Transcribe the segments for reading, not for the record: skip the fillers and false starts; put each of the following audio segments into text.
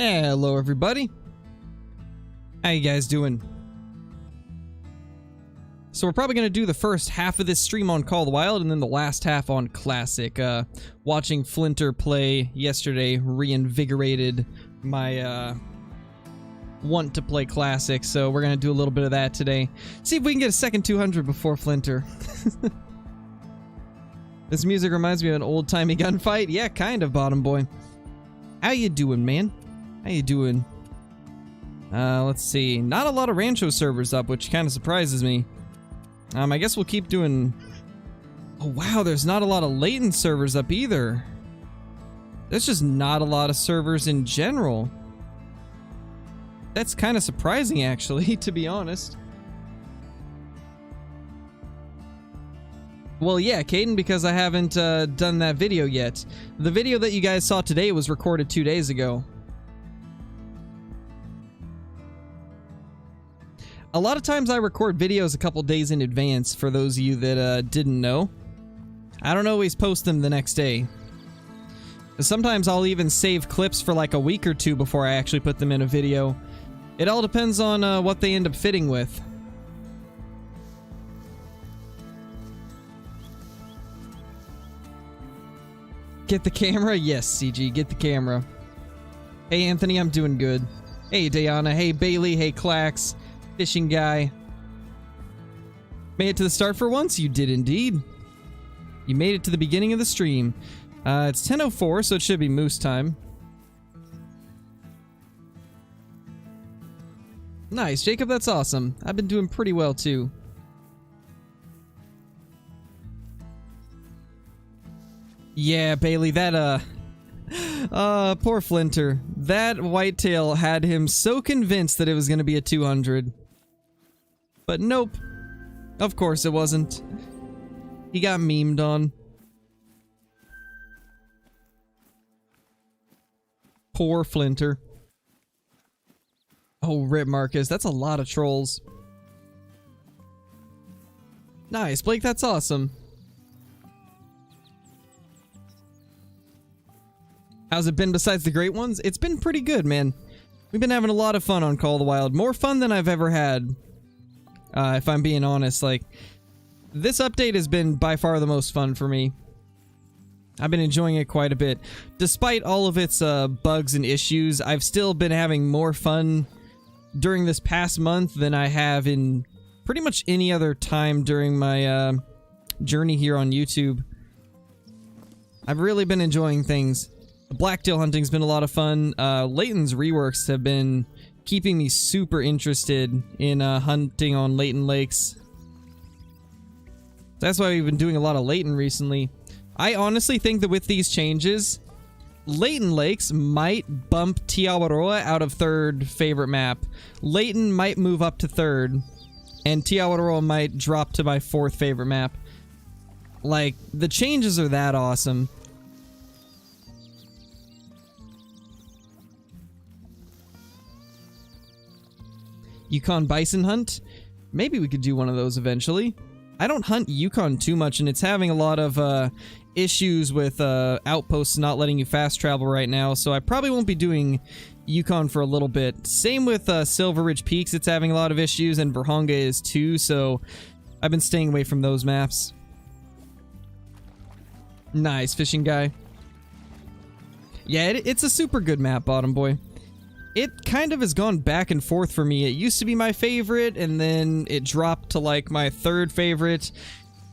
Hello everybody. How you guys doing? So we're probably going to do the first half of this stream on Call of the Wild and then the last half on Classic. Watching Flinter play yesterday reinvigorated my want to play Classic, so we're going to do a little bit of that today. See if we can get a second 200 before Flinter. This music reminds me of an old-timey gunfight. Yeah, kind of, Bottom Boy. How you doing, man? How you doing? Let's see. Not a lot of Rancho servers up, which kind of surprises me. I guess we'll keep doing... Oh, wow, there's not a lot of latent servers up either. There's just not a lot of servers in general. That's kind of surprising, actually, to be honest. Well, yeah, Caden, because I haven't done that video yet. The video that you guys saw today was recorded 2 days ago. A lot of times I record videos a couple days in advance, for those of you that didn't know. I don't always post them the next day. Sometimes I'll even save clips for like a week or two before I actually put them in a video. It all depends on what they end up fitting with. Get the camera? Yes, CG, get the camera. Hey, Anthony, I'm doing good. Hey, Diana. Hey, Bailey. Hey, Clax. Fishing guy. Made it to the start for once? You did indeed. You made it to the beginning of the stream. It's 10:04, so it should be moose time. Nice, Jacob, that's awesome. I've been doing pretty well, too. Yeah, Bailey, that, poor Flinter. That whitetail had him so convinced that it was gonna be a 200. But nope. Of course it wasn't. He got memed on. Poor Flinter. Oh, rip Marcus. That's a lot of trolls. Nice, Blake, that's awesome. How's it been besides the great ones? It's been pretty good, man. We've been having a lot of fun on Call of the Wild. More fun than I've ever had. If I'm being honest, like, this update has been by far the most fun for me. I've been enjoying it quite a bit. Despite all of its bugs and issues, I've still been having more fun during this past month than I have in pretty much any other time during my journey here on YouTube. I've really been enjoying things. Blacktail hunting's been a lot of fun. Layton's reworks have been keeping me super interested in hunting on Layton lakes. That's why we've been doing a lot of Layton recently. I honestly think that with these changes, Layton lakes might bump Tiawaroa out of third favorite map. Layton might move up to third, and Tiawaroa might drop to my fourth favorite map. Like, the changes are that awesome. Yukon bison hunt? Maybe we could do one of those eventually. I don't hunt Yukon too much, and it's having a lot of issues with outposts not letting you fast travel right now, so I probably won't be doing Yukon for a little bit. Same with Silver Ridge Peaks, it's having a lot of issues, and Verhonga is too, so I've been staying away from those maps. Nice, fishing guy. Yeah, it's a super good map, Bottom Boy. It kind of has gone back and forth for me. It used to be my favorite, and then it dropped to like my third favorite.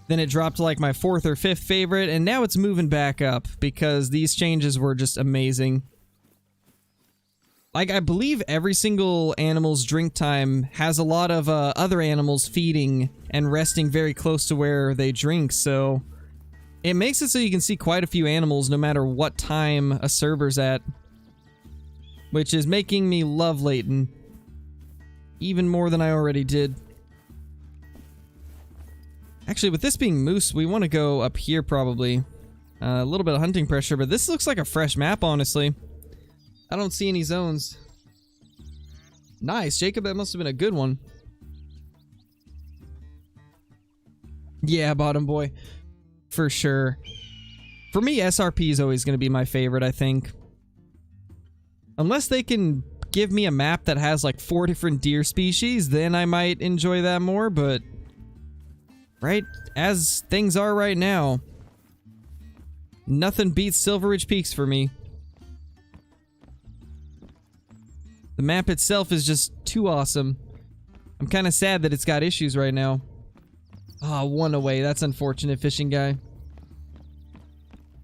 Then it dropped to like my fourth or fifth favorite, and now it's moving back up because these changes were just amazing. Like, I believe every single animal's drink time has a lot of other animals feeding and resting very close to where they drink, so it makes it so you can see quite a few animals no matter what time a server's at. Which is making me love Layton even more than I already did. Actually, with this being moose, we want to go up here probably. A little bit of hunting pressure, but this looks like a fresh map, honestly. I don't see any zones. Nice, Jacob, that must have been a good one. Yeah, Bottom Boy. For sure. For me, SRP is always going to be my favorite, I think. Unless they can give me a map that has like 4 different deer species, then I might enjoy that more, but right as things are right now, nothing beats Silver Ridge Peaks for me. The map itself is just too awesome. I'm kind of sad that it's got issues right now. Ah, oh, 1 away. That's unfortunate, fishing guy.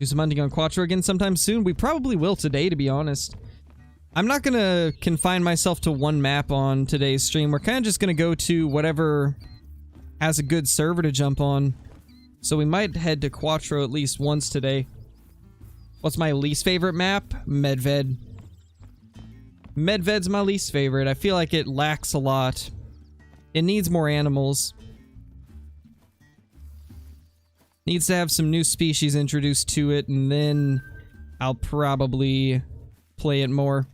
Do some hunting on Quattro again sometime soon? We probably will today, to be honest. I'm not gonna confine myself to 1 map on today's stream. We're kind of just gonna go to whatever has a good server to jump on. So we might head to Quattro at least once today. What's my least favorite map? Medved. Medved's my least favorite. I feel like it lacks a lot. It needs more animals. Needs to have some new species introduced to it, and then I'll probably play it more.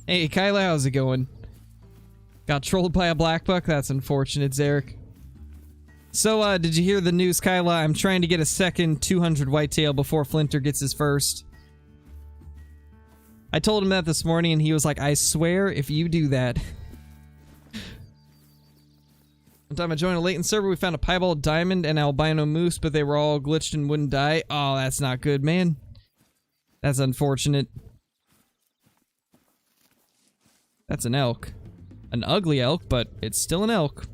Hey, Kyla, how's it going? Got trolled by a black buck? That's unfortunate, Zarek. So, did you hear the news, Kyla? I'm trying to get a second 200 whitetail before Flinter gets his first. I told him that this morning, and he was like, I swear if you do that. One time I joined a latent server, we found a piebald diamond and albino moose, but they were all glitched and wouldn't die. Oh, that's not good, man. That's unfortunate. That's an elk. An ugly elk, but it's still an elk.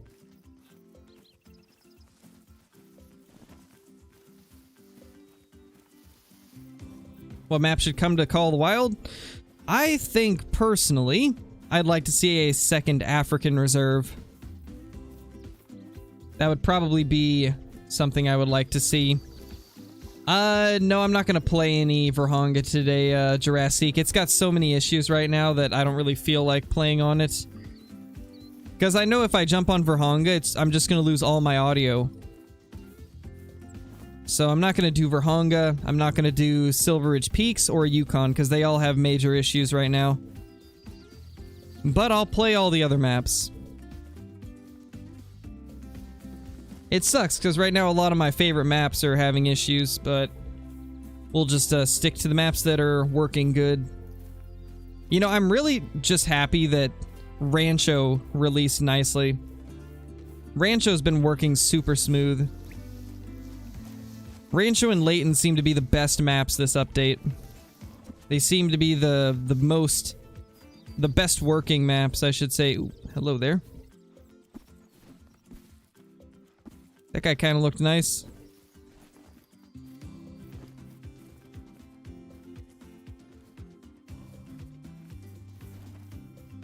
What map should come to Call of the Wild? I think, personally, I'd like to see a second African reserve. That would probably be something I would like to see. No, I'm not gonna play any Verhonga today, Jurassic. It's got so many issues right now that I don't really feel like playing on it. Because I know if I jump on Verhonga, I'm just gonna lose all my audio. So I'm not gonna do Verhonga, I'm not gonna do Silver Ridge Peaks or Yukon, because they all have major issues right now. But I'll play all the other maps. It sucks, because right now a lot of my favorite maps are having issues, but we'll just stick to the maps that are working good. You know, I'm really just happy that Rancho released nicely. Rancho's been working super smooth. Rancho and Layton seem to be the best maps this update. They seem to be the best working maps, I should say. Ooh, hello there. That guy kind of looked nice.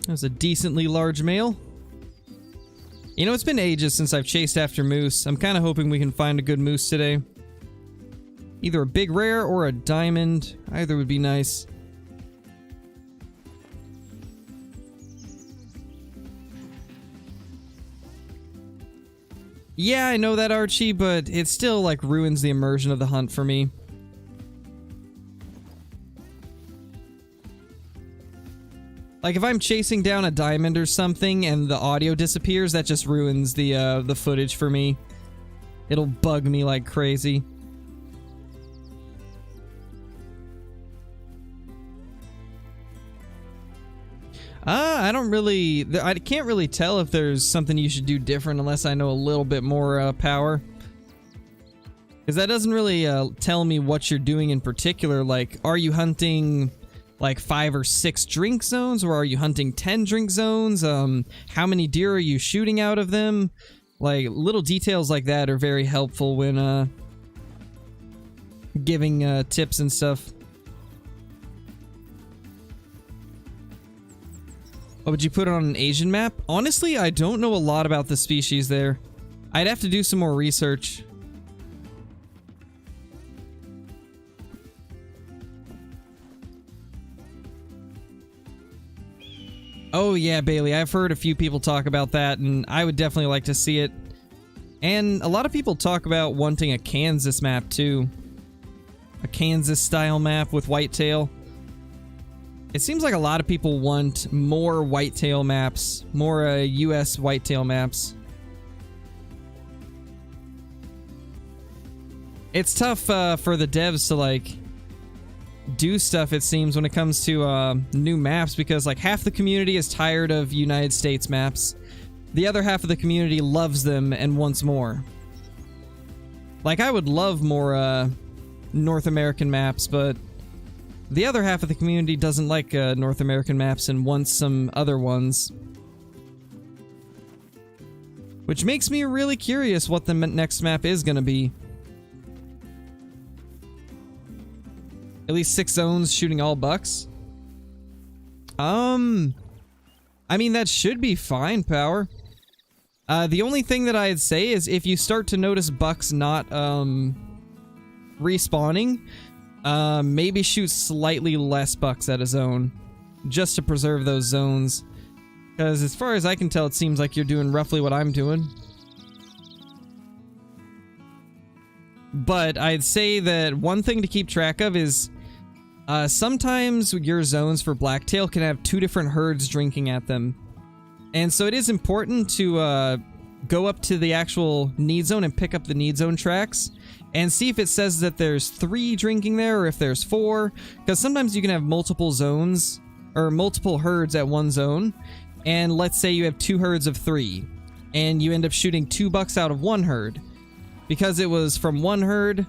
That was a decently large male. You know, it's been ages since I've chased after moose. I'm kind of hoping we can find a good moose today. Either a big rare or a diamond. Either would be nice. Yeah, I know that, Archie, but it still, like, ruins the immersion of the hunt for me. Like, if I'm chasing down a diamond or something and the audio disappears, that just ruins the footage for me. It'll bug me like crazy. I don't really... I can't really tell if there's something you should do different unless I know a little bit more power. Because that doesn't really tell me what you're doing in particular. Like, are you hunting like 5 or 6 drink zones, or are you hunting 10 drink zones? How many deer are you shooting out of them? Like, little details like that are very helpful when giving tips and stuff. Oh, would you put it on an Asian map? Honestly, I don't know a lot about the species there. I'd have to do some more research. Oh yeah, Bailey, I've heard a few people talk about that, and I would definitely like to see it. And a lot of people talk about wanting a Kansas map too. A Kansas-style map with whitetail. It seems like a lot of people want more whitetail maps, more US whitetail maps. It's tough for the devs to like do stuff, it seems, when it comes to new maps, because like half the community is tired of United States maps. The other half of the community loves them and wants more. Like, I would love more North American maps, but the other half of the community doesn't like North American maps and wants some other ones. Which makes me really curious what the next map is gonna be. At least 6 zones shooting all bucks? I mean, that should be fine, Power. The only thing that I'd say is if you start to notice bucks not, respawning, maybe shoot slightly less bucks at a zone, just to preserve those zones. Because as far as I can tell, it seems like you're doing roughly what I'm doing. But I'd say that one thing to keep track of is sometimes your zones for blacktail can have 2 different herds drinking at them. And so it is important to go up to the actual need zone and pick up the need zone tracks and see if it says that there's 3 drinking there or if there's 4. Because sometimes you can have multiple zones or multiple herds at one zone. And let's say you have 2 herds of 3 and you end up shooting 2 bucks out of 1 herd. Because it was from 1 herd,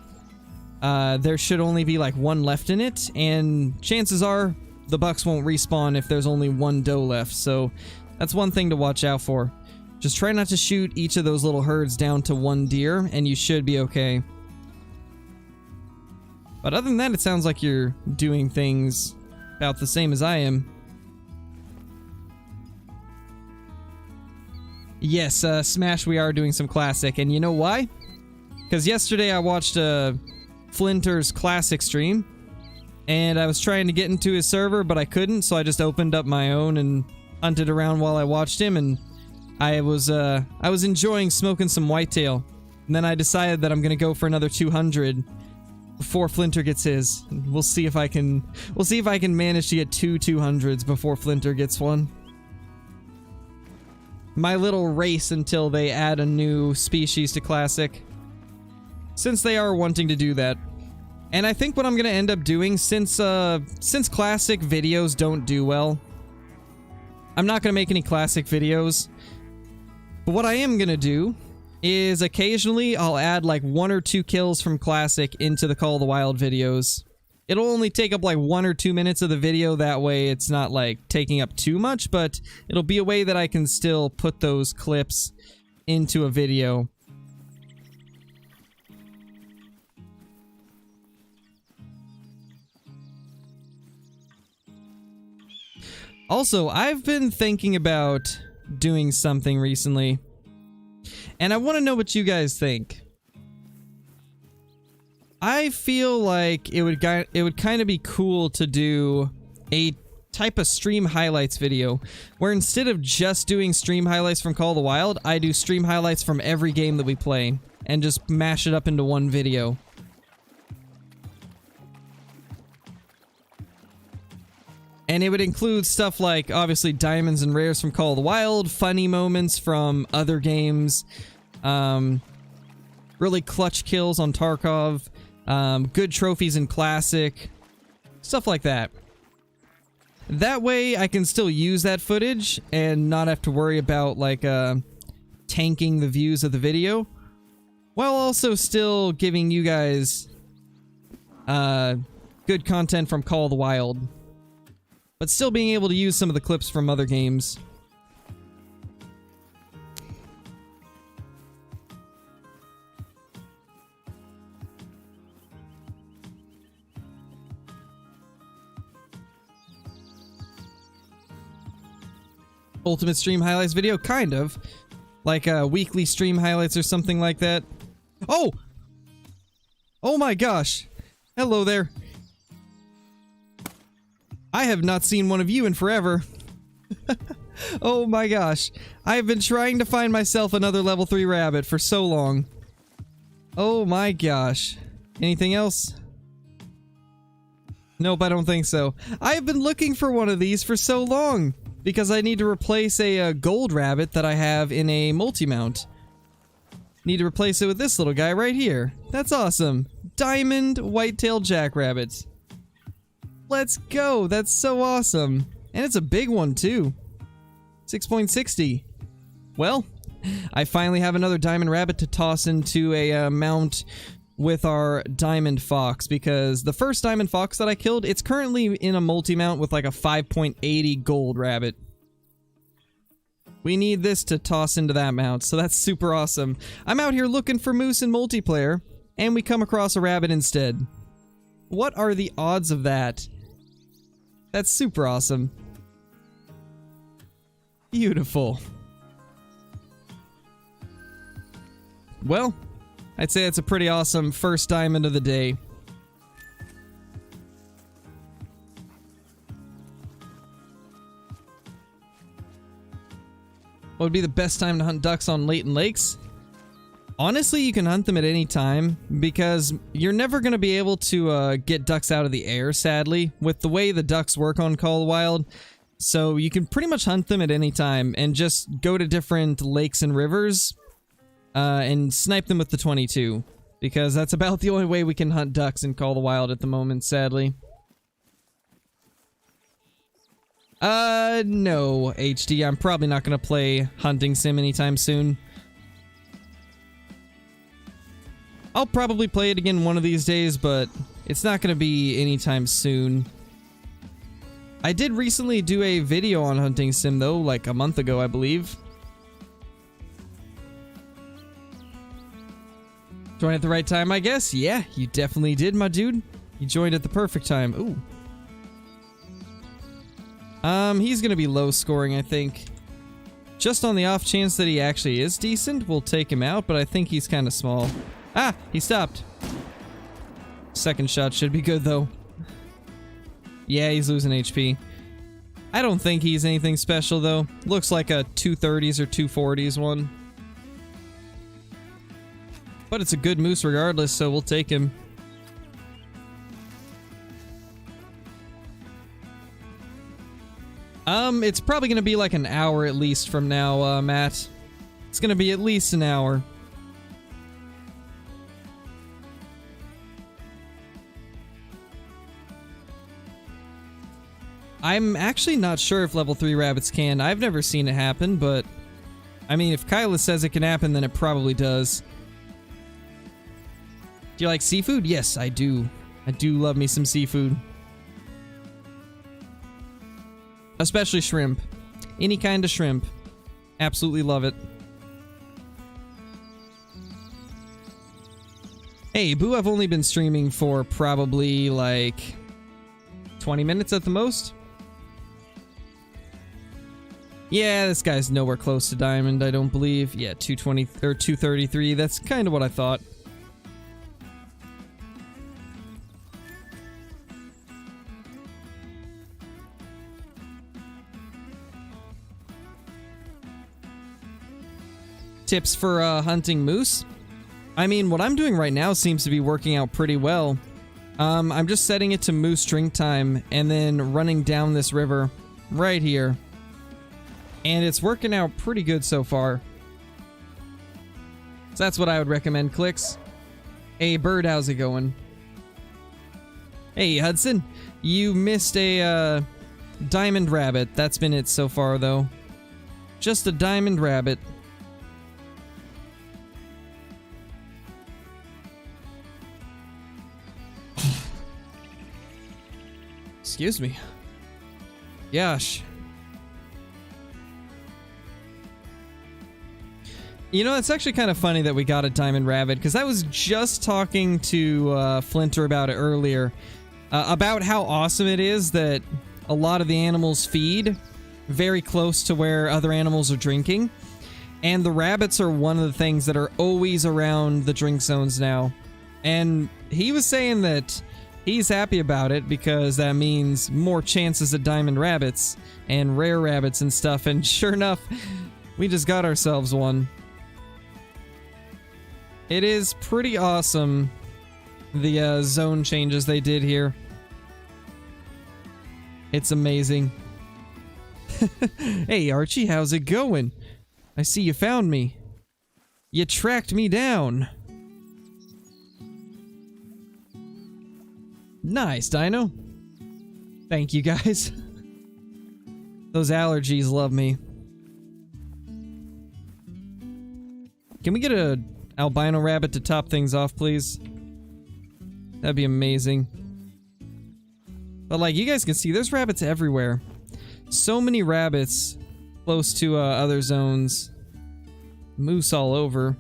there should only be like 1 left in it, and chances are the bucks won't respawn if there's only 1 doe left, so that's one thing to watch out for. Just try not to shoot each of those little herds down to 1 deer, and you should be okay. But other than that, it sounds like you're doing things about the same as I am. Yes, Smash, we are doing some Classic, and you know why? Because yesterday I watched Flinter's Classic stream, and I was trying to get into his server, but I couldn't, so I just opened up my own and hunted around while I watched him, and I was enjoying smoking some whitetail. And then I decided that I'm gonna go for another 200 before Flinter gets his. We'll see if I can manage to get 2 200s before Flinter gets one. My little race until they add a new species to Classic, since they are wanting to do that. And I think what I'm gonna end up doing, since Classic videos don't do well, I'm not gonna make any Classic videos. But what I am gonna do is occasionally I'll add like 1 or 2 kills from Classic into the Call of the Wild videos. It'll only take up like 1 or 2 minutes of the video, that way it's not like taking up too much, but it'll be a way that I can still put those clips into a video. Also, I've been thinking about doing something recently, and I want to know what you guys think. I feel like it would kind of be cool to do a type of stream highlights video, where instead of just doing stream highlights from Call of the Wild, I do stream highlights from every game that we play, and just mash it up into one video. And it would include stuff like, obviously, diamonds and rares from Call of the Wild, funny moments from other games, really clutch kills on Tarkov, good trophies in Classic, stuff like that. That way, I can still use that footage and not have to worry about, like, tanking the views of the video, while also still giving you guys, good content from Call of the Wild, but still being able to use some of the clips from other games. Ultimate stream highlights video? Kind of. Like weekly stream highlights or something like that. Oh! Oh my gosh! Hello there. I have not seen one of you in forever. Oh my gosh. I have been trying to find myself another level 3 rabbit for so long. Oh my gosh. Anything else? Nope, I don't think so. I have been looking for one of these for so long, because I need to replace a gold rabbit that I have in a multi-mount. Need to replace it with this little guy right here. That's awesome. Diamond white-tailed jackrabbits. Let's go. That's so awesome. And it's a big one too. 6.60. Well, I finally have another diamond rabbit to toss into a mount with our diamond fox, because the first diamond fox that I killed, it's currently in a multi-mount with like a 5.80 gold rabbit. We need this to toss into that mount, so that's super awesome. I'm out here looking for moose in multiplayer, and we come across a rabbit instead. What are the odds of that? That's super awesome. Beautiful. Well, I'd say it's a pretty awesome first diamond of the day. What would be the best time to hunt ducks on Layton Lakes? Honestly, you can hunt them at any time, because you're never going to be able to get ducks out of the air, sadly, with the way the ducks work on Call of the Wild. So you can pretty much hunt them at any time, and just go to different lakes and rivers, and snipe them with the 22. Because that's about the only way we can hunt ducks in Call of the Wild at the moment, sadly. No, HD. I'm probably not going to play Hunting Sim anytime soon. I'll probably play it again one of these days, but it's not going to be anytime soon. I did recently do a video on Hunting Sim, though, like a month ago, I believe. Joined at the right time, I guess? Yeah, you definitely did, my dude. You joined at the perfect time. Ooh. He's gonna be low scoring, I think. Just on the off chance that he actually is decent, we'll take him out, but I think he's kind of small. Ah! He stopped. Second shot should be good, though. Yeah, he's losing HP. I don't think he's anything special, though. Looks like a 230s or 240s one. But it's a good moose regardless, so we'll take him. It's probably gonna be like an hour at least from now, Matt. It's gonna be at least an hour. I'm actually not sure if level 3 rabbits can. I've never seen it happen, but I mean, if Kyla says it can happen, then it probably does. Do you like seafood? Yes, I do. I do love me some seafood. Especially shrimp. Any kind of shrimp. Absolutely love it. Hey, Boo, I've only been streaming for probably like 20 minutes at the most. Yeah, this guy's nowhere close to diamond, I don't believe. Yeah, 220 or 233. That's kind of what I thought. Tips for hunting moose? I mean, what I'm doing right now seems to be working out pretty well. I'm just setting it to moose drink time and then running down this river right here. And it's working out pretty good so far. So that's what I would recommend, Clicks. Hey, Bird, how's it going? Hey, Hudson. You missed a diamond rabbit. That's been it so far, though. Just a diamond rabbit. Excuse me. Gosh. You know, it's actually kind of funny that we got a diamond rabbit, because I was just talking to Flinter about it earlier, about how awesome it is that a lot of the animals feed very close to where other animals are drinking, and the rabbits are one of the things that are always around the drink zones now. And he was saying that he's happy about it because that means more chances at diamond rabbits and rare rabbits and stuff, and sure enough, we just got ourselves one. It is pretty awesome, the zone changes they did here. It's amazing. Hey Archie, how's it going? I see you found me. You tracked me down. Nice, Dino. Thank you, guys. Those allergies love me. Can we get a albino rabbit to top things off, please? That'd be amazing. But like you guys can see, there's rabbits everywhere. So many rabbits close to other zones. Moose all over.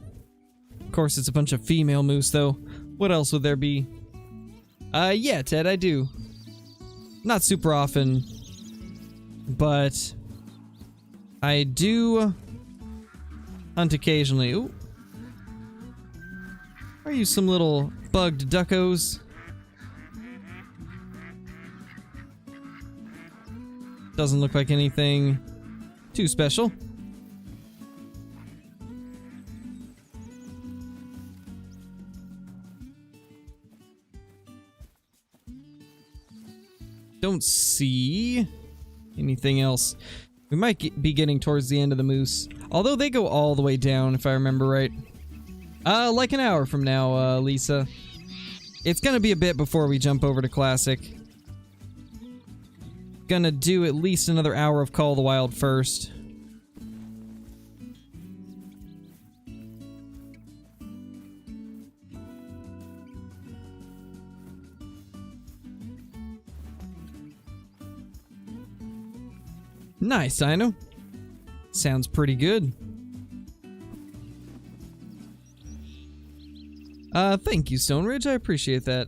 Of course, it's a bunch of female moose, though. What else would there be? Yeah, Ted, I do. Not super often, but I do hunt occasionally. Ooh. Are you some little bugged duckos? Doesn't look like anything too special. Don't see anything else. We might be getting towards the end of the moose. Although they go all the way down, if I remember right. Like an hour from now, Lisa. It's gonna be a bit before we jump over to Classic. Gonna do at least another hour of Call of the Wild first. Nice, I know. Sounds pretty good. Thank you, Stone Ridge. I appreciate that.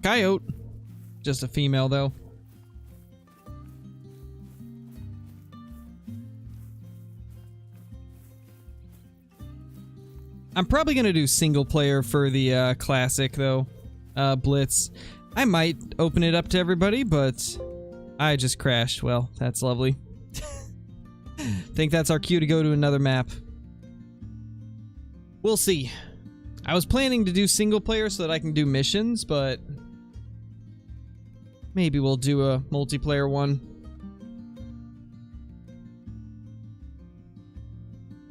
Coyote. Just a female, though. I'm probably gonna do single player for the classic though, Blitz. I might open it up to everybody, but I just crashed. Well, that's lovely. Think that's our cue to go to another map. We'll see. I was planning to do single player so that I can do missions, but maybe we'll do a multiplayer one.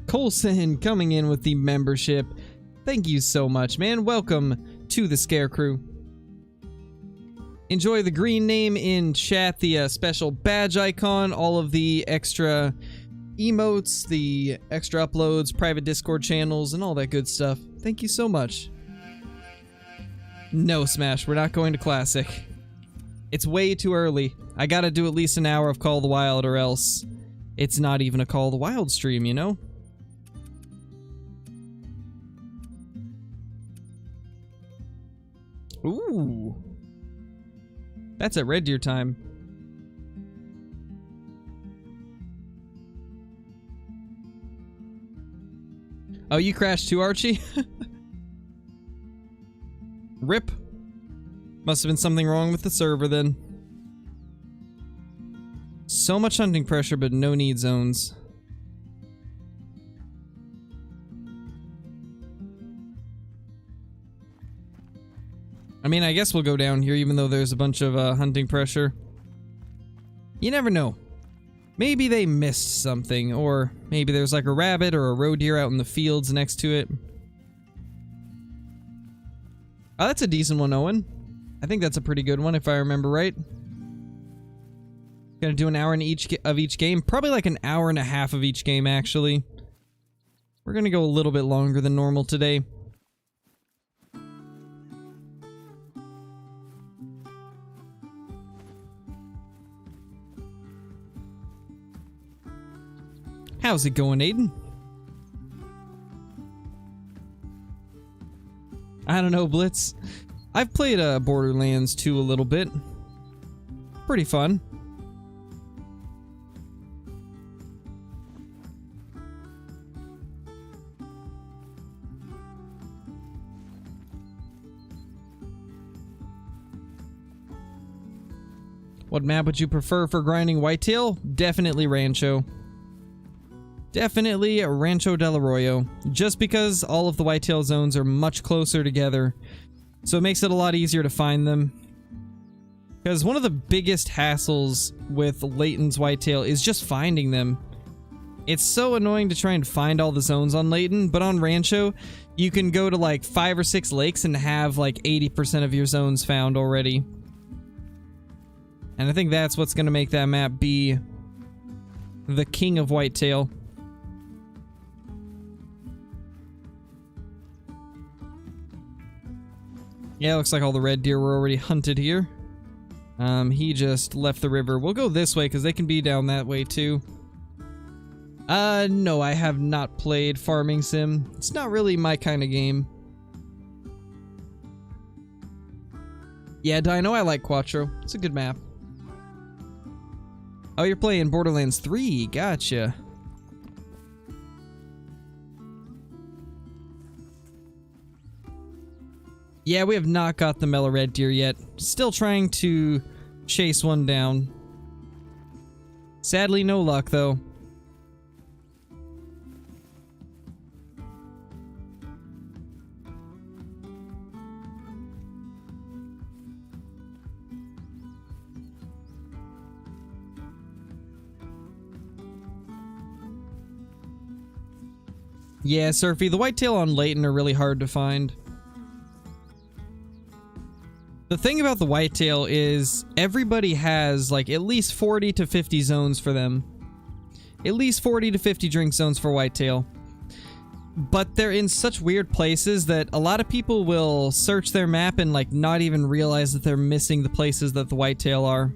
Colson coming in with the membership. Thank you so much, man. Welcome to the Scarecrew. Enjoy the green name in chat, the special badge icon, all of the extra emotes, the extra uploads, private Discord channels, and all that good stuff. Thank you so much. No, Smash, we're not going to Classic. It's way too early. I gotta do at least an hour of Call of the Wild or else it's not even a Call of the Wild stream, you know? Ooh. That's at Red Deer time. Oh, you crashed too, Archie? RIP. Must have been something wrong with the server then. So much hunting pressure, but no need zones. I mean, I guess we'll go down here even though there's a bunch of hunting pressure. You never know. Maybe they missed something, or maybe there's like a rabbit or a roe deer out in the fields next to it. Oh, that's a decent one, Owen. I think that's a pretty good one if I remember right. Gonna do an hour in each of each game. Probably like an hour and a half of each game, actually. We're gonna go a little bit longer than normal today. How's it going, Aiden? I don't know, Blitz. I've played Borderlands 2 a little bit. Pretty fun. What map would you prefer for grinding whitetail? Definitely Rancho. Definitely Rancho del Arroyo, just because all of the whitetail zones are much closer together, so it makes it a lot easier to find them. Because one of the biggest hassles with Layton's whitetail is just finding them. It's so annoying to try and find all the zones on Layton, but on Rancho, you can go to like 5 or 6 lakes and have like 80% of your zones found already. And I think that's what's going to make that map be the king of whitetail. Yeah, looks like all the red deer were already hunted here. He just left the river. We'll go this way because they can be down that way too. No, I have not played Farming Sim. It's not really my kind of game. Yeah, Dino, I like Quattro. It's a good map. Oh, you're playing Borderlands 3. Gotcha. Yeah, we have not got the mellow red deer yet. Still trying to chase one down. Sadly, no luck, though. Yeah, Surfy, the whitetail on Layton are really hard to find. The thing about the whitetail is everybody has like at least 40 to 50 zones for them. At least 40 to 50 drink zones for whitetail. But they're in such weird places that a lot of people will search their map and like not even realize that they're missing the places that the whitetail are.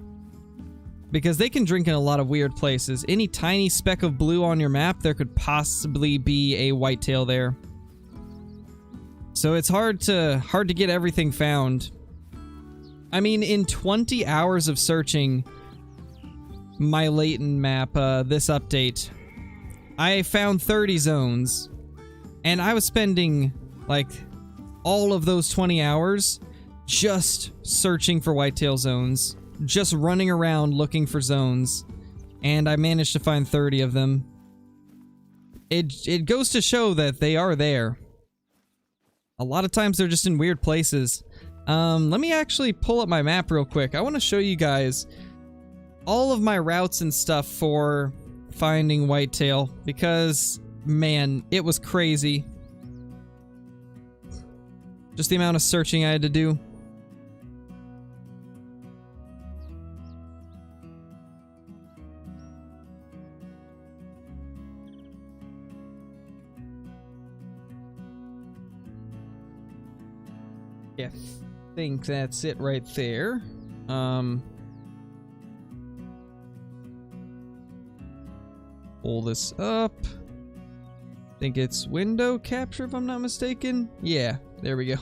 Because they can drink in a lot of weird places. Any tiny speck of blue on your map, there could possibly be a whitetail there. So it's hard to get everything found. I mean, in 20 hours of searching my Layton map, this update, I found 30 zones. And I was spending, like, all of those 20 hours just searching for whitetail zones. Just running around looking for zones. And I managed to find 30 of them. It goes to show that they are there. A lot of times they're just in weird places. Let me actually pull up my map real quick. I want to show you guys all of my routes and stuff for finding whitetail because, man, it was crazy. Just the amount of searching I had to do. Yeah. I think that's it right there. Pull this up. I think it's window capture if I'm not mistaken. Yeah, there we go.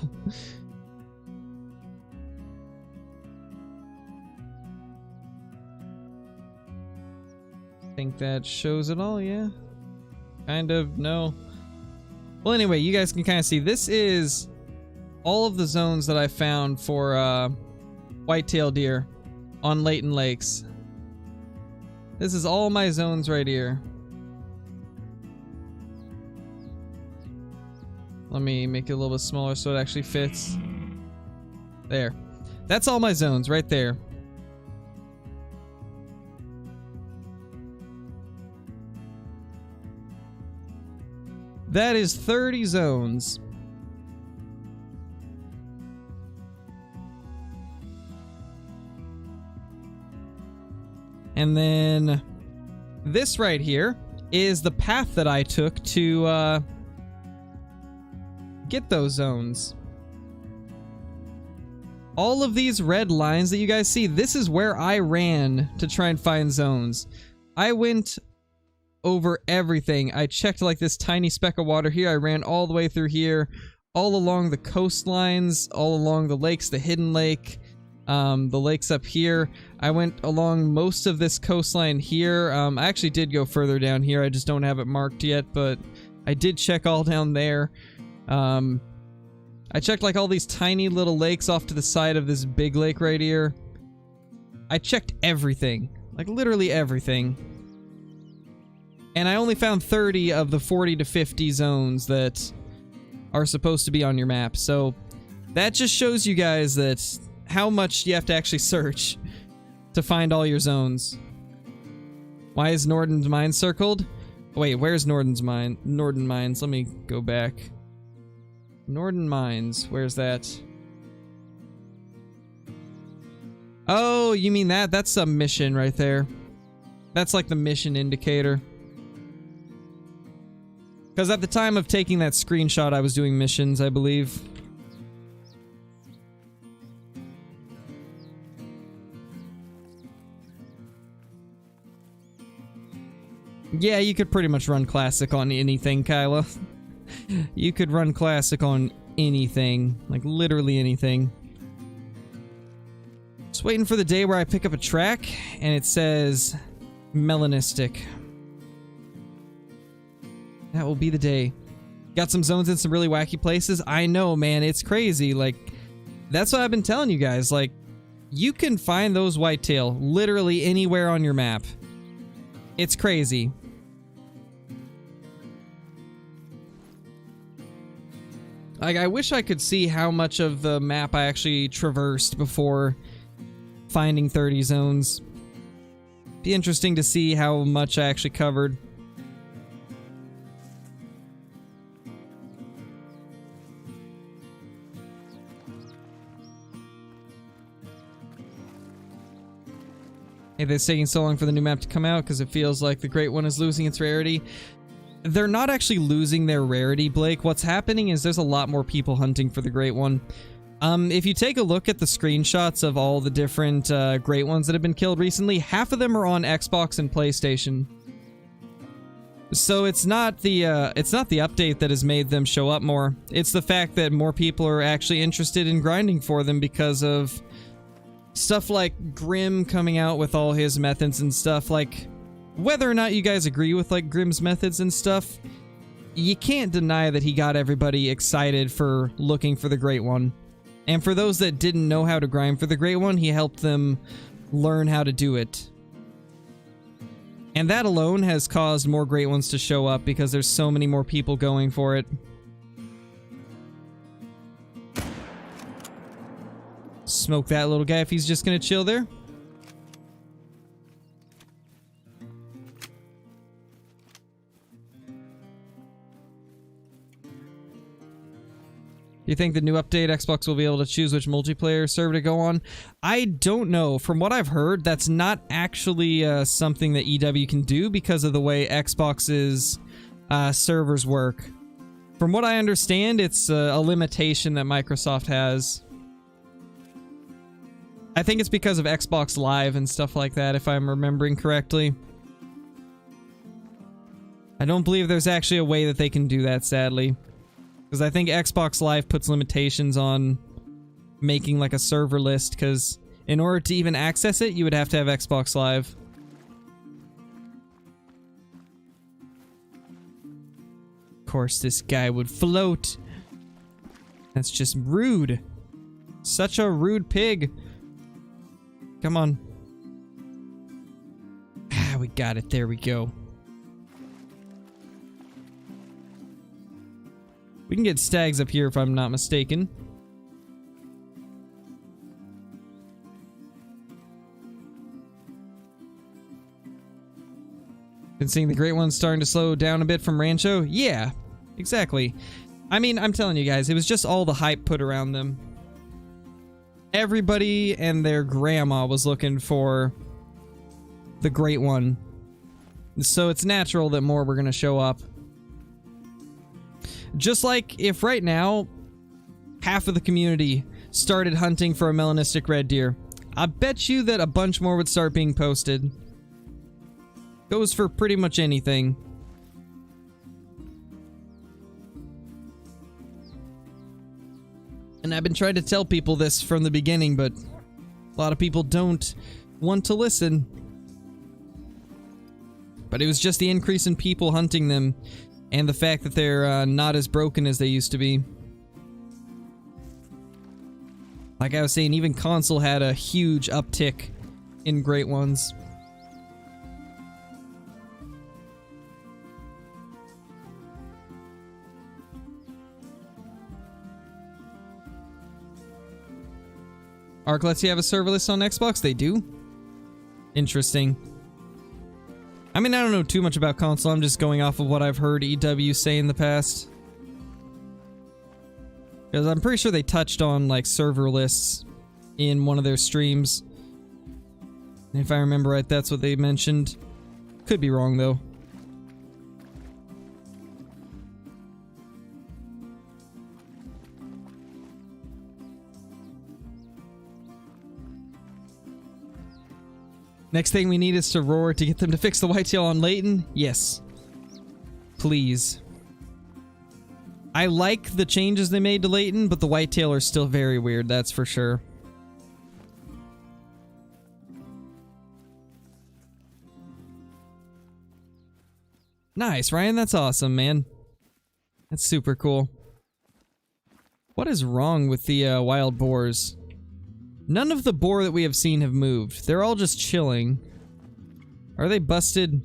I think that shows it all, yeah. Kind of, no. Well, anyway, you guys can kind of see this is all of the zones that I found for whitetail deer on Layton Lakes. This is all my zones right here. Let me make it a little bit smaller so it actually fits. There. That's all my zones right there. That is 30 zones. And then this right here is the path that I took to get those zones. All of these red lines that you guys see, this is where I ran to try and find zones. I went over everything. I checked like this tiny speck of water here. I ran all the way through here, all along the coastlines, all along the lakes, the hidden lake, the lakes up here. I went along most of this coastline here. I actually did go further down here. I just don't have it marked yet, but I did check all down there. I checked like all these tiny little lakes off to the side of this big lake right here. I checked everything, like literally everything. And I only found 30 of the 40 to 50 zones that are supposed to be on your map. So that just shows you guys that how much you have to actually search to find all your zones. Why is Norden's Mine circled? Wait, where's Norden's Mine? Norden Mines. Let me go back. Norden Mines. Where's that? Oh, you mean that? That's a mission right there. That's like the mission indicator. Because at the time of taking that screenshot, I was doing missions, I believe. Yeah, you could pretty much run Classic on anything, Kyla. You could run Classic on anything. Like, literally anything. Just waiting for the day where I pick up a track, and it says... Melanistic. That will be the day. Got some zones in some really wacky places. I know, man, it's crazy. Like, that's what I've been telling you guys. Like, you can find those whitetail literally anywhere on your map. It's crazy. Like, I wish I could see how much of the map I actually traversed before finding 30 zones. Be interesting to see how much I actually covered. Hey, it's taking so long for the new map to come out because it feels like the Great One is losing its rarity. They're not actually losing their rarity, Blake. What's happening is there's a lot more people hunting for the Great One. If you take a look at the screenshots of all the different Great Ones that have been killed recently, half of them are on Xbox and PlayStation. So it's not the update that has made them show up more. It's the fact that more people are actually interested in grinding for them because of stuff like Grim coming out with all his methods and stuff. Like, whether or not you guys agree with like Grim's methods and stuff, you can't deny that he got everybody excited for looking for the Great One. And for those that didn't know how to grind for the Great One, he helped them learn how to do it. And that alone has caused more Great Ones to show up because there's so many more people going for it. Smoke that little guy if he's just gonna chill there. You think the new update Xbox will be able to choose which multiplayer server to go on? I don't know. From what I've heard, that's not actually something that EW can do because of the way Xbox's servers work. From what I understand, it's a limitation that Microsoft has. I think it's because of Xbox Live and stuff like that, if I'm remembering correctly. I don't believe there's actually a way that they can do that, sadly. Because I think Xbox Live puts limitations on making like a server list, because in order to even access it, you would have to have Xbox Live. Of course, this guy would float. That's just rude. Such a rude pig. Come on. Ah, we got it. There we go. We can get stags up here if I'm not mistaken. Been seeing the Great Ones starting to slow down a bit from Rancho? Yeah, exactly. I mean, I'm telling you guys, it was just all the hype put around them. Everybody and their grandma was looking for the Great One. So it's natural that more were going to show up. Just like if right now, half of the community started hunting for a melanistic red deer, I bet you that a bunch more would start being posted. Goes for pretty much anything. And I've been trying to tell people this from the beginning, but a lot of people don't want to listen. But it was just the increase in people hunting them, and the fact that they're not as broken as they used to be. Like I was saying, even console had a huge uptick in Great Ones. Arc lets you have a serverless on Xbox? They do? Interesting. I mean, I don't know too much about console. I'm just going off of what I've heard EW say in the past. Because I'm pretty sure they touched on, like, serverless in one of their streams. If I remember right, that's what they mentioned. Could be wrong, though. Next thing we need is to roar to get them to fix the whitetail on Layton. Yes. Please. I like the changes they made to Layton, but the whitetail are still very weird, that's for sure. Nice, Ryan. That's awesome, man. That's super cool. What is wrong with the wild boars? None of the boar that we have seen have moved. They're all just chilling. Are they busted?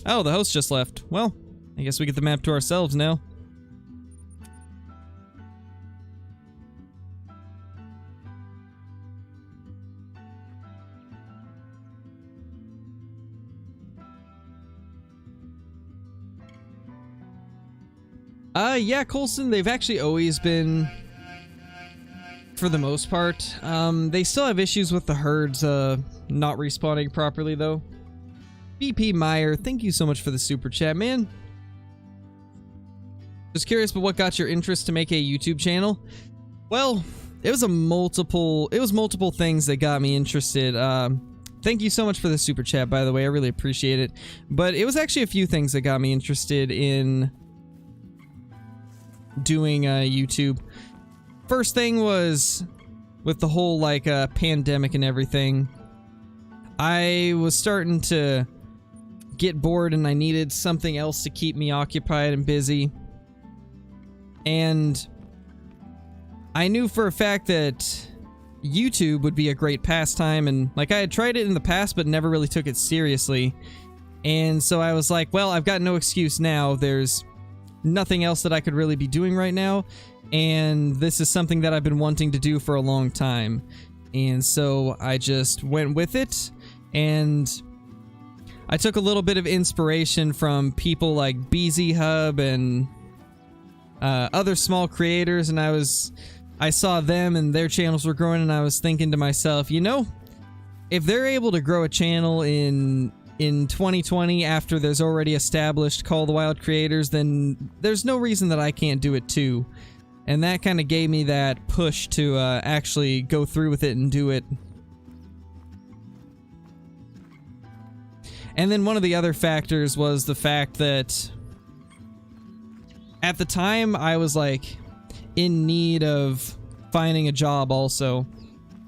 Oh, the host just left. Well, I guess we get the map to ourselves now. Yeah, Coulson, they've actually always been, for the most part. They still have issues with the herds, not respawning properly, though. BP Meyer, thank you so much for the super chat, man. Just curious, but what got your interest to make a YouTube channel? Well, it was multiple things that got me interested. Thank you so much for the super chat, by the way. I really appreciate it. But it was actually a few things that got me interested in doing YouTube. First thing was with the whole like pandemic and everything. I was starting to get bored and I needed something else to keep me occupied and busy. And I knew for a fact that YouTube would be a great pastime, and like I had tried it in the past but never really took it seriously. And so I was like, well, I've got no excuse now. There's nothing else that I could really be doing right now, and this is something that I've been wanting to do for a long time. And so I just went with it, and I took a little bit of inspiration from people like BZ Hub and other small creators, and I saw them and their channels were growing, and I was thinking to myself, you know, if they're able to grow a channel in 2020 after there's already established Call of the Wild creators, then there's no reason that I can't do it too. And that kind of gave me that push to actually go through with it and do it. And then one of the other factors was the fact that at the time I was like in need of finding a job also,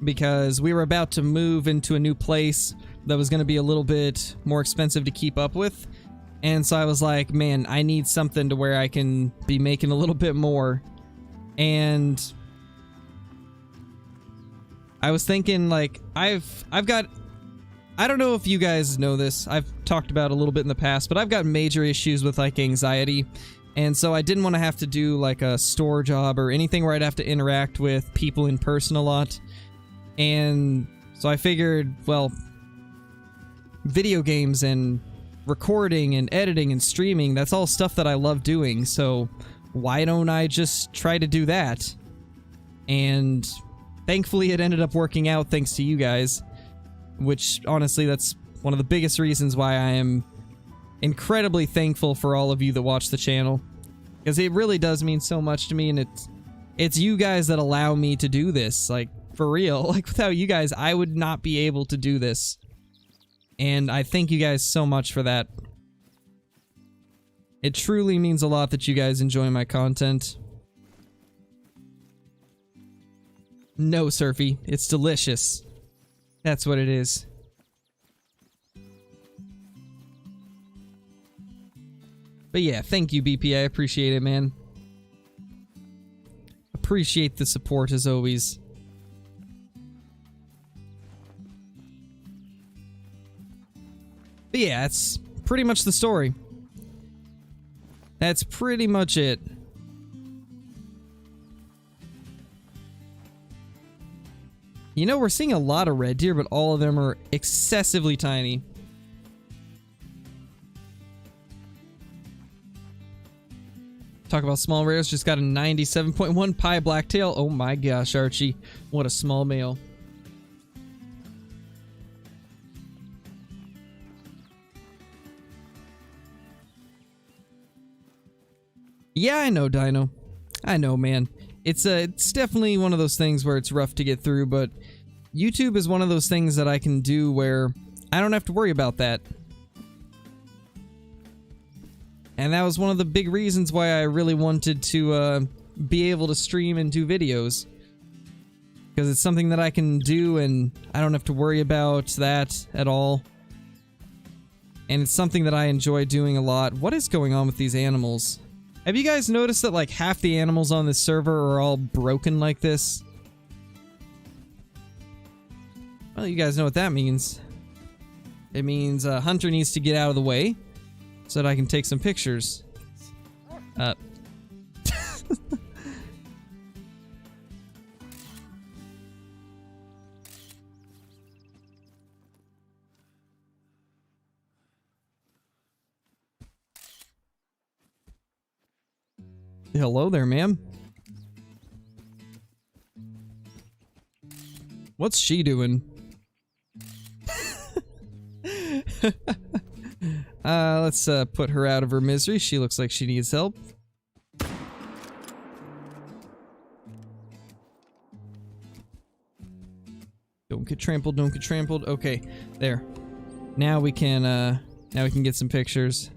because we were about to move into a new place that was going to be a little bit more expensive to keep up with. And so I was like, man, I need something to where I can be making a little bit more. And I was thinking, like, I've got, I don't know if you guys know this, I've talked about it a little bit in the past, but I've got major issues with like anxiety. And so I didn't want to have to do like a store job or anything where I'd have to interact with people in person a lot. And so I figured, well, video games and recording and editing and streaming, that's all stuff that I love doing, so why don't I just try to do that? And thankfully it ended up working out thanks to you guys, which honestly that's one of the biggest reasons why I am incredibly thankful for all of you that watch the channel, because it really does mean so much to me, and it's you guys that allow me to do this, like, for real. Like, without you guys I would not be able to do this. And I thank you guys so much for that. It truly means a lot that you guys enjoy my content. No, Surfy, it's delicious. That's what it is. But yeah, thank you, BP. I appreciate it, man. Appreciate the support as always. But yeah, that's pretty much the story. That's pretty much it. You know, we're seeing a lot of red deer, but all of them are excessively tiny. Talk about small rares, just got a 97.1 pie blacktail. Oh my gosh, Archie. What a small male. Yeah, I know, Dino. I know, man. It's definitely one of those things where it's rough to get through, but YouTube is one of those things that I can do where I don't have to worry about that. And that was one of the big reasons why I really wanted to be able to stream and do videos. Because it's something that I can do and I don't have to worry about that at all. And it's something that I enjoy doing a lot. What is going on with these animals? Have you guys noticed that like half the animals on this server are all broken like this? Well, you guys know what that means. It means Hunter needs to get out of the way so that I can take some pictures. Hello there, ma'am. What's she doing? Let's put her out of her misery. She looks like she needs help. Don't get trampled, don't get trampled. Okay, there. Now we can get some pictures.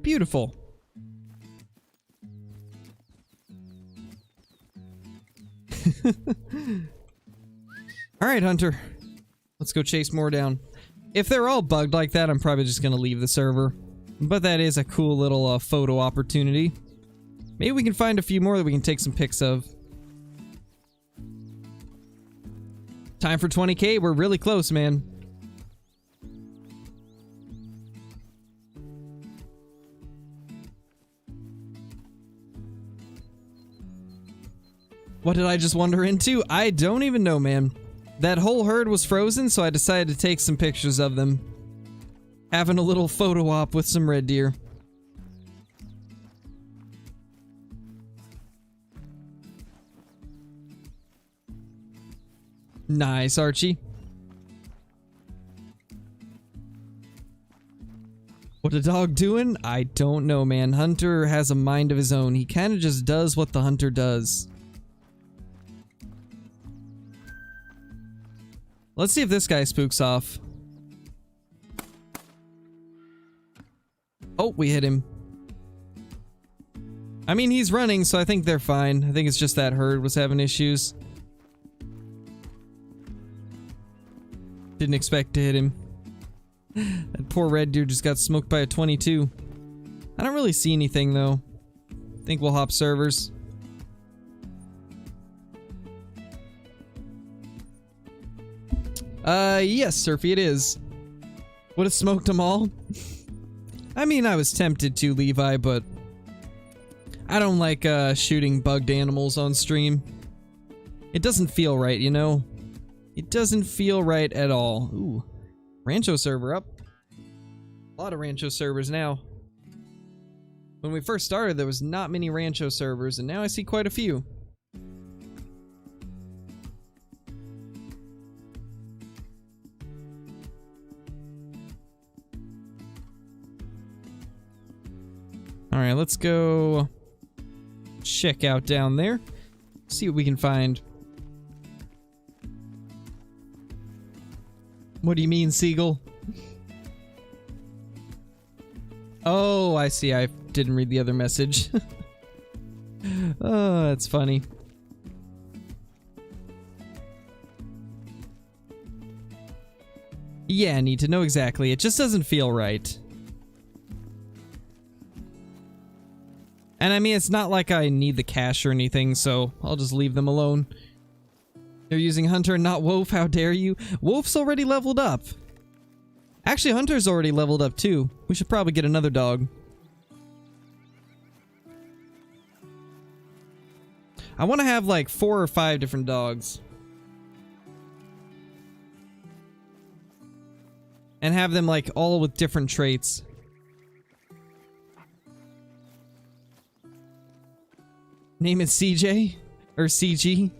Beautiful. Alright, Hunter. Let's go chase more down. If they're all bugged like that, I'm probably just gonna leave the server. But that is a cool little photo opportunity. Maybe we can find a few more that we can take some pics of. Time for 20K. We're really close, man. What did I just wander into? I don't even know, man. That whole herd was frozen, so I decided to take some pictures of them. Having a little photo op with some red deer. Nice, Archie. What a dog doing? I don't know, man. Hunter has a mind of his own. He kind of just does what the hunter does. Let's see if this guy spooks off. Oh, we hit him. I mean, he's running, so I think they're fine. I think it's just that herd was having issues. Didn't expect to hit him. That poor red deer just got smoked by a 22. I don't really see anything, though. Think we'll hop servers. Yes, Surfy, it is. Would have smoked them all? I mean, I was tempted to, Levi, but I don't like, shooting bugged animals on stream. It doesn't feel right, you know? It doesn't feel right at all. Ooh. Rancho server up. A lot of Rancho servers now. When we first started, there was not many Rancho servers, and now I see quite a few. Alright, let's go check out down there. See what we can find. What do you mean, Seagull? Oh, I see. I didn't read the other message. Oh, that's funny. Yeah, I need to know exactly. It just doesn't feel right. And I mean, it's not like I need the cash or anything, so I'll just leave them alone. They're using Hunter and not Wolf, how dare you? Wolf's already leveled up. Actually, Hunter's already leveled up too. We should probably get another dog. I want to have like 4 or 5 different dogs. And have them like all with different traits. Name it CJ? Or CG?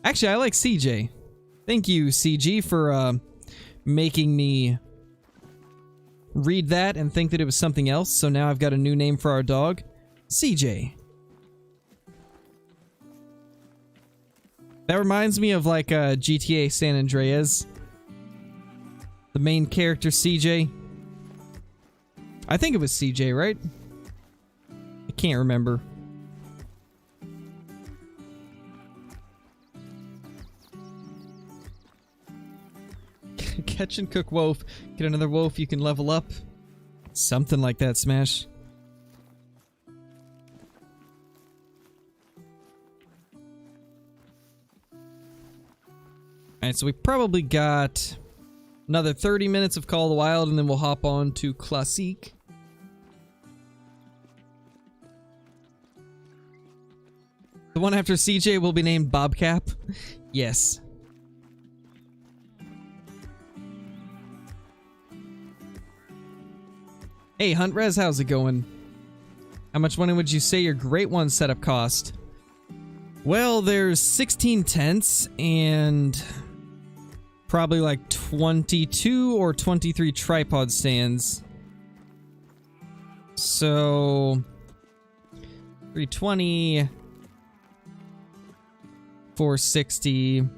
Actually, I like CJ. Thank you, CG, for making me read that and think that it was something else. So now I've got a new name for our dog. CJ. That reminds me of like GTA San Andreas. The main character, CJ. I think it was CJ, right? I can't remember. Catch and cook wolf. Get another wolf, you can level up. Something like that, Smash. Alright, so we probably got another 30 minutes of Call of the Wild, and then we'll hop on to Classique. The one after CJ will be named Bobcap. Yes. Hey, Huntrez, how's it going? How much money would you say your Great One setup cost? Well, there's 16 tents and probably like 22 or 23 tripod stands. So 320, 460.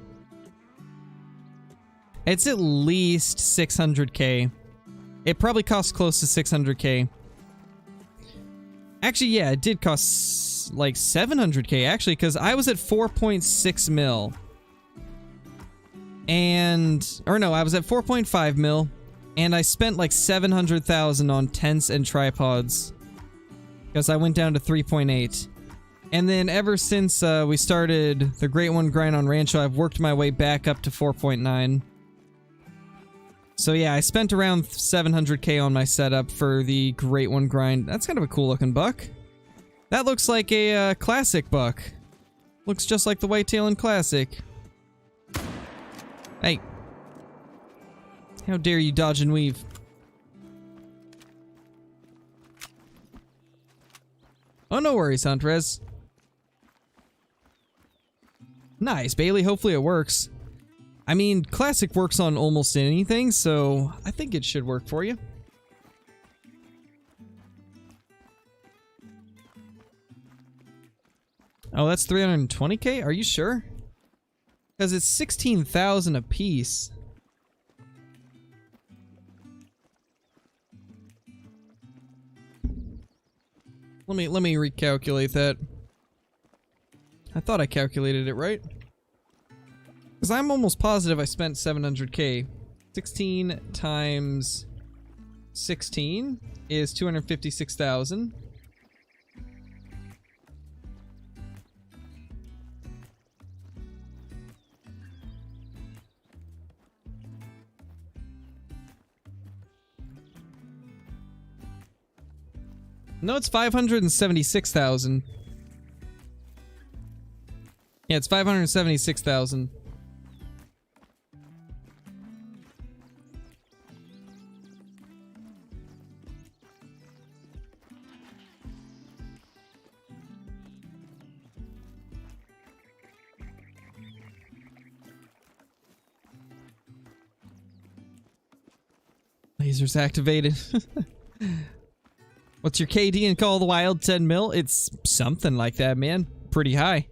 It's at least 600k. It probably costs close to 600k. Actually, yeah, it did cost like 700k actually, because I was at 4.6 mil. And, or no, I was at 4.5 mil, and I spent like 700,000 on tents and tripods, because I went down to 3.8. And then ever since we started the Great One grind on Rancho, I've worked my way back up to 4.9. So yeah, I spent around 700k on my setup for the Great One grind. That's kind of a cool looking buck. That looks like a classic buck. Looks just like the Whitetail in Classic. Hey. How dare you dodge and weave. Oh, no worries, Huntrez. Nice, Bailey. Hopefully it works. I mean, Classic works on almost anything, so I think it should work for you. Oh, that's 320k? Are you sure? Because it's 16,000 a piece. Let me recalculate that. I thought I calculated it right. Because I'm almost positive I spent 700k. 16 times 16 is 256,000. No, it's 576,000. Yeah, it's 576,000. Lasers activated. What's your KD in Call of the Wild? 10 mil? It's something like that, man. Pretty high.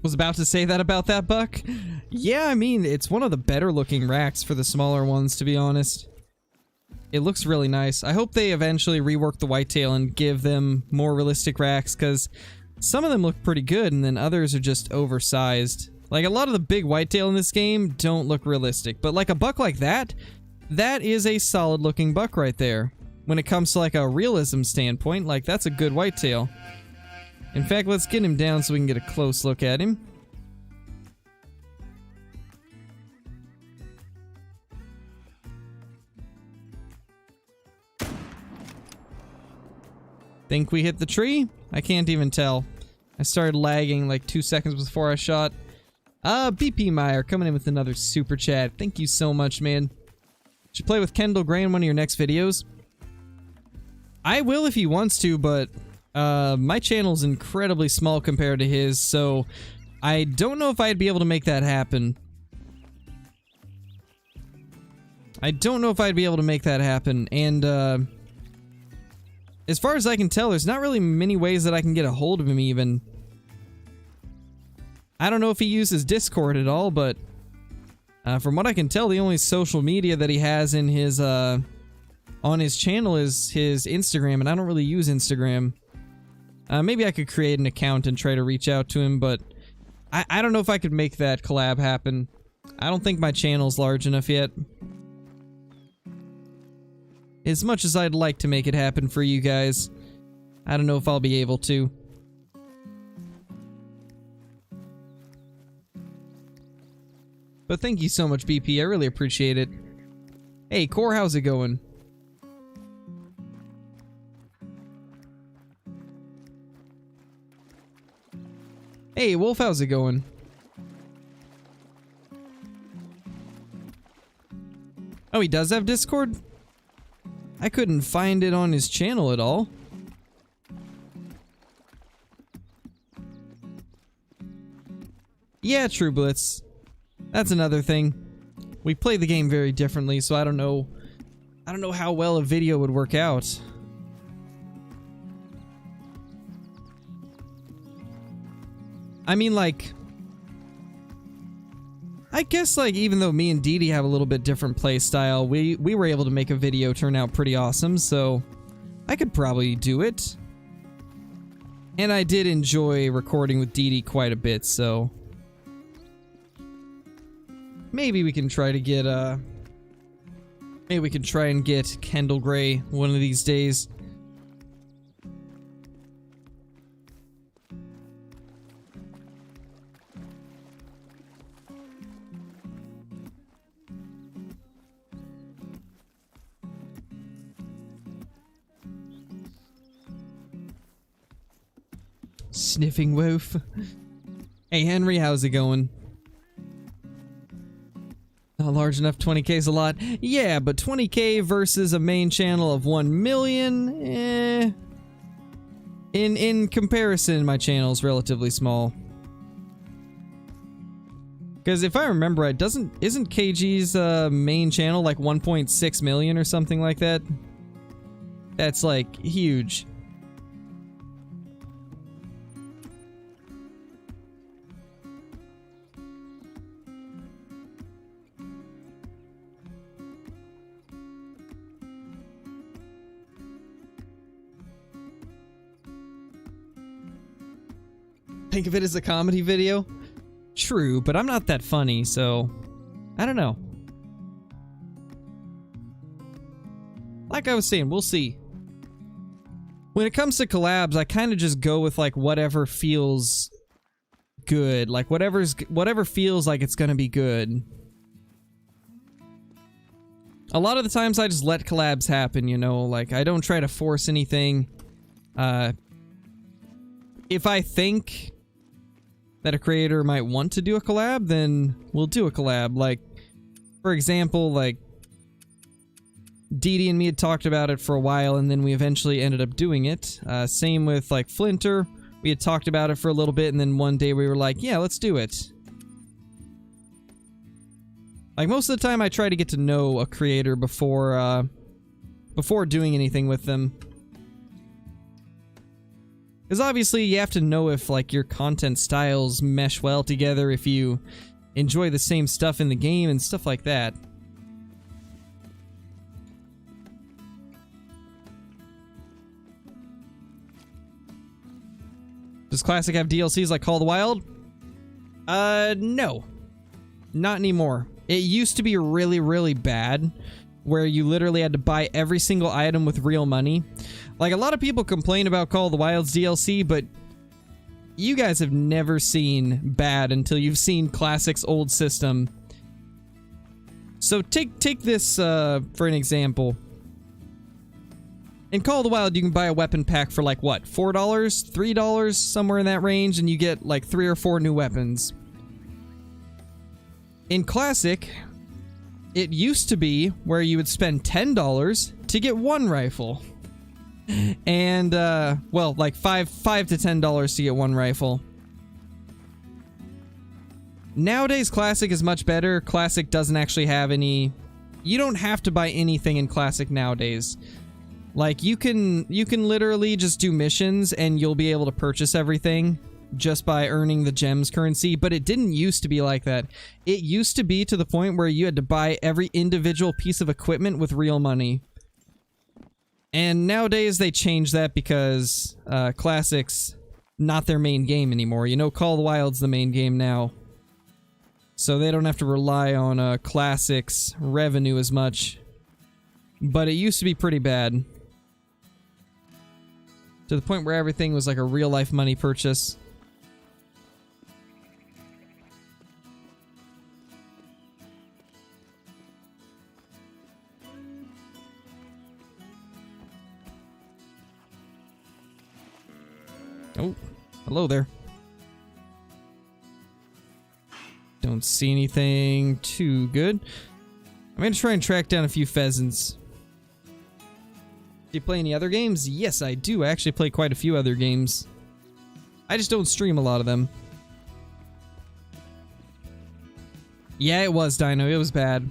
Was about to say that about that buck. Yeah, I mean, it's one of the better looking racks for the smaller ones, to be honest. It looks really nice. I hope they eventually rework the whitetail and give them more realistic racks, because some of them look pretty good, and then others are just oversized. Like, a lot of the big whitetail in this game don't look realistic, but like a buck like that, that is a solid looking buck right there. when it comes to like a realism standpoint. Like, that's a good whitetail. In fact, let's get him down so we can get a close look at him. Think we hit the tree? I can't even tell. I started lagging like 2 seconds before I shot. BP Meyer coming in with another super chat. Thank you so much, man. Should play with Kendall Gray in one of your next videos? I will if he wants to, but my channel's incredibly small compared to his, so I don't know if I'd be able to make that happen. And as far as I can tell, there's not really many ways that I can get a hold of him even. I don't know if he uses Discord at all, but from what I can tell, the only social media that he has in his on his channel is his Instagram, and I don't really use Instagram. Maybe I could create an account and try to reach out to him, but I don't know if I could make that collab happen. I don't think my channel's large enough yet. As much as I'd like to make it happen for you guys, I don't know if I'll be able to. But thank you so much, BP. I really appreciate it. Hey, Core, how's it going? Hey, Wolf, how's it going? Oh, he does have Discord? I couldn't find it on his channel at all. Yeah, True Blitz. That's another thing. We play the game very differently, so I don't know how well a video would work out. I mean, like, I guess, like, even though me and Dee Dee have a little bit different play style, we were able to make a video turn out pretty awesome, so I could probably do it. And I did enjoy recording with Dee Dee quite a bit, so maybe we can try to get, maybe we can try and get Kendall Gray one of these days. Sniffing Wolf. Hey Henry, how's it going? Not large enough, 20k's a lot. Yeah, but 20k versus a main channel of 1 million, eh. In comparison, my channel is relatively small. Because if I remember right, isn't KG's main channel like 1.6 million or something like that? That's like huge. Think of it as a comedy video? True, but I'm not that funny, so I don't know. Like I was saying, we'll see. When it comes to collabs, I kind of just go with like whatever feels good, like whatever feels like it's gonna be good. A lot of the times I just let collabs happen, you know, like I don't try to force anything. If I think that a creator might want to do a collab, then we'll do a collab. Like, for example, like Dee Dee and me had talked about it for a while, and then we eventually ended up doing it. Same with like Flinter. We had talked about it for a little bit, and then one day we were like, yeah, let's do it. Like, most of the time I try to get to know a creator before doing anything with them. Because obviously you have to know if like your content styles mesh well together, if you enjoy the same stuff in the game and stuff like that. Does Classic have DLCs like Call of the Wild? No. Not anymore. It used to be really, really bad. where you literally had to buy every single item with real money. Like, a lot of people complain about Call of the Wild's DLC, but you guys have never seen bad until you've seen Classic's old system. So take this for an example. In Call of the Wild, you can buy a weapon pack for like, what, $4? $3? Somewhere in that range, and you get like 3 or 4 new weapons. In Classic, it used to be where you would spend $10 to get 1 rifle. And, well, like $5 to $10 to get 1 rifle. Nowadays, Classic is much better. Classic doesn't actually have any... You don't have to buy anything in Classic nowadays. Like, you can literally just do missions and you'll be able to purchase everything just by earning the gems currency, but it didn't used to be like that. It used to be to the point where you had to buy every individual piece of equipment with real money. And nowadays they changed that because Classic's not their main game anymore. You know, Call of the Wild's the main game now. So they don't have to rely on Classic's revenue as much. But it used to be pretty bad. To the point where everything was like a real-life money purchase. Oh, hello there. Don't see anything too good. I'm gonna try and track down a few pheasants. Do you play any other games? Yes, I do. I actually play quite a few other games. I just don't stream a lot of them. Yeah, it was, Dino. It was bad.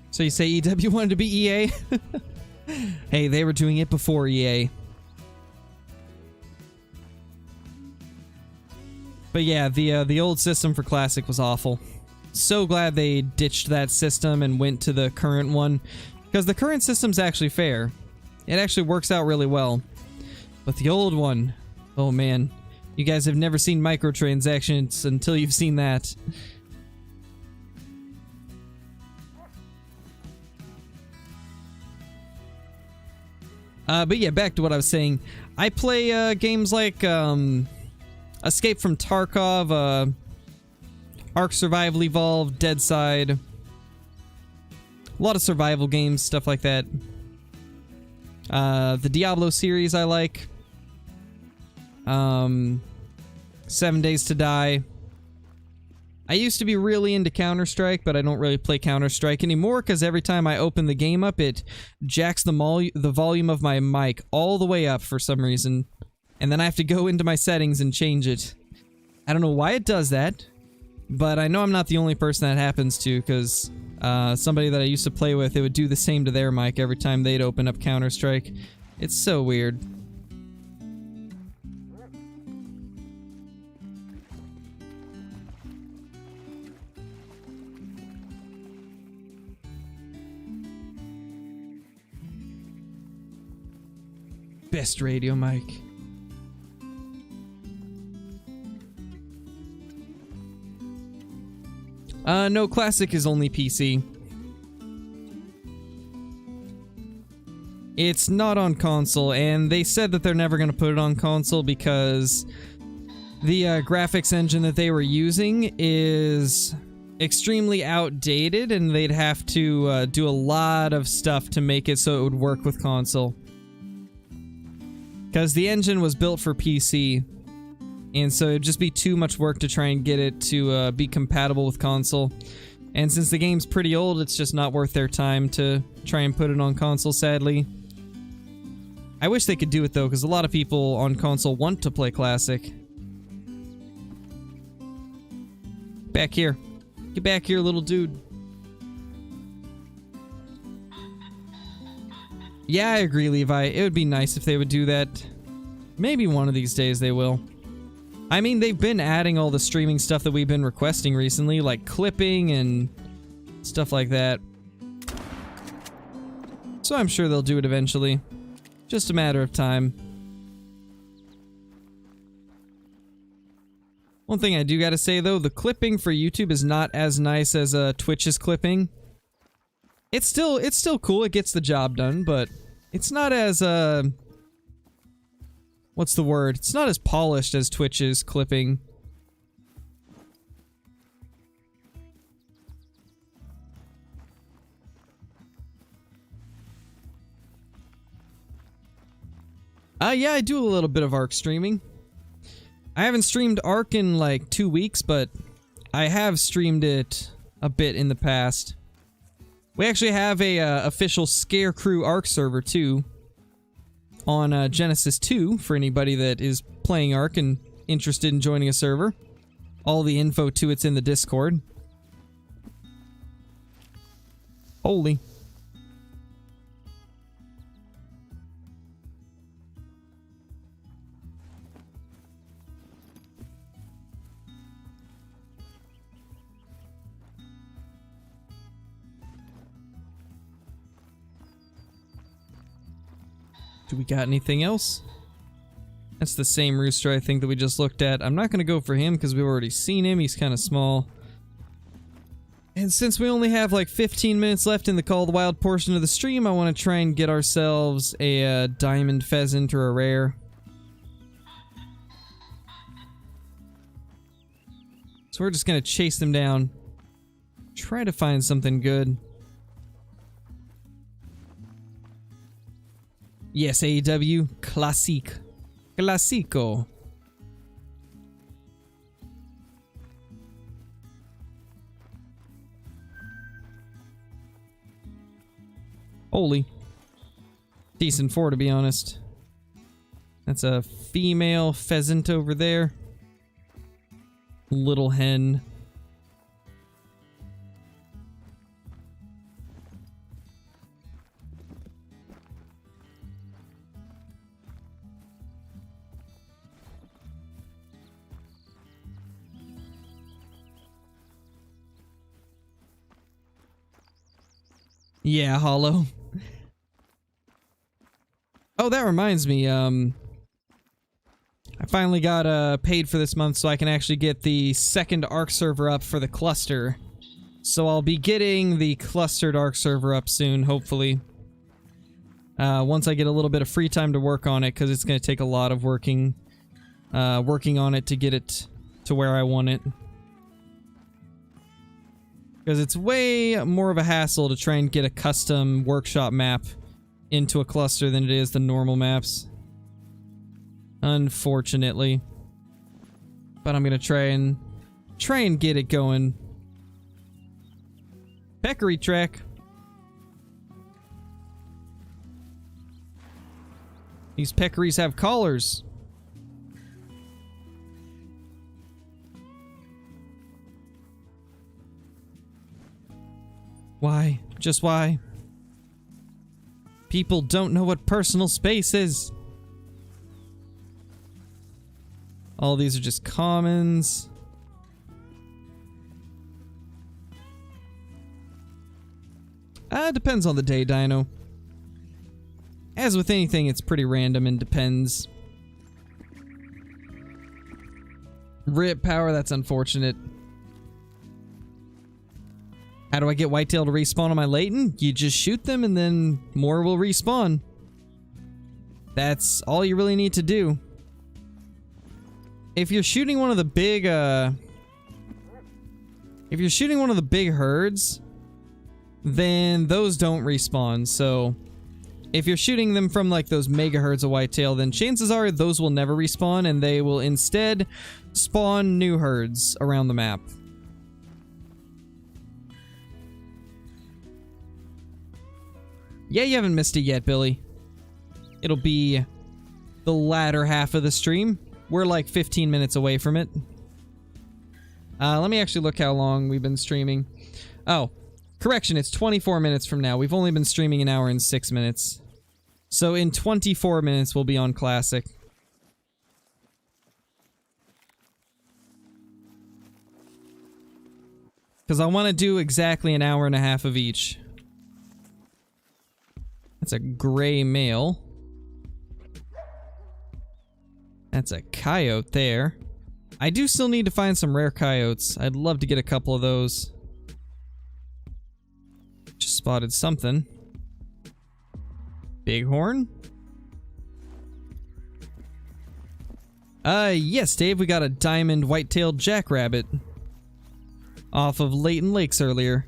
So you say EW wanted to be EA? Hey, they were doing it before EA. But yeah, the old system for Classic was awful. So glad they ditched that system and went to the current one, because the current system's actually fair. It actually works out really well. But the old one, oh man, you guys have never seen microtransactions until you've seen that. But yeah, back to what I was saying. I play games like Escape from Tarkov, Ark Survival Evolved, Deadside. A lot of survival games, stuff like that. The Diablo series I like. 7 Days to Die. I used to be really into Counter-Strike, but I don't really play Counter-Strike anymore because every time I open the game up, it jacks the volume of my mic all the way up for some reason. And then I have to go into my settings and change it. I don't know why it does that, but I know I'm not the only person that happens to, because somebody that I used to play with, it would do the same to their mic every time they'd open up Counter-Strike. It's so weird. Best radio mic. No, Classic is only PC. It's not on console, and they said that they're never going to put it on console because the graphics engine that they were using is extremely outdated, and they'd have to do a lot of stuff to make it so it would work with console. Because the engine was built for PC, and so it'd just be too much work to try and get it to be compatible with console. And since the game's pretty old, it's just not worth their time to try and put it on console, sadly. I wish they could do it though, because a lot of people on console want to play Classic. Back here. Get back here, little dude. Yeah, I agree, Levi. It would be nice if they would do that. Maybe one of these days they will. I mean, they've been adding all the streaming stuff that we've been requesting recently, like clipping and stuff like that. So I'm sure they'll do it eventually. Just a matter of time. One thing I do gotta say though, the clipping for YouTube is not as nice as Twitch's clipping. It's still cool, it gets the job done, but it's not as what's the word? It's not as polished as Twitch's clipping. Yeah, I do a little bit of Arc streaming. I haven't streamed Arc in like 2 weeks, but I have streamed it a bit in the past. We actually have a official Scare Crew Arc server too on Genesis 2 for anybody that is playing Arc and interested in joining a server. All the info to it's in the Discord. Holy. Do we got anything else? That's the same rooster I think that we just looked at. I'm not going to go for him because we've already seen him. He's kind of small. And since we only have like 15 minutes left in the Call of the Wild portion of the stream, I want to try and get ourselves a diamond pheasant or a rare. So we're just going to chase them down. Try to find something good. Yes, AEW, Classique. Classico. Holy. Decent 4, to be honest. That's a female pheasant over there. Little hen. Yeah, hollow. Oh, that reminds me, I finally got paid for this month so I can actually get the second Arc server up for the cluster. So I'll be getting the clustered Arc server up soon, hopefully. Once I get a little bit of free time to work on it, because it's going to take a lot of working on it to get it to where I want it. Because it's way more of a hassle to try and get a custom workshop map into a cluster than it is the normal maps. Unfortunately. But I'm gonna try and get it going. Peccary track. These peccaries have collars. Why? Just why? People don't know what personal space is. All these are just commons. Depends on the day, Dino. As with anything, it's pretty random and depends. RIP power, that's unfortunate. How do I get whitetail to respawn on my Leighton? You just shoot them and then more will respawn. That's all you really need to do. If you're shooting one of the big, herds, then those don't respawn. So, if you're shooting them from like those mega herds of whitetail, then chances are those will never respawn and they will instead spawn new herds around the map. Yeah, you haven't missed it yet, Billy. It'll be the latter half of the stream. We're like 15 minutes away from it. Let me actually look how long we've been streaming. Oh, correction, it's 24 minutes from now. We've only been streaming an hour and 6 minutes. So in 24 minutes, we'll be on Classic. Because I want to do exactly an hour and a half of each. That's a gray male. That's a coyote there. I do still need to find some rare coyotes. I'd love to get a couple of those. Just spotted something. Bighorn? Yes, Dave, we got a diamond white-tailed jackrabbit off of Leighton Lakes earlier.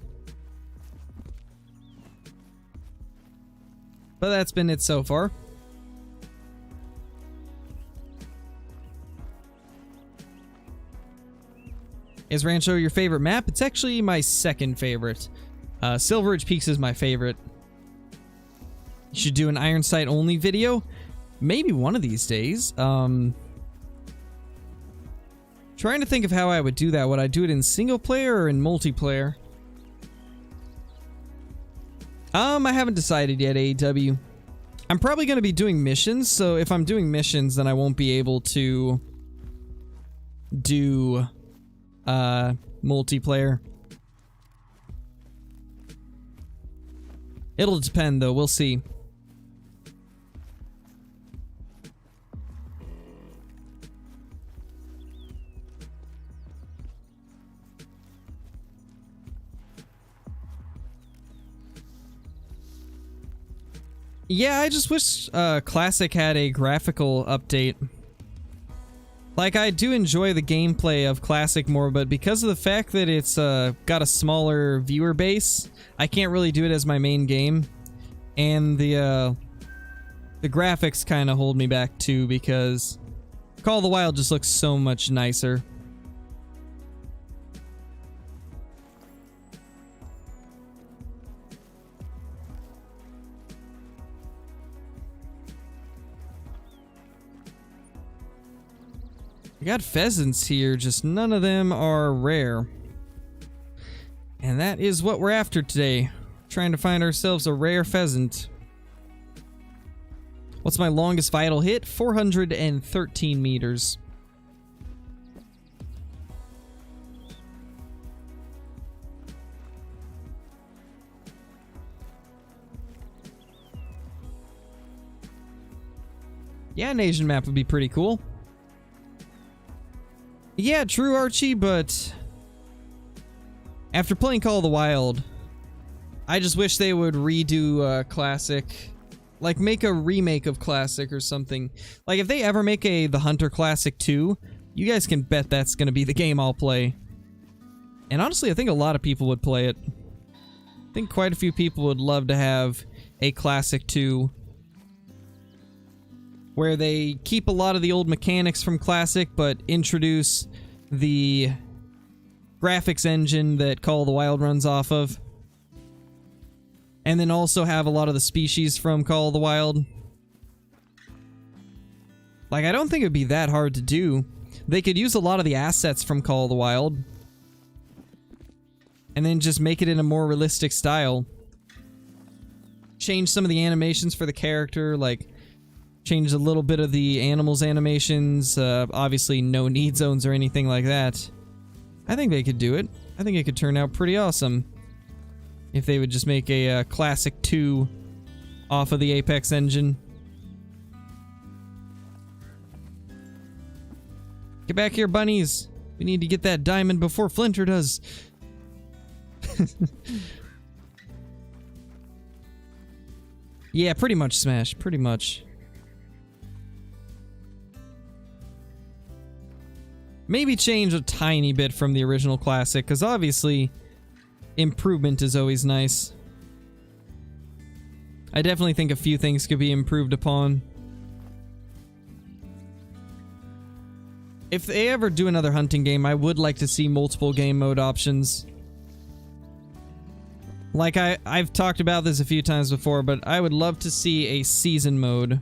But that's been it so far. Is Rancho your favorite map? It's actually my second favorite. Silver Ridge Peaks is my favorite. You should do an Iron Sight only video. Maybe one of these days. Trying to think of how I would do that. Would I do it in single player or in multiplayer? I haven't decided yet, AEW. I'm probably going to be doing missions, so if I'm doing missions, then I won't be able to do multiplayer. It'll depend, though. We'll see. Yeah, I just wish Classic had a graphical update. Like, I do enjoy the gameplay of Classic more, but because of the fact that it's got a smaller viewer base, I can't really do it as my main game. And the graphics kind of hold me back too, because Call of the Wild just looks so much nicer. We got pheasants here, just none of them are rare. And that is what we're after today. Trying to find ourselves a rare pheasant. What's my longest vital hit? 413 meters. Yeah, an Asian map would be pretty cool. Yeah, true, Archie, but after playing Call of the Wild, I just wish they would redo Classic. Like, make a remake of Classic or something. Like, if they ever make The Hunter Classic 2, you guys can bet that's going to be the game I'll play. And honestly, I think a lot of people would play it. I think quite a few people would love to have a Classic 2 where they keep a lot of the old mechanics from Classic, but introduce the graphics engine that Call of the Wild runs off of. And then also have a lot of the species from Call of the Wild. Like, I don't think it would be that hard to do. They could use a lot of the assets from Call of the Wild. And then just make it in a more realistic style. Change some of the animations for the character, like change a little bit of the animals' animations. Obviously, no need zones or anything like that. I think they could do it. I think it could turn out pretty awesome if they would just make a Classic 2 off of the Apex engine. Get back here, bunnies. We need to get that diamond before Flinter does. Yeah, pretty much, Smash. Pretty much. Maybe change a tiny bit from the original Classic, because obviously improvement is always nice. I definitely think a few things could be improved upon. If they ever do another hunting game, I would like to see multiple game mode options. Like, I've talked about this a few times before, but I would love to see a season mode.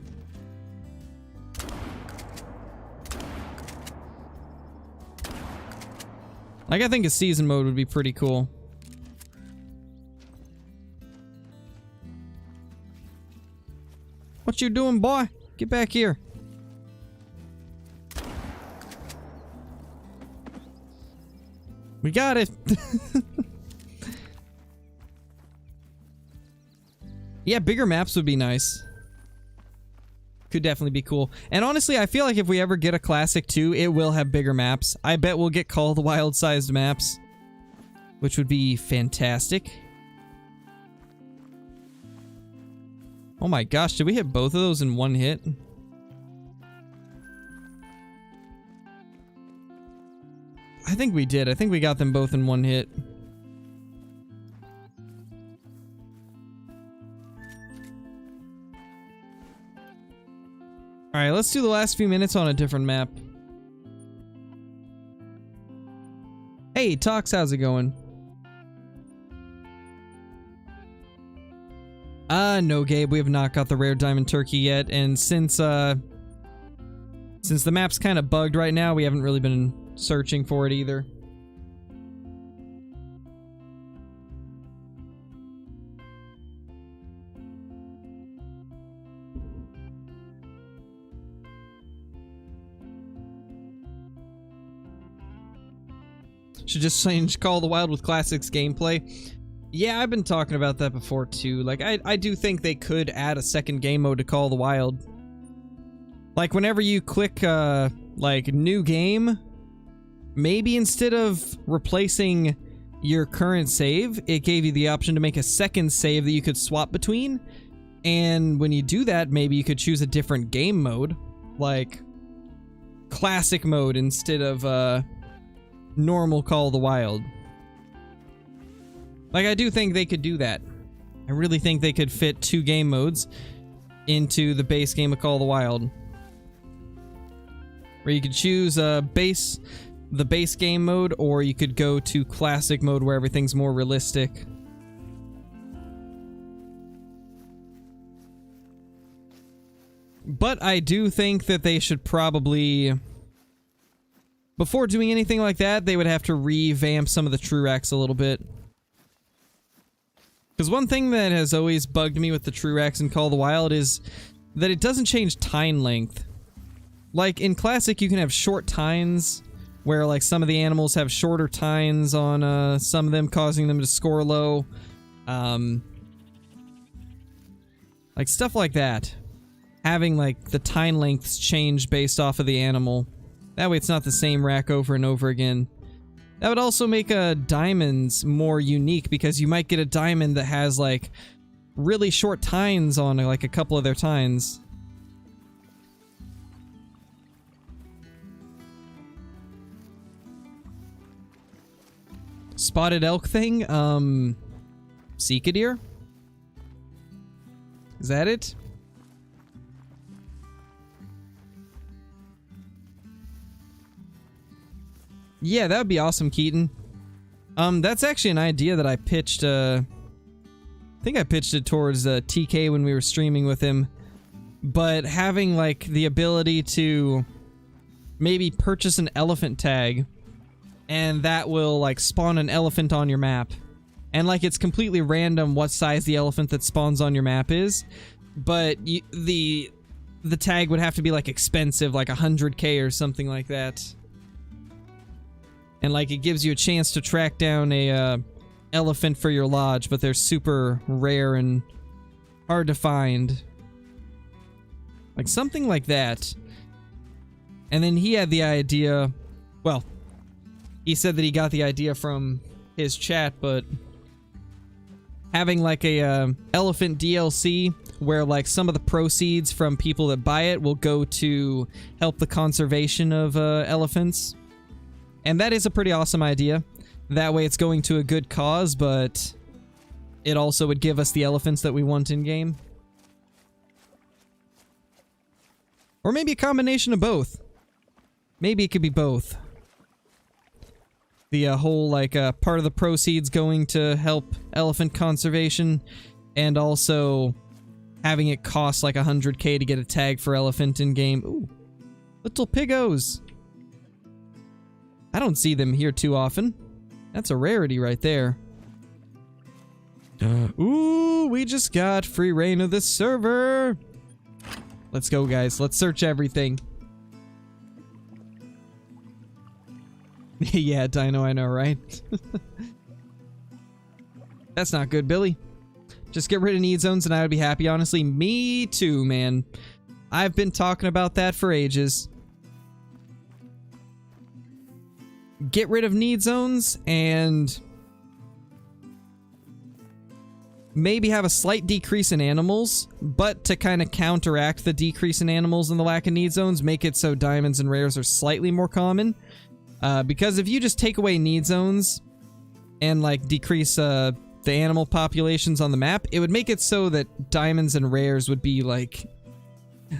Like, I think a season mode would be pretty cool. What you doing, boy? Get back here. We got it. Yeah, bigger maps would be nice. Could definitely be cool. And honestly, I feel like if we ever get a Classic 2, it will have bigger maps. I bet we'll get Call of the Wild-sized maps, which would be fantastic. Oh my gosh, did we hit both of those in one hit? I think we did. I think we got them both in one hit. Alright, let's do the last few minutes on a different map. Hey, Tox, how's it going? No, Gabe, we have not got the rare diamond turkey yet, and since the map's kind of bugged right now, we haven't really been searching for it either. Should just change Call of the Wild with Classics gameplay. Yeah, I've been talking about that before too. Like, I do think they could add a second game mode to Call of the Wild. Like, whenever you click, like, new game, maybe instead of replacing your current save, it gave you the option to make a second save that you could swap between. And when you do that, maybe you could choose a different game mode. Like, Classic mode instead of, normal Call of the Wild. Like, I do think they could do that. I really think they could fit 2 game modes into the base game of Call of the Wild. Where you could choose the base game mode, or you could go to Classic mode where everything's more realistic. But I do think that they should probably... Before doing anything like that, they would have to revamp some of the true racks a little bit. Because one thing that has always bugged me with the true racks in Call of the Wild is that it doesn't change tine length. Like, in Classic, you can have short tines, where, like, some of the animals have shorter tines on, some of them, causing them to score low. Like, stuff like that. Having, like, the tine lengths change based off of the animal. That way it's not the same rack over and over again. That would also make diamonds more unique, because you might get a diamond that has, like, really short tines on, like, a couple of their tines. Spotted elk thing? Seek a deer? Is that it? Yeah, that would be awesome, Keaton. That's actually an idea that I pitched, I think I pitched it towards TK when we were streaming with him. But having, like, the ability to maybe purchase an elephant tag, and that will, like, spawn an elephant on your map. And, like, it's completely random what size the elephant that spawns on your map is, but the tag would have to be, like, expensive, like 100k or something like that. And, like, it gives you a chance to track down a elephant for your lodge, but they're super rare and hard to find. Like, something like that. And then he had the idea... Well, he said that he got the idea from his chat, but... having, like, a elephant DLC where, like, some of the proceeds from people that buy it will go to help the conservation of elephants. And that is a pretty awesome idea. That way it's going to a good cause, but it also would give us the elephants that we want in-game. Or maybe a combination of both. Maybe it could be both. The whole, like, part of the proceeds going to help elephant conservation, and also having it cost like 100k to get a tag for elephant in-game. Ooh, little piggos. I don't see them here too often. That's a rarity right there. Ooh, we just got free reign of this server. Let's go, guys. Let's search everything. Yeah, Dino, I know, right? That's not good, Billy. Just get rid of need zones and I would be happy, honestly. Me too, man. I've been talking about that for ages. Get rid of need zones and maybe have a slight decrease in animals, but to kind of counteract the decrease in animals and the lack of need zones, make it so diamonds and rares are slightly more common. Because if you just take away need zones and like decrease the animal populations on the map, it would make it so that diamonds and rares would be like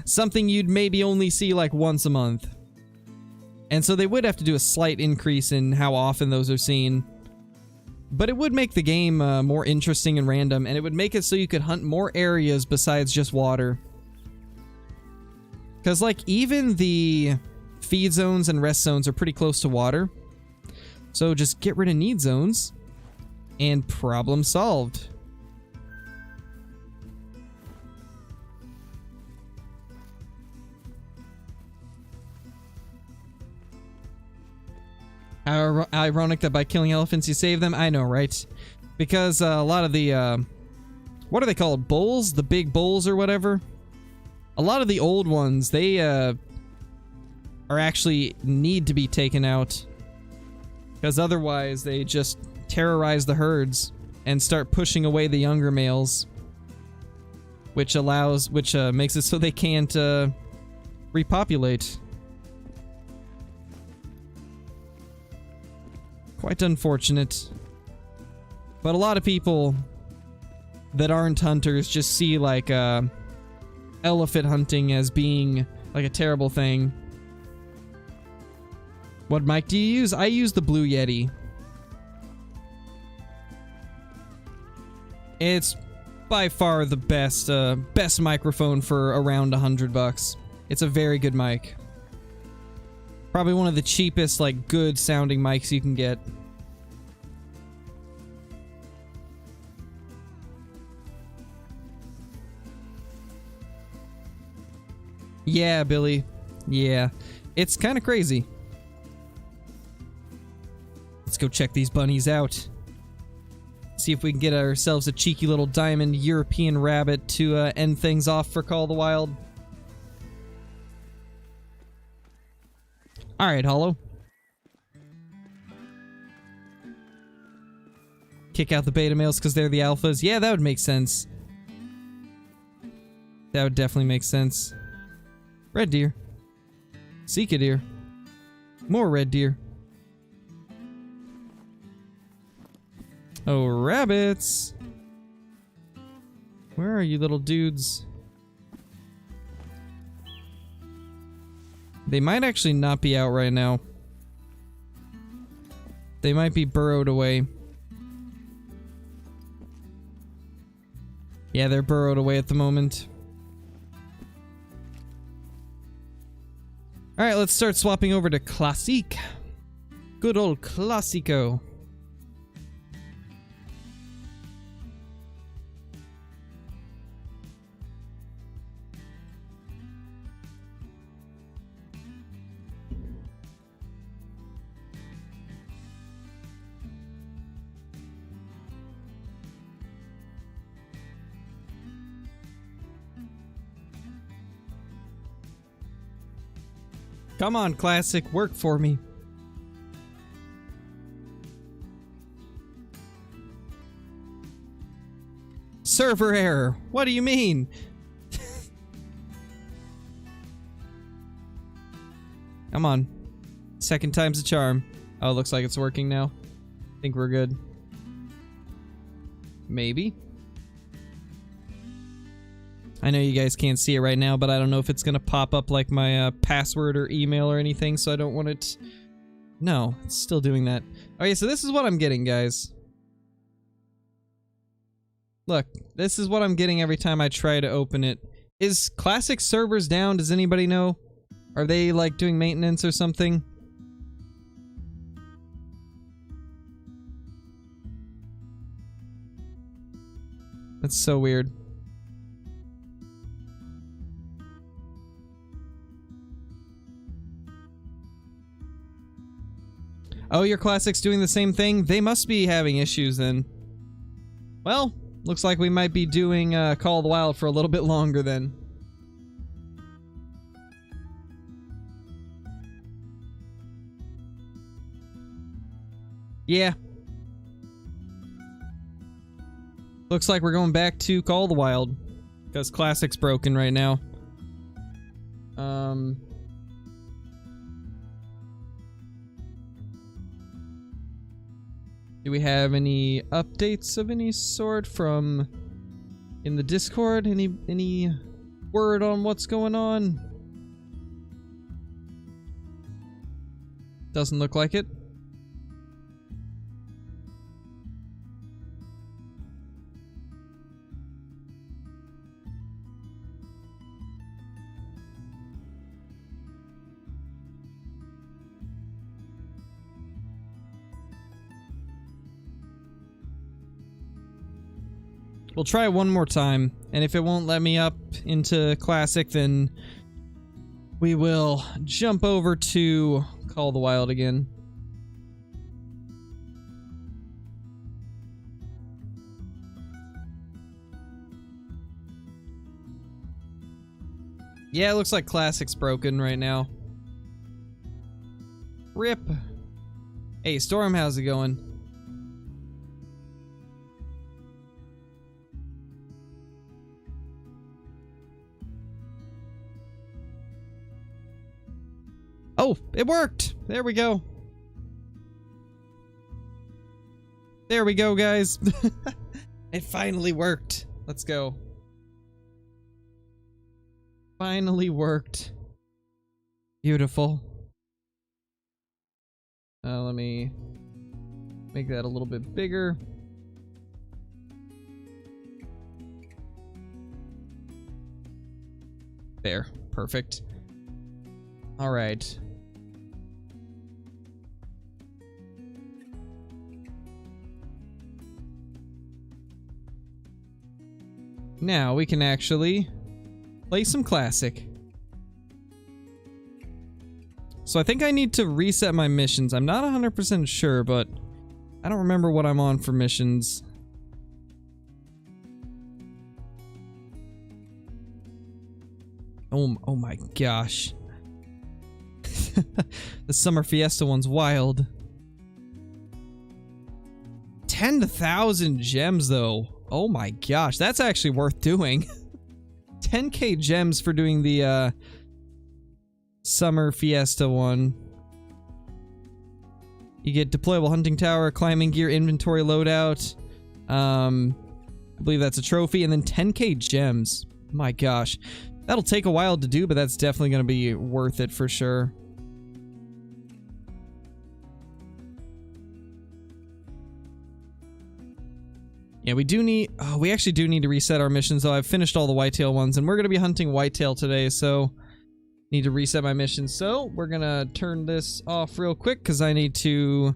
something you'd maybe only see like once a month. And so they would have to do a slight increase in how often those are seen. But it would make the game more interesting and random, and it would make it so you could hunt more areas besides just water. Because, like, even the feed zones and rest zones are pretty close to water. So just get rid of need zones, and problem solved. Ironic that by killing elephants you save them. I know, right? Because a lot of the, what are they called? Bulls? The big bulls or whatever? A lot of the old ones, they are actually need to be taken out. Because otherwise they just terrorize the herds and start pushing away the younger males. Which makes it so they can't repopulate. Quite unfortunate. But a lot of people that aren't hunters just see like elephant hunting as being like a terrible thing. What mic do you use? I use the Blue Yeti. It's by far the best microphone for around $100. It's a very good mic. Probably one of the cheapest, like, good sounding mics you can get. Yeah, Billy. Yeah. It's kind of crazy. Let's go check these bunnies out. See if we can get ourselves a cheeky little diamond European rabbit to end things off for Call of the Wild. Alright, Hollow. Kick out the beta males because they're the alphas. Yeah, that would make sense. That would definitely make sense. Red deer. Seeka deer. More red deer. Oh, rabbits. Where are you little dudes? They might actually not be out right now. They might be burrowed away. Yeah, they're burrowed away at the moment. Alright, let's start swapping over to Classique. Good old Classico. Come on, Classic, work for me. Server error. What do you mean? Come on. Second time's a charm. Oh, looks like it's working now. I think we're good. Maybe. I know you guys can't see it right now, but I don't know if it's gonna pop up like my password or email or anything, so I don't want it... No, it's still doing that. Okay, so this is what I'm getting, guys. Look, this is what I'm getting every time I try to open it. Is Classic servers down? Does anybody know? Are they, like, doing maintenance or something? That's so weird. Oh, your Classic's doing the same thing? They must be having issues then. Well, looks like we might be doing Call of the Wild for a little bit longer then. Yeah. Looks like we're going back to Call of the Wild. Because Classic's broken right now. Do we have any updates of any sort from in the Discord? Any word on what's going on? Doesn't look like it. We'll try it one more time, and if it won't let me up into Classic, then we will jump over to Call of the Wild again. Yeah, it looks like Classic's broken right now. RIP. Hey, Storm, how's it going? Oh, it worked! There we go. There we go, guys. It finally worked. Let's go. Finally worked. Beautiful. Let me make that a little bit bigger. There. Perfect. All right. Now we can actually play some Classic. So I think I need to reset my missions. I'm not 100% sure, but I don't remember what I'm on for missions. Oh my gosh. The Summer Fiesta one's wild. 10,000 gems though. Oh my gosh, that's actually worth doing. 10k gems for doing the Summer Fiesta one. You get deployable hunting tower, climbing gear, inventory loadout. I believe that's a trophy, and then 10k gems. My gosh. That'll take a while to do, but that's definitely going to be worth it for sure. Yeah, we do need... Oh, we actually do need to reset our missions, though. I've finished all the whitetail ones, and we're going to be hunting whitetail today, so... Need to reset my missions. So, we're going to turn this off real quick, because I need to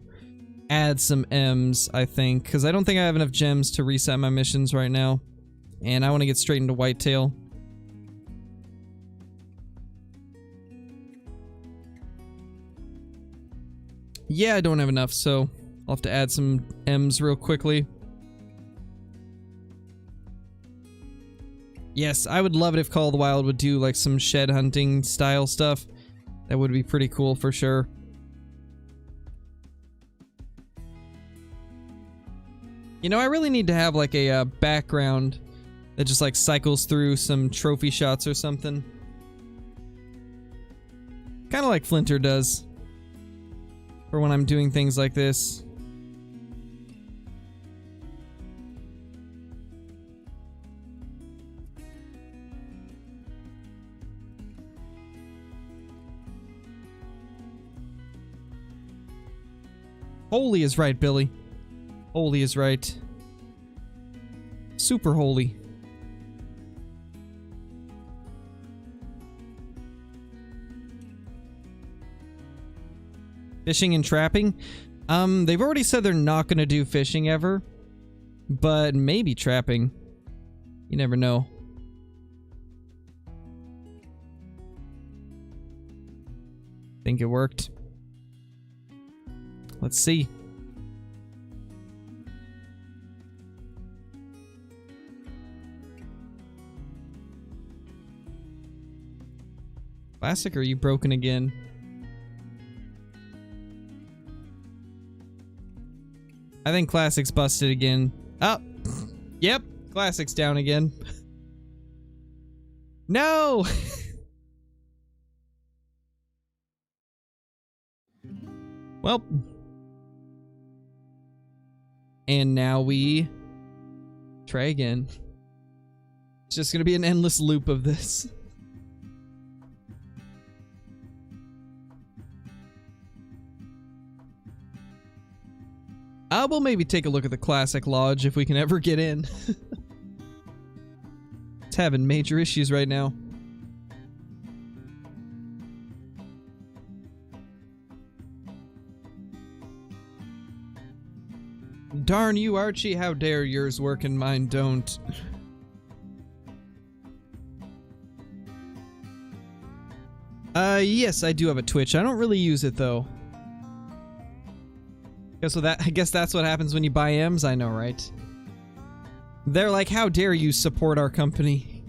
add some M's, I think. Because I don't think I have enough gems to reset my missions right now. And I want to get straight into whitetail. Yeah, I don't have enough, so I'll have to add some M's real quickly. Yes, I would love it if Call of the Wild would do like some shed hunting style stuff. That would be pretty cool for sure. You know, I really need to have like a background that just like cycles through some trophy shots or something. Kind of like Flinter does. For when I'm doing things like this. Holy is right, Billy. Holy is right. Super holy. Fishing and trapping? They've already said they're not going to do fishing ever. But maybe trapping. You never know. Think it worked. Let's see. Classic, or are you broken again? I think Classic's busted again. Oh! Yep, Classic's down again. No! Well. And now we try again. It's just gonna be an endless loop of this. We'll maybe take a look at the Classic Lodge if we can ever get in. It's having major issues right now. Darn you, Archie, how dare yours work and mine don't. Yes, I do have a Twitch. I don't really use it though. I guess that's what happens when you buy M's, I know, right? They're like, how dare you support our company?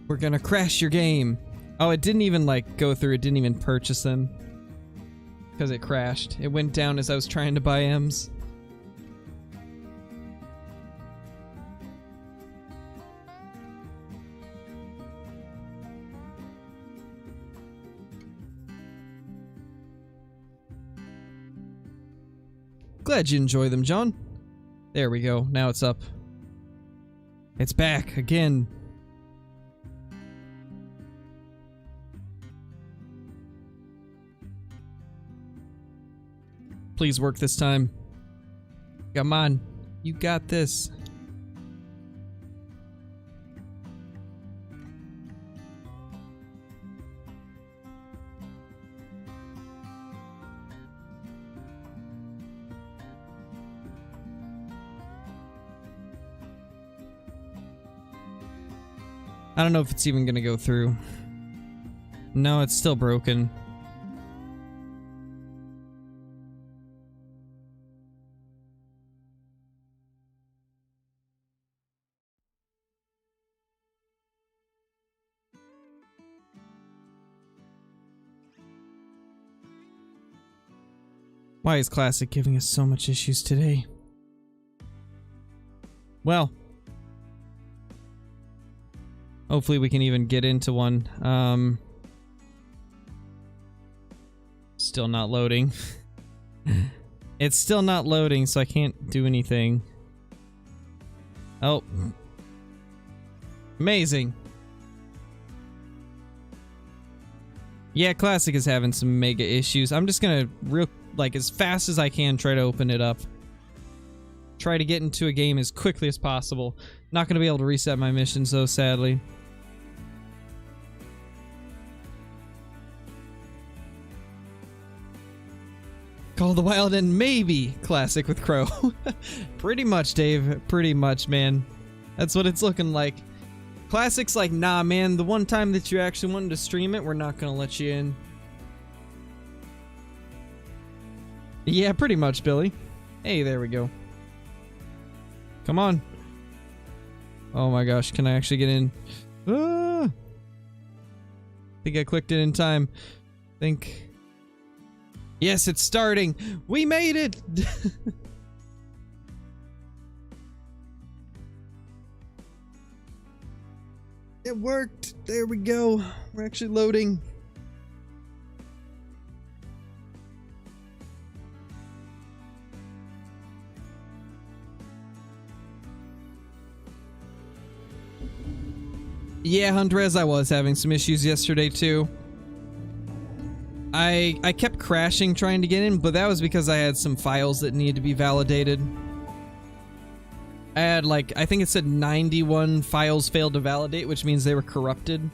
We're gonna crash your game. Oh, it didn't even like go through, it didn't even purchase them. Because it crashed. It went down as I was trying to buy M's. Glad you enjoy them, John. There we go. Now it's up. It's back again. Please work this time. Come on. You got this. I don't know if it's even gonna go through. No, it's still broken. Why is Classic giving us so much issues today? Well, hopefully we can even get into one. Still not loading. It's still not loading, so I can't do anything. Oh. Amazing. Yeah, Classic is having some mega issues. I'm just gonna as fast as I can try to open it up. Try to get into a game as quickly as possible. Not gonna be able to reset my missions though, sadly. Call of the Wild and maybe Classic with Crow. Pretty much, Dave. Pretty much, man. That's what it's looking like. Classic's like, nah, man, the one time that you actually wanted to stream it, we're not gonna let you in. Yeah, pretty much, Billy. Hey, there we go. Come on. Oh my gosh, can I actually get in? Ah! Think I clicked it in time. Think... Yes, it's starting. We made it. It worked. There we go. We're actually loading. Yeah, Huntrez, I was having some issues yesterday too. I kept crashing trying to get in, but that was because I had some files that needed to be validated. I had like, I think it said 91 files failed to validate, which means they were corrupted.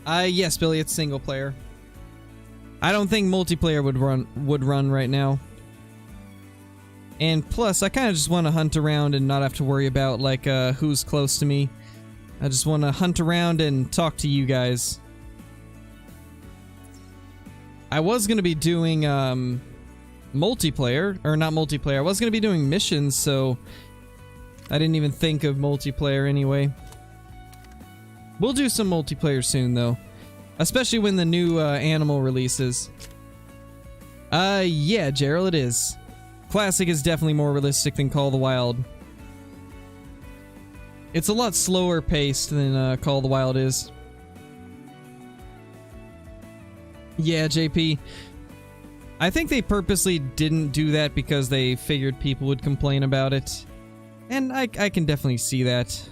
Yes, Billy, it's single player. I don't think multiplayer would run right now. And plus, I kind of just want to hunt around and not have to worry about like who's close to me. I just want to hunt around and talk to you guys. I was going to be doing multiplayer, or not multiplayer, I was going to be doing missions, so I didn't even think of multiplayer anyway. We'll do some multiplayer soon though, especially when the new animal releases. Yeah, Gerald, it is. Classic is definitely more realistic than Call of the Wild. It's a lot slower paced than Call of the Wild is. Yeah, JP. I think they purposely didn't do that because they figured people would complain about it. And I can definitely see that.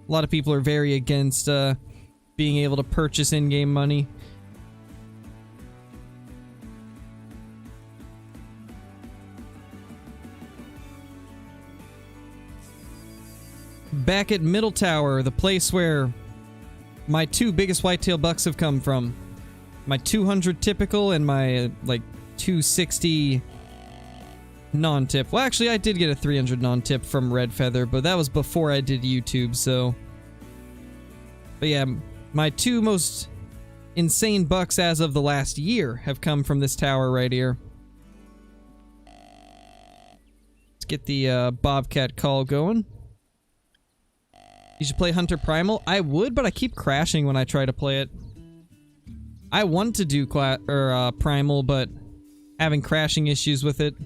A lot of people are very against being able to purchase in-game money. Back at Middle Tower, the place where my two biggest whitetail bucks have come from. My 200 typical and my, like, 260 non-tip. Well, actually, I did get a 300 non-tip from Red Feather, but that was before I did YouTube, so... But yeah, my two most insane bucks as of the last year have come from this tower right here. Let's get the Bobcat call going. You should play Hunter Primal. I would, but I keep crashing when I try to play it. I want to do Primal, but having crashing issues with it.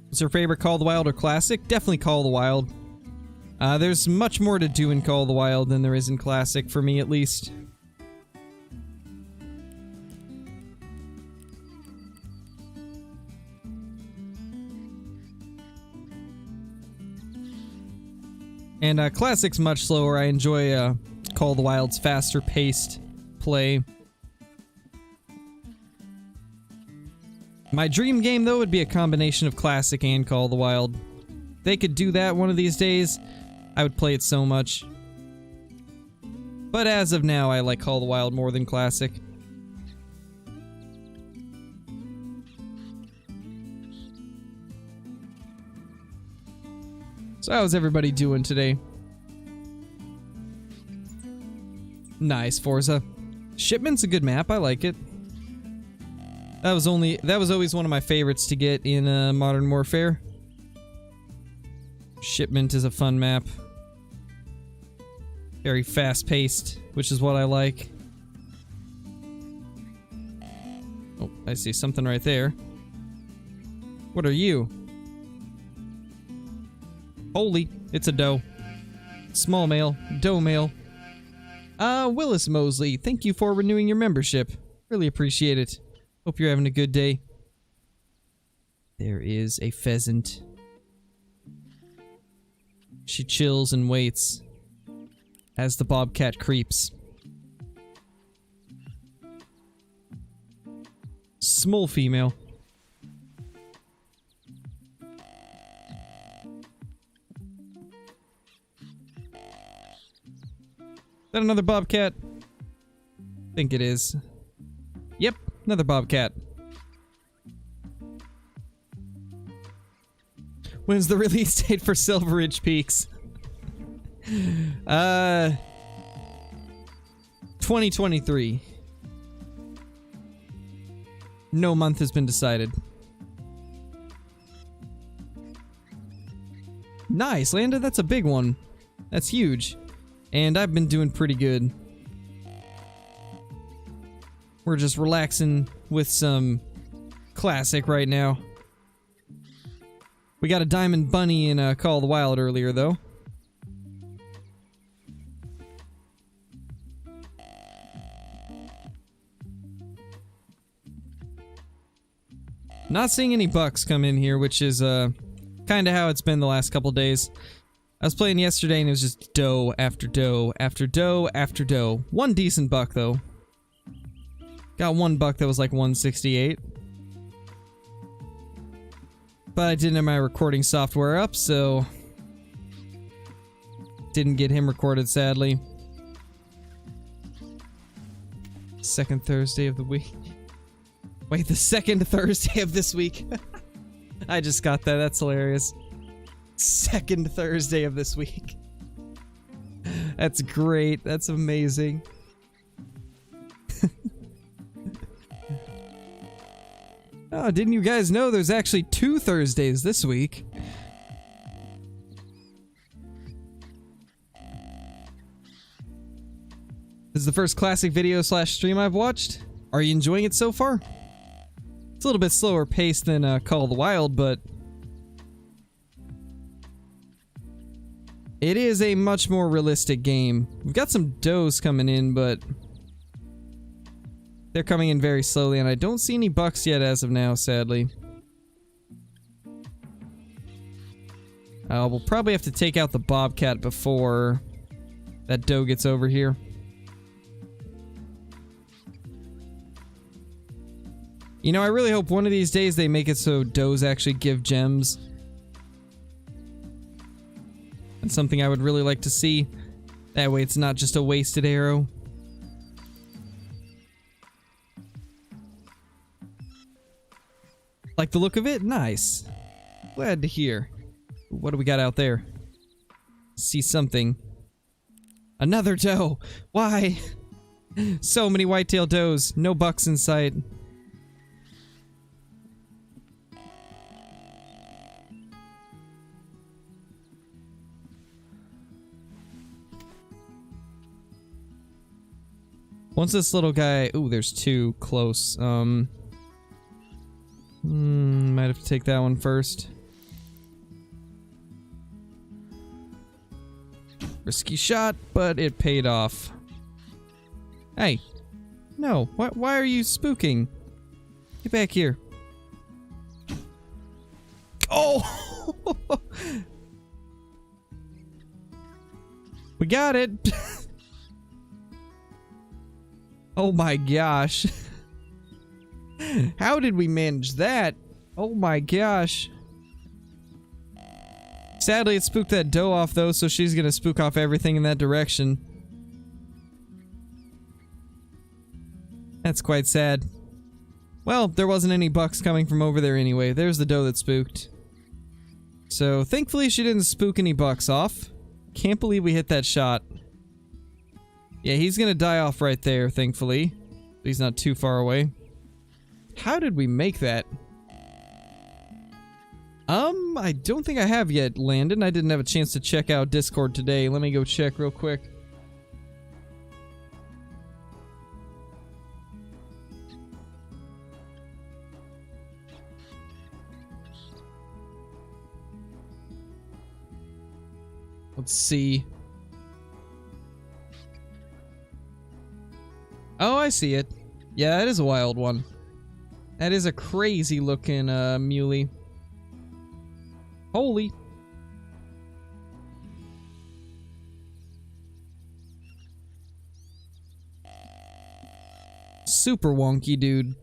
What's your favorite Call of the Wild or Classic? Definitely Call of the Wild. There's much more to do in Call of the Wild than there is in Classic, for me at least. And Classic's much slower. I enjoy Call of the Wild's faster paced play. My dream game, though, would be a combination of Classic and Call of the Wild. If they could do that one of these days, I would play it so much. But as of now, I like Call of the Wild more than Classic. So how's everybody doing today? Nice, Forza. Shipment's a good map, I like it. That was always one of my favorites to get in Modern Warfare. Shipment is a fun map. Very fast-paced, which is what I like. Oh, I see something right there. What are you? Holy, it's a doe. Small male, doe male. Willis Mosley, thank you for renewing your membership. Really appreciate it. Hope you're having a good day. There is a pheasant. She chills and waits as the bobcat creeps. Small female. Is that another bobcat? I think it is. Yep, another bobcat. When's the release date for Silver Ridge Peaks? 2023. No month has been decided. Nice, Landa, that's a big one. That's huge. And I've been doing pretty good. We're just relaxing with some Classic right now. We got a Diamond Bunny in Call of the Wild earlier, though. Not seeing any bucks come in here, which is kind of how it's been the last couple days. I was playing yesterday and it was just doe after doe after doe after doe. One decent buck, though. Got one buck that was like 168. But I didn't have my recording software up, so... didn't get him recorded, sadly. Second Thursday of the week. Wait, the second Thursday of this week. I just got that, that's hilarious. Second Thursday of this week. That's great. That's amazing. Oh, didn't you guys know there's actually 2 Thursdays this week? This is the first classic video / stream I've watched. Are you enjoying it so far? It's a little bit slower paced than Call of the Wild, but it is a much more realistic game. We've got some does coming in, but they're coming in very slowly, and I don't see any bucks yet as of now, sadly. We'll probably have to take out the bobcat before that doe gets over here. You know, I really hope one of these days they make it so does actually give gems. That's something I would really like to see. That way it's not just a wasted arrow. Like the look of it? Nice. Glad to hear. What do we got out there? See something. Another doe! Why? So many whitetail does. No bucks in sight. Once this little guy... Ooh, there's 2 close. Might have to take that one first. Risky shot, but it paid off. Hey. No. Why are you spooking? Get back here. Oh! We got it! Oh my gosh. How did we manage that? Oh my gosh. Sadly, it spooked that doe off though, so she's gonna spook off everything in that direction. That's quite sad. Well, there wasn't any bucks coming from over there anyway. There's the doe that spooked. So, thankfully she didn't spook any bucks off. Can't believe we hit that shot. Yeah, he's gonna die off right there, thankfully. He's not too far away. How did we make that? I don't think I have yet, Landon. I didn't have a chance to check out Discord today. Let me go check real quick. Let's see. Oh, I see it. Yeah, that is a wild one. That is a crazy looking muley. Holy. Super wonky, dude.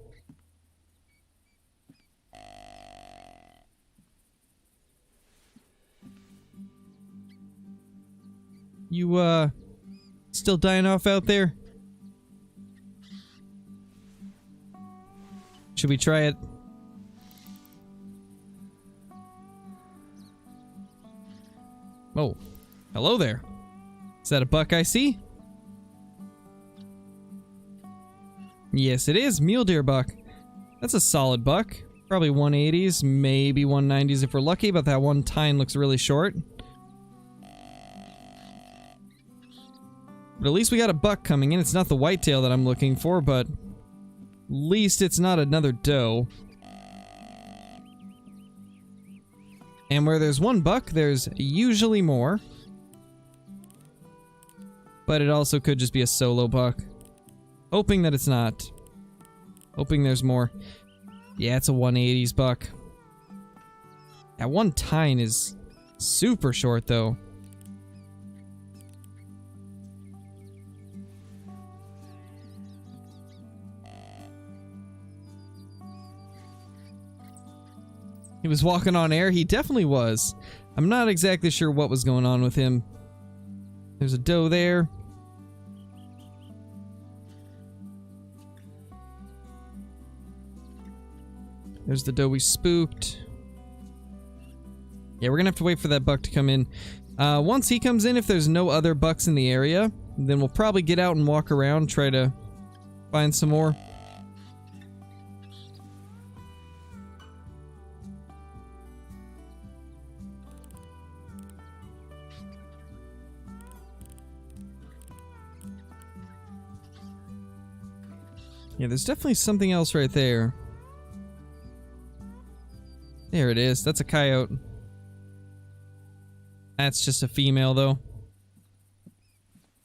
You, still dying off out there? Should we try it? Oh, hello there. Is that a buck I see? Yes, it is. Mule deer buck. That's a solid buck. Probably 180s, maybe 190s if we're lucky, but that one tine looks really short. But at least we got a buck coming in. It's not the whitetail that I'm looking for, but at least it's not another doe. And where there's one buck, there's usually more. But it also could just be a solo buck. Hoping that it's not. Hoping there's more. Yeah, it's a 180s buck. That one tine is super short, though. He was walking on air? He definitely was. I'm not exactly sure what was going on with him. There's a doe there. There's the doe we spooked. Yeah, we're gonna have to wait for that buck to come in. Once he comes in, if there's no other bucks in the area, then we'll probably get out and walk around, try to find some more. Yeah, there's definitely something else right there. There it is. That's a coyote. That's just a female, though.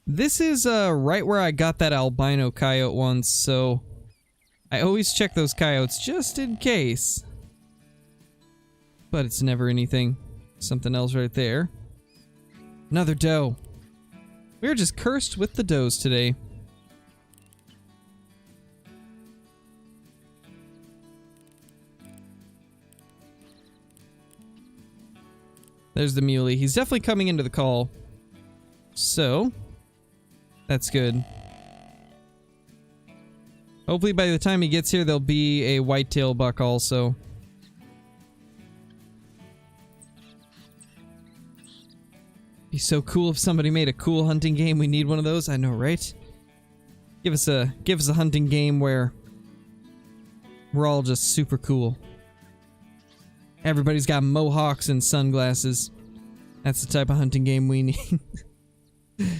This is right where I got that albino coyote once, so I always check those coyotes just in case. But it's never anything. Something else right there. Another doe. We're just cursed with the does today. There's the muley. He's definitely coming into the call. So, that's good. Hopefully by the time he gets here, there'll be a whitetail buck also. Be so cool if somebody made a cool hunting game. We need one of those. I know, right? Give us a hunting game where we're all just super cool. Everybody's got mohawks and sunglasses. That's the type of hunting game we need. Does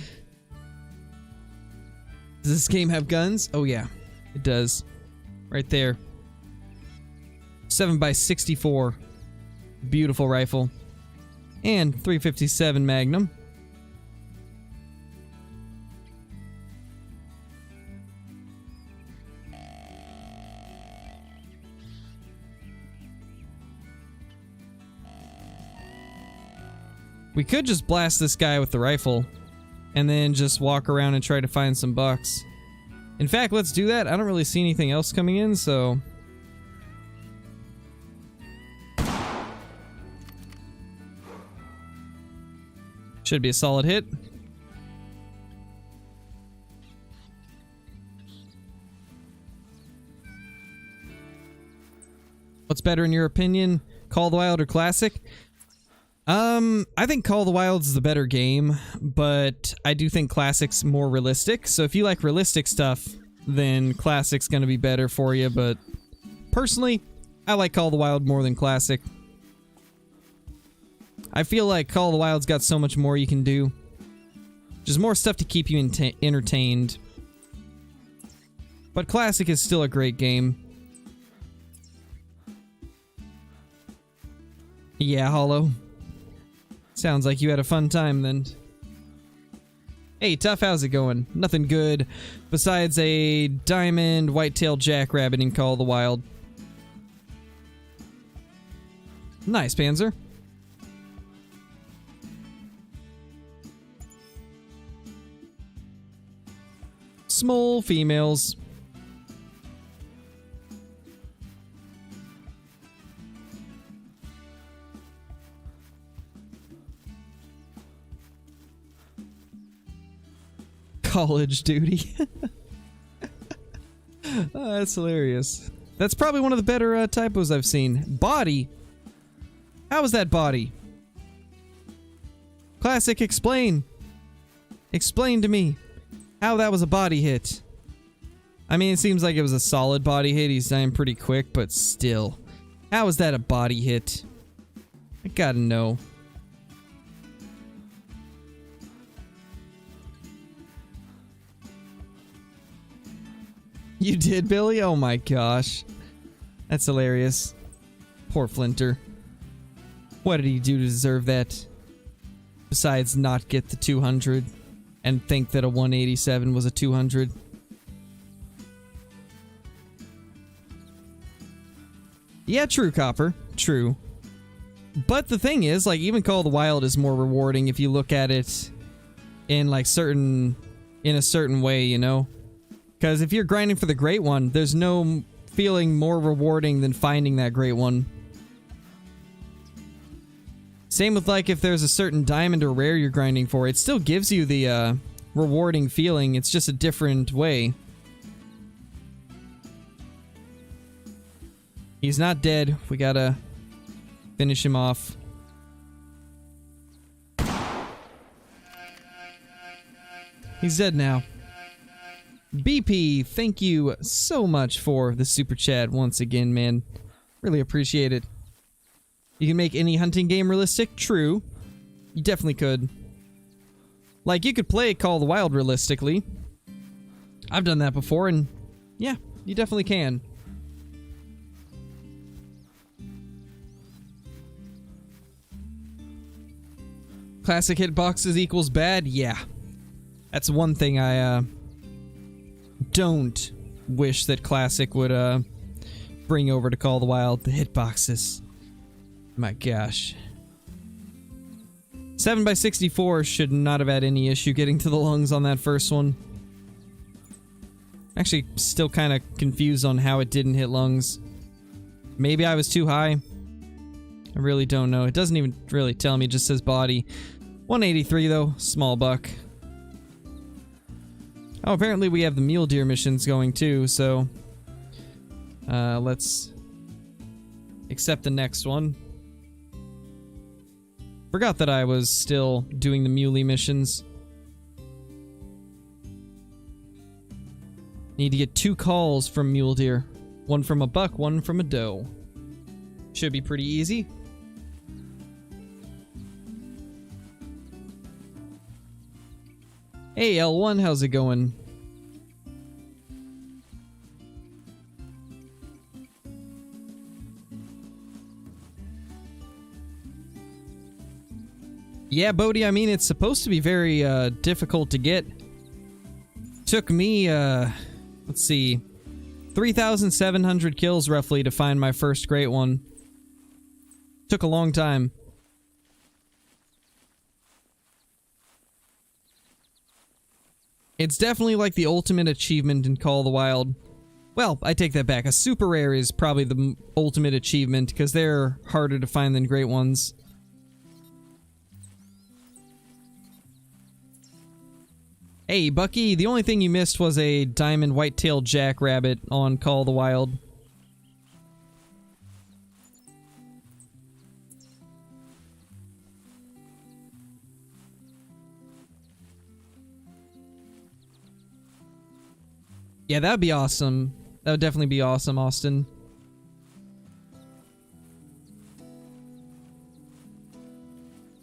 this game have guns? Oh yeah, it does. Right there. 7x64. Beautiful rifle. And 357 Magnum. We could just blast this guy with the rifle and then just walk around and try to find some bucks. In fact, let's do that. I don't really see anything else coming in, so... Should be a solid hit. What's better in your opinion? Call of the Wild or Classic? I think Call of the Wild's the better game, but I do think Classic's more realistic. So if you like realistic stuff, then Classic's gonna be better for you, but personally, I like Call of the Wild more than Classic. I feel like Call of the Wild's got so much more you can do. Just more stuff to keep you entertained. But Classic is still a great game. Yeah, Hollow. Sounds like you had a fun time then. Hey, Tough, how's it going? Nothing good besides a diamond white-tailed jackrabbit in Call of the Wild. Nice, Panzer. Small females. College duty. Oh, that's hilarious. That's probably one of the better typos I've seen. Body? How was that body? Classic, explain. Explain to me how that was a body hit. I mean, it seems like it was a solid body hit. He's dying pretty quick, but still. How is that a body hit? I gotta know. You did, Billy? Oh my gosh. That's hilarious. Poor Flinter. What did he do to deserve that? Besides not get the 200 and think that a 187 was a 200. Yeah, true, Copper. True. But the thing is, like, even Call of the Wild is more rewarding if you look at it in, like, in a certain way, you know? Because if you're grinding for the great one, there's no feeling more rewarding than finding that great one. Same with, like, if there's a certain diamond or rare you're grinding for, it still gives you the rewarding feeling. It's just a different way. He's not dead. We gotta finish him off. He's dead now. BP, thank you so much for the super chat once again, man. Really appreciate it. You can make any hunting game realistic? True. You definitely could. Like, you could play Call of the Wild realistically. I've done that before, and yeah, You definitely can. Classic hitboxes equals bad? Yeah. That's one thing I don't wish that Classic would bring over to Call of the Wild. The hitboxes. My gosh. 7x64 should not have had any issue getting to the lungs on that first one. Actually, still kind of confused on how it didn't hit lungs. Maybe I was too high. I really don't know. It doesn't even really tell me. It just says body. 183 though. Small buck. Oh, apparently we have the mule deer missions going too, so... let's... accept the next one. Forgot that I was still doing the muley missions. Need to get 2 calls from mule deer. One from a buck, one from a doe. Should be pretty easy. Hey L1, how's it going? Yeah, Bodhi, I mean, it's supposed to be very difficult to get. Took me, let's see, 3,700 kills roughly to find my first great one. Took a long time. It's definitely like the ultimate achievement in Call of the Wild. Well, I take that back. A super rare is probably the ultimate achievement because they're harder to find than great ones. Hey, Bucky, the only thing you missed was a diamond white-tailed jackrabbit on Call of the Wild. Yeah, that would be awesome. That would definitely be awesome, Austin.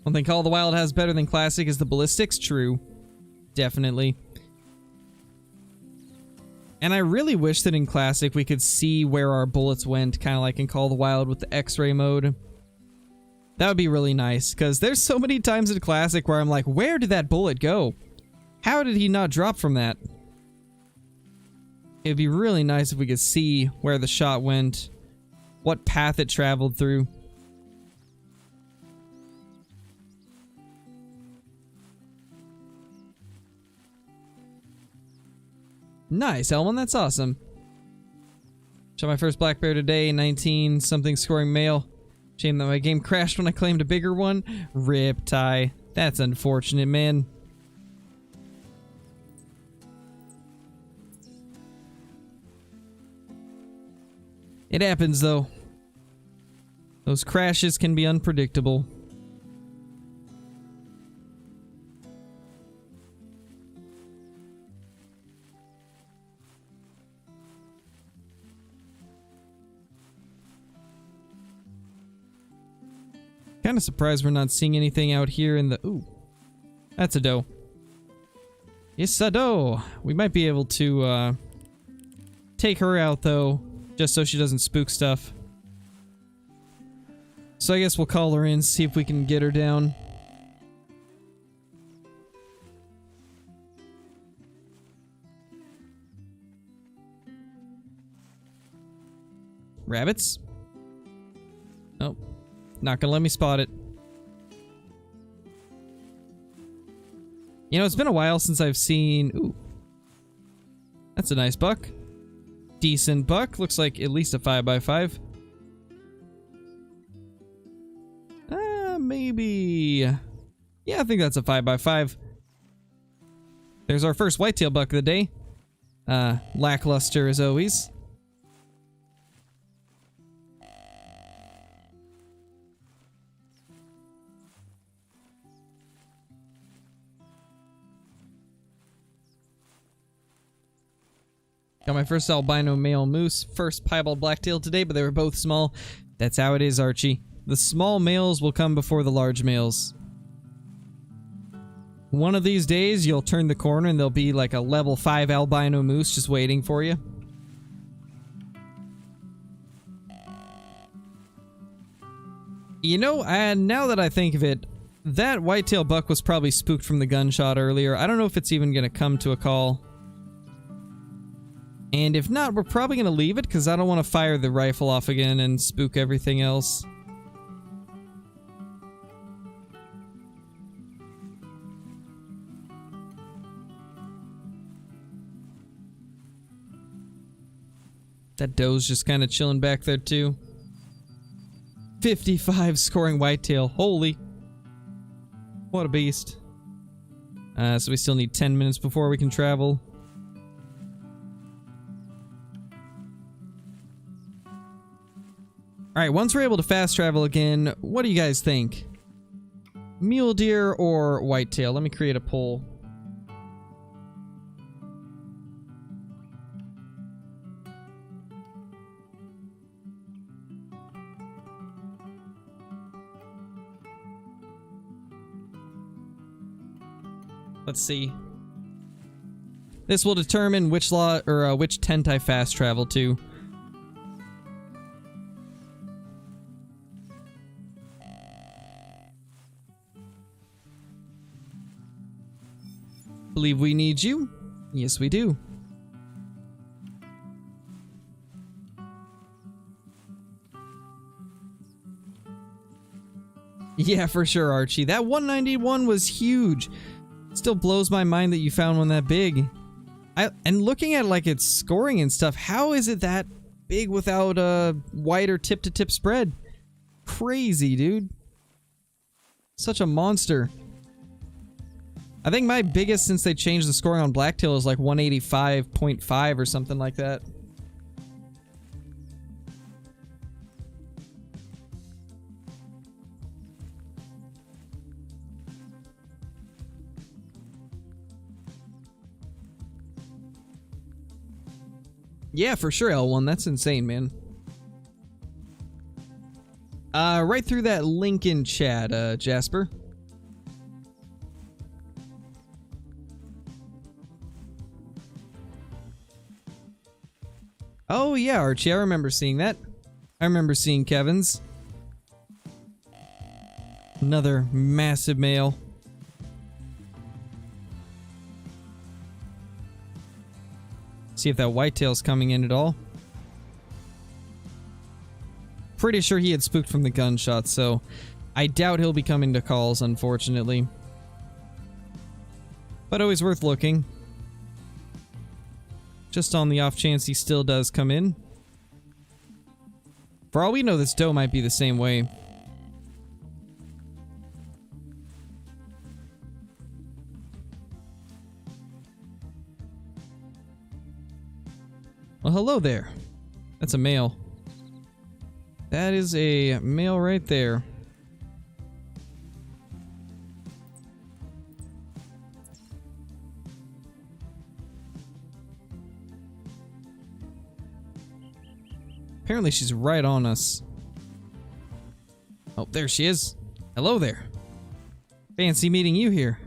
One thing Call of the Wild has better than Classic is the ballistics. True. Definitely. And I really wish that in Classic we could see where our bullets went, kind of like in Call of the Wild with the X-ray mode. That would be really nice, because there's so many times in Classic where I'm like, where did that bullet go? How did he not drop from that? It'd be really nice if we could see where the shot went, what path it traveled through. Nice, Elman, that's awesome. Shot my first black bear today, 19 something scoring male. Shame that my game crashed when I claimed a bigger one. Rip, Ty. That's unfortunate, man. It happens, though. Those crashes can be unpredictable. Kind of surprised we're not seeing anything out here in the... Ooh. That's a doe. It's a doe. We might be able to, take her out, though, just so she doesn't spook stuff. So I guess we'll call her in, see if we can get her down. Rabbits? Nope. Not gonna let me spot it. You know, it's been a while since I've seen... Ooh. That's a nice buck. Decent buck. Looks like at least a 5x5. Maybe... Yeah, I think that's a 5x5. There's our first whitetail buck of the day. Lackluster as always. Got my first albino male moose, first piebald blacktail today, but they were both small. That's how it is, Archie. The small males will come before the large males. One of these days, you'll turn the corner and there'll be like a level 5 albino moose just waiting for you. You know, and now that I think of it, that whitetail buck was probably spooked from the gunshot earlier. I don't know if it's even going to come to a call. And if not, we're probably going to leave it because I don't want to fire the rifle off again and spook everything else. That doe's just kind of chilling back there too. 55 scoring whitetail. Holy. What a beast. So we still need 10 minutes before we can travel. Alright, once we're able to fast travel again, what do you guys think? Mule deer or whitetail? Let me create a poll. Let's see. This will determine which which tent I fast travel to. Believe we need you? Yes, we do. Yeah, for sure, Archie. That 191 was huge. Still blows my mind that you found one that big. And looking at like its scoring and stuff, how is it that big without a wider tip-to-tip spread? Crazy, dude. Such a monster. I think my biggest since they changed the scoring on Blacktail is like 185.5 or something like that. Yeah, for sure, L1. That's insane, man. Right through that link in chat, Jasper. Oh, yeah, Archie. I remember seeing that. I remember seeing Kevin's. Another massive male. See if that whitetail's coming in at all. Pretty sure he had spooked from the gunshot, so I doubt he'll be coming to calls, unfortunately. But always worth looking. Just on the off chance he still does come in. For all we know, this doe might be the same way. Well, hello there. That's a male. That is a male right there. Apparently she's right on us. Oh, there she is. Hello there. Fancy meeting you here.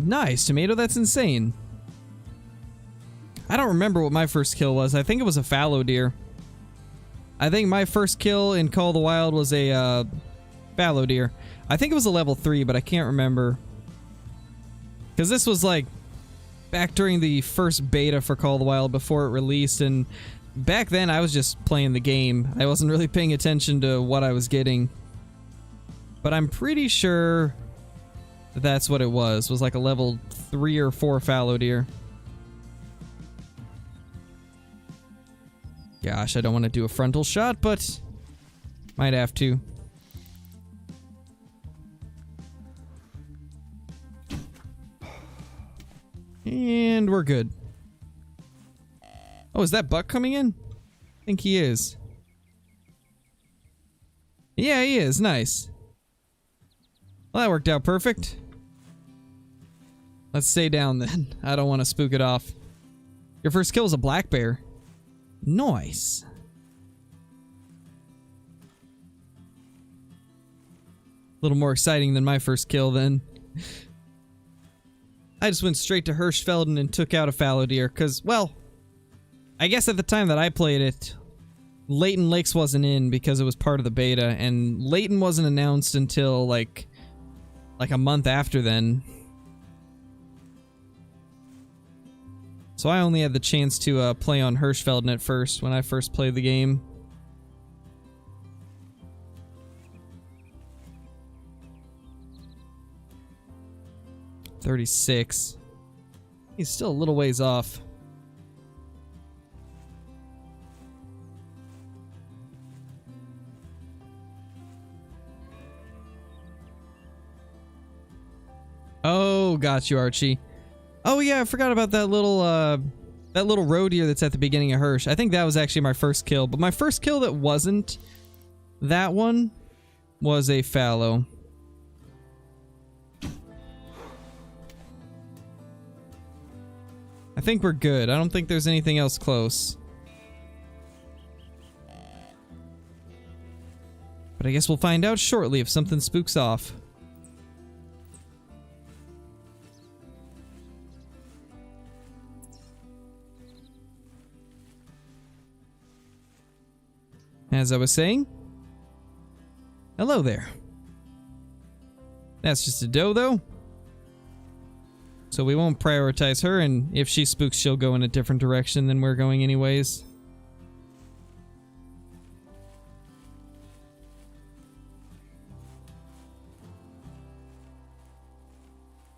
Nice, Tomato, that's insane. I don't remember what my first kill was. I think it was a fallow deer. I think my first kill in Call of the Wild was a fallow deer. I think it was a level 3, but I can't remember. Because this was like back during the first beta for Call of the Wild before it released, and back then I was just playing the game. I wasn't really paying attention to what I was getting. But I'm pretty sure that's what it was like a level 3 or 4 fallow deer. Gosh, I don't want to do a frontal shot, but might have to. And we're good. Oh, is that buck coming in? I think he is. Yeah, he is. Nice. Well, that worked out perfect. Let's stay down then. I don't want to spook it off. Your first kill was a black bear. Nice. A little more exciting than my first kill then. I just went straight to Hirschfelden and took out a fallow deer, because, well, I guess at the time that I played it, Leighton Lakes wasn't in because it was part of the beta, and Leighton wasn't announced until, like a month after then. So I only had the chance to play on Hirschfelden at first, when I first played the game. $36. He's still a little ways off. Oh, got you, Archie. Oh yeah, I forgot about that little roe deer that's at the beginning of Hirsch. I think that was actually my first kill, but my first kill that wasn't that one was a fallow. I think we're good. I don't think there's anything else close. But I guess we'll find out shortly if something spooks off. As I was saying, hello there. That's just a doe, though. So we won't prioritize her, and if she spooks, she'll go in a different direction than we're going anyways.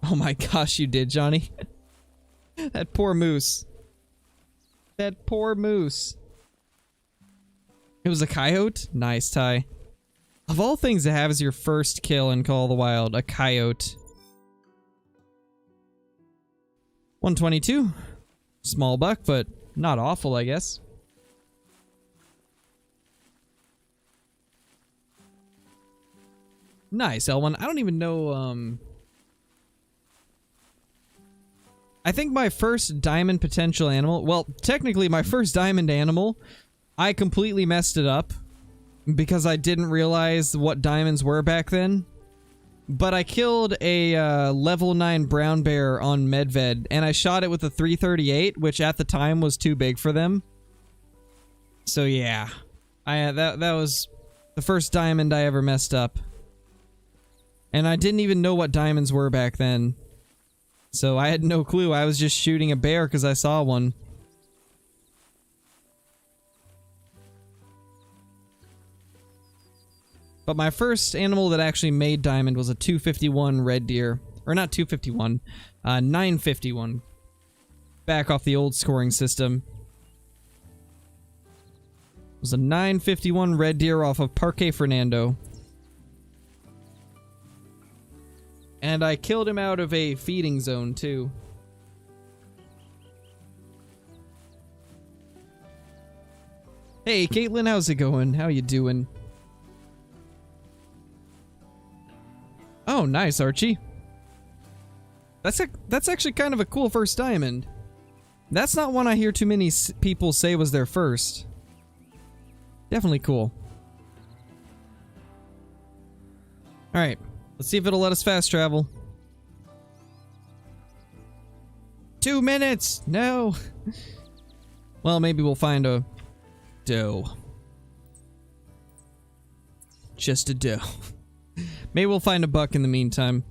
Oh my gosh, you did, Johnny. That poor moose. That poor moose. It was a coyote? Nice, Ty. Of all things to have as your first kill in Call of the Wild, a coyote. 122. Small buck, but not awful, I guess. Nice, L1. I don't even know, I think my first diamond potential animal... Well, technically, my first diamond animal, I completely messed it up because I didn't realize what diamonds were back then. But I killed a level 9 brown bear on Medved, and I shot it with a 338, which at the time was too big for them. So yeah, that was the first diamond I ever messed up. And I didn't even know what diamonds were back then. So I had no clue. I was just shooting a bear because I saw one. But my first animal that actually made diamond was a 251 red deer. Or not 251, 951. Back off the old scoring system. It was a 951 red deer off of Parque Fernando. And I killed him out of a feeding zone, too. Hey, Caitlin, how's it going? How you doing? Oh, nice, Archie. That's actually kind of a cool first diamond. That's not one I hear too many people say was their first. Definitely cool. Alright, let's see if it'll let us fast travel. 2 minutes! No! Well, maybe we'll find a doe. Just a doe. Maybe we'll find a buck in the meantime.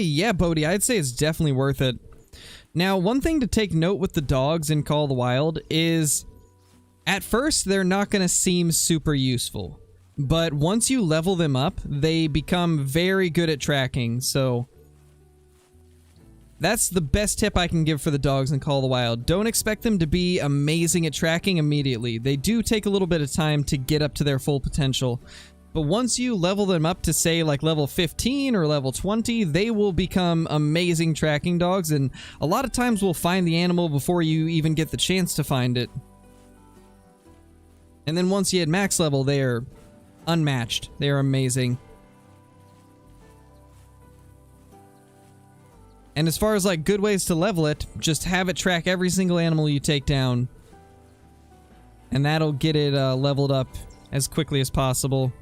Yeah, Bodhi, I'd say it's definitely worth it. Now, one thing to take note with the dogs in Call of the Wild is, at first, they're not going to seem super useful. But once you level them up, they become very good at tracking, so... That's the best tip I can give for the dogs in Call of the Wild. Don't expect them to be amazing at tracking immediately. They do take a little bit of time to get up to their full potential. But once you level them up to, say, like level 15 or level 20, they will become amazing tracking dogs, and a lot of times we'll find the animal before you even get the chance to find it. And then once you hit max level, they are unmatched. They are amazing. And as far as like good ways to level it, just have it track every single animal you take down. And that'll get it leveled up as quickly as possible.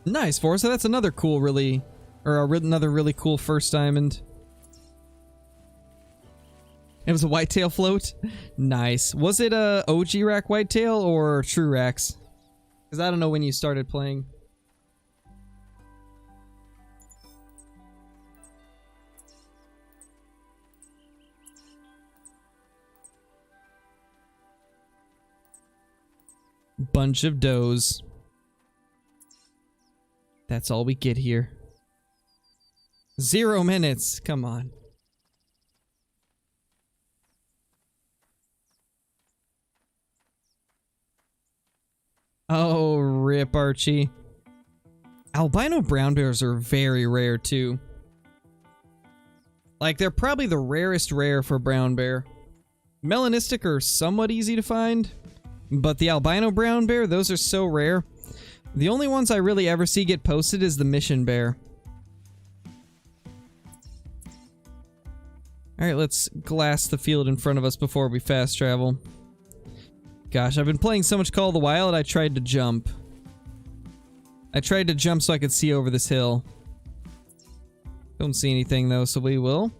Nice, Forza. That's another cool, another really cool first diamond. It was a whitetail float? Nice. Was it a OG rack whitetail or true racks? Because I don't know when you started playing. Bunch of does. That's all we get here. 0 minutes. Come on. Oh, rip, Archie. Albino brown bears are very rare, too. Like, they're probably the rarest rare for brown bear. Melanistic are somewhat easy to find, but the albino brown bear, those are so rare. The only ones I really ever see get posted is the mission bear. Alright, let's glass the field in front of us before we fast travel. Gosh, I've been playing so much Call of the Wild, I tried to jump. I tried to jump so I could see over this hill. Don't see anything though, so we will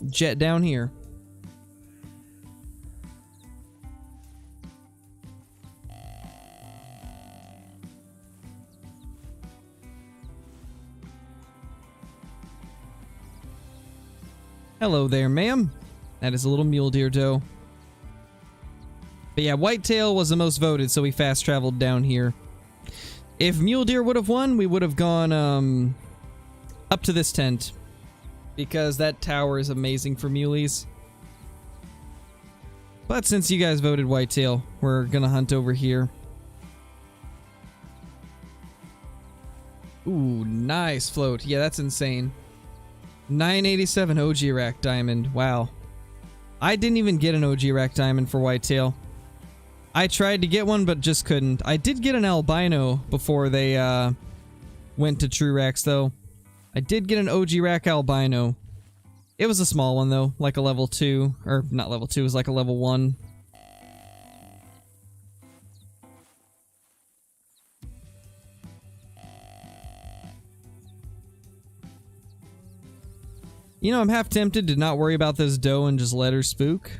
jet down here. Hello there, ma'am. That is a little mule deer doe. But yeah, whitetail was the most voted, so we fast traveled down here. If mule deer would have won, we would have gone up to this tent, because that tower is amazing for muleys. But since you guys voted whitetail, we're gonna hunt over here. Ooh, nice float. Yeah, that's insane. 987 OG rack diamond. Wow. I didn't even get an OG rack diamond for whitetail. I tried to get one, but just couldn't. I did get an albino before they went to true racks, though. I did get an OG rack albino. It was a small one, though, like a level 2. Or, not level 2, it was like a level 1. You know, I'm half tempted to not worry about this doe and just let her spook.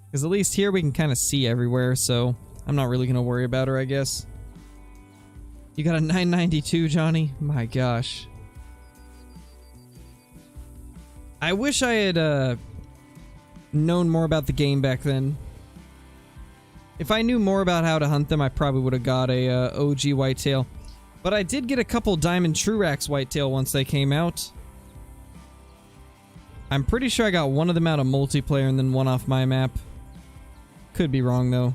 Because at least here we can kind of see everywhere, so I'm not really going to worry about her, I guess. You got a 992, Johnny? My gosh. I wish I had known more about the game back then. If I knew more about how to hunt them, I probably would have got a OG whitetail. But I did get a couple Diamond True Racks whitetail once they came out. I'm pretty sure I got one of them out of multiplayer and then one off my map. Could be wrong, though.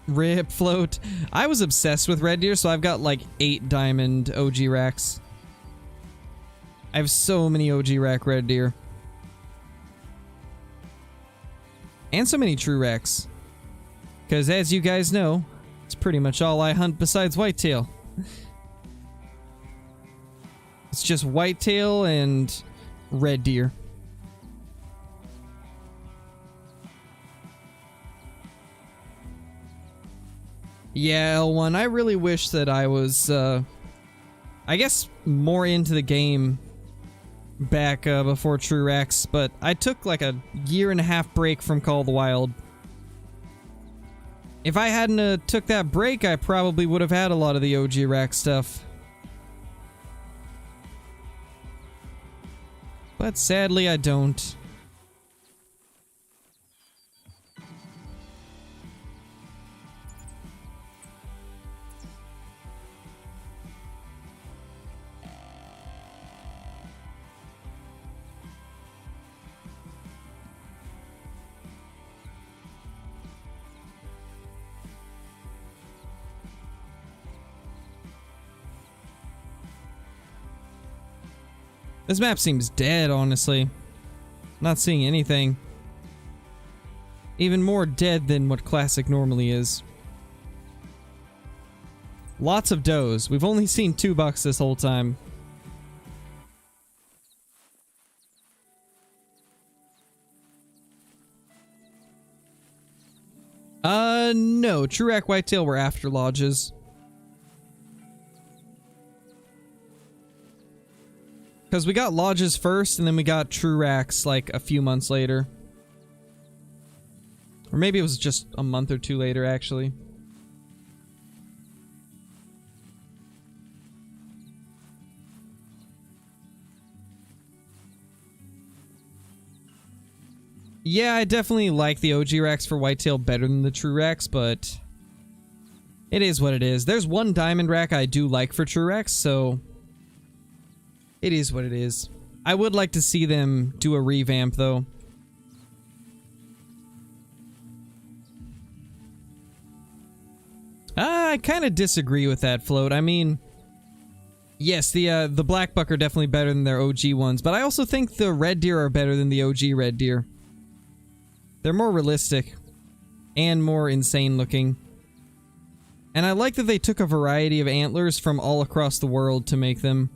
Rip float. I was obsessed with red deer, so I've got like 8 diamond OG racks. I have so many OG rack red deer. And so many true racks. Because as you guys know, it's pretty much all I hunt besides whitetail. It's just whitetail and red deer. Yeah, L1, I really wish that I was, I guess, more into the game back before True Racks, but I took like a 1.5 break from Call of the Wild. If I hadn't took that break, I probably would have had a lot of the OG Rack stuff. But sadly, I don't. This map seems dead, honestly. Not seeing anything. Even more dead than what classic normally is. Lots of does. We've only seen 2 bucks this whole time. No. Truac Whitetail were after lodges. Because we got lodges first, and then we got Truacs like a few months later. Or maybe it was just a month or 2 later, actually. Yeah, I definitely like the OG racks for whitetail better than the true racks, but it is what it is. There's one diamond rack I do like for true racks, so it is what it is. I would like to see them do a revamp, though. I kind of disagree with that, Float. I mean, yes, the black buck are definitely better than their OG ones, but I also think the red deer are better than the OG red deer. They're more realistic and more insane looking. And I like that they took a variety of antlers from all across the world to make them.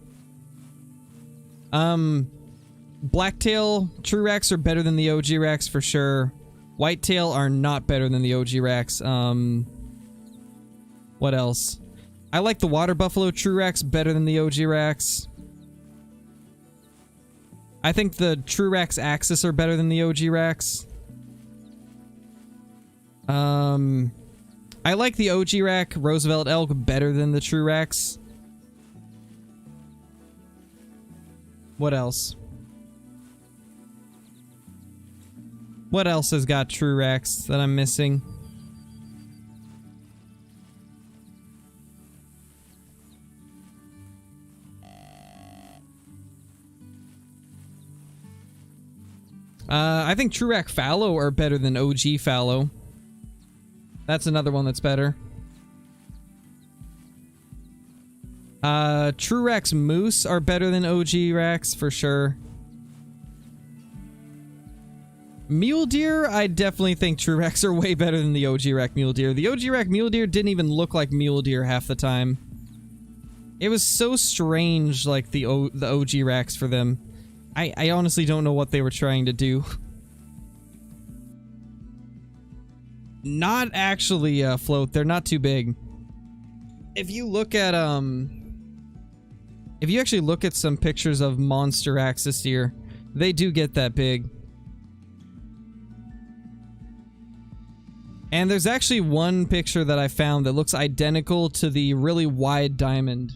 Blacktail true racks are better than the OG racks for sure. Whitetail are not better than the OG racks. What else? I like the water buffalo true racks better than the OG racks. I think the true racks Axis are better than the OG racks. I like the OG rack Roosevelt elk better than the true racks. What else? What else has got true racks that I'm missing? I think true rack fallow are better than OG fallow. That's another one that's better. True racks moose are better than OG racks for sure. Mule deer, I definitely think true racks are way better than the OG rack mule deer. The OG rack mule deer didn't even look like mule deer half the time. It was so strange, like the OG racks for them. I honestly don't know what they were trying to do. Not actually, Float. They're not too big. If you look at, if you actually look at some pictures of monster axis deer, they do get that big. And there's actually one picture that I found that looks identical to the really wide diamond.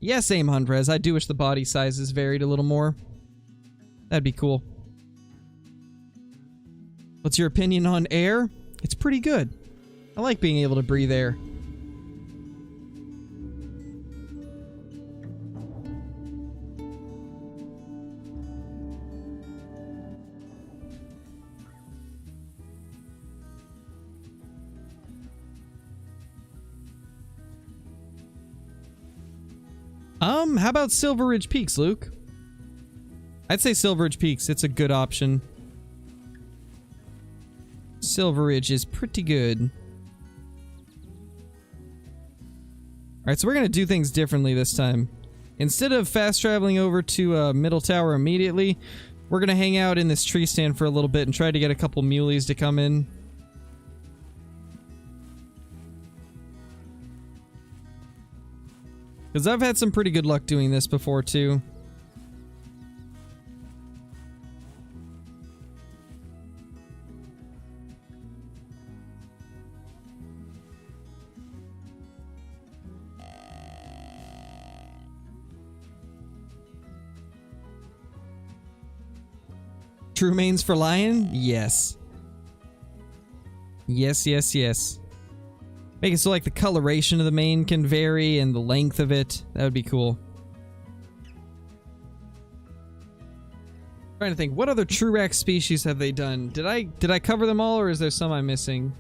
Yes, Aim Huntrez, I do wish the body sizes varied a little more. That'd be cool. What's your opinion on air? It's pretty good. I like being able to breathe air. How about Silver Ridge Peaks, Luke? I'd say Silver Ridge Peaks. It's a good option. Silver Ridge is pretty good. Alright, so we're going to do things differently this time. Instead of fast traveling over to Middle Tower immediately, we're going to hang out in this tree stand for a little bit and try to get a couple muleys to come in. Because I've had some pretty good luck doing this before, too. True mains for lion? Yes. Yes, yes, yes. Make it so like the coloration of the mane can vary and the length of it. That would be cool. Trying to think, what other true rack species have they done? Did I cover them all, or is there some I'm missing?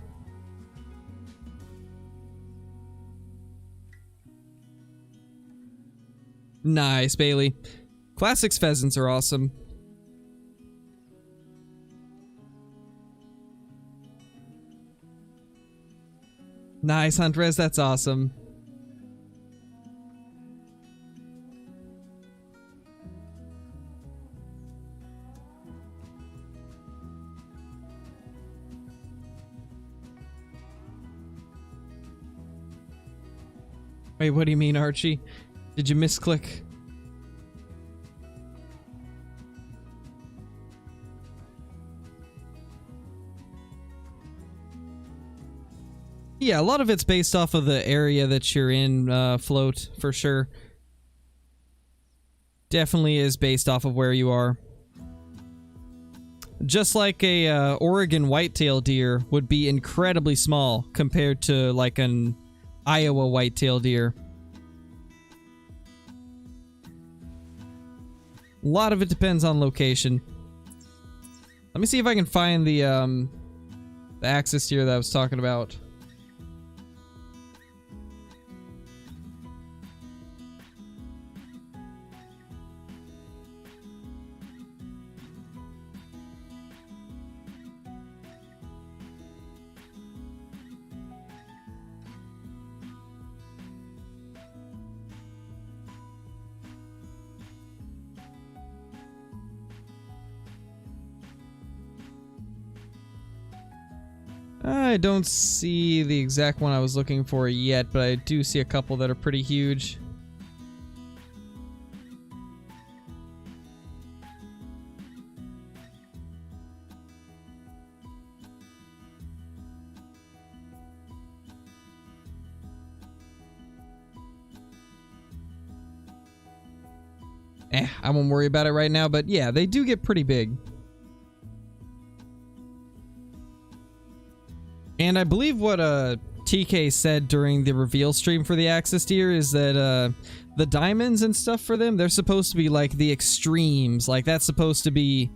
Nice, Bailey. Classics pheasants are awesome. Nice, Huntress, that's awesome. Wait, what do you mean, Archie? Did you misclick? Yeah, a lot of it's based off of the area that you're in, Float, for sure. Definitely is based off of where you are. Just like a Oregon whitetail deer would be incredibly small compared to like an Iowa whitetail deer. A lot of it depends on location. Let me see if I can find the axis deer that I was talking about. I don't see the exact one I was looking for yet, but I do see a couple that are pretty huge. I won't worry about it right now, but yeah, they do get pretty big. And I believe what TK said during the reveal stream for the Axis deer is that the diamonds and stuff for them, they're supposed to be like the extremes. Like that's supposed to be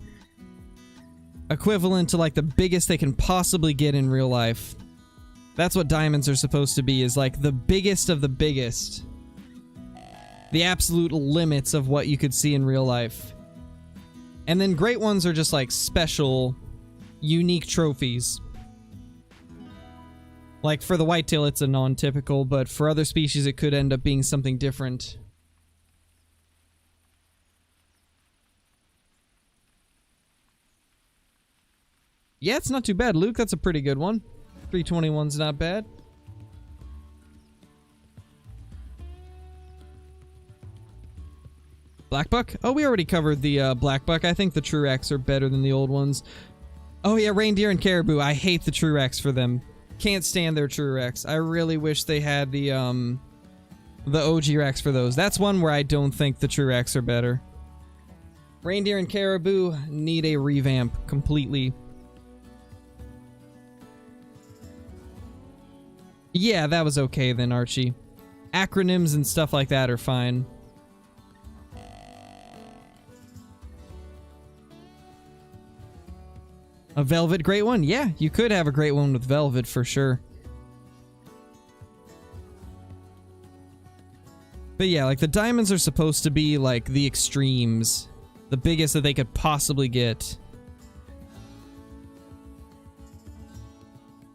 equivalent to like the biggest they can possibly get in real life. That's what diamonds are supposed to be, is like the biggest of the biggest. The absolute limits of what you could see in real life. And then great ones are just like special, unique trophies. Like, for the whitetail, it's a non-typical, but for other species, it could end up being something different. Yeah, it's not too bad, Luke. That's a pretty good one. 321's not bad. Black buck? Oh, we already covered the black buck. I think the Trurex are better than the old ones. Oh yeah, reindeer and caribou. I hate the Trurex for them. Can't stand their Trurex. I really wish they had the OG Rex for those. That's one where I don't think the Trurex are better. Reindeer and caribou need a revamp completely. Yeah, that was okay then, Archie. Acronyms and stuff like that are fine. A velvet great one? Yeah, you could have a great one with velvet for sure. But yeah, like the diamonds are supposed to be like the extremes. The biggest that they could possibly get.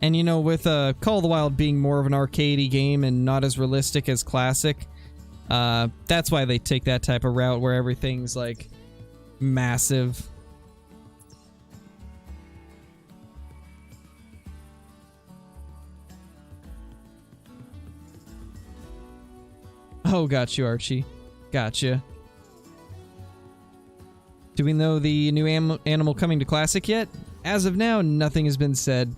And you know, with Call of the Wild being more of an arcadey game and not as realistic as Classic, that's why they take that type of route where everything's like massive. Oh, got you, Archie. Gotcha. Do we know the new animal coming to Classic yet? As of now, nothing has been said.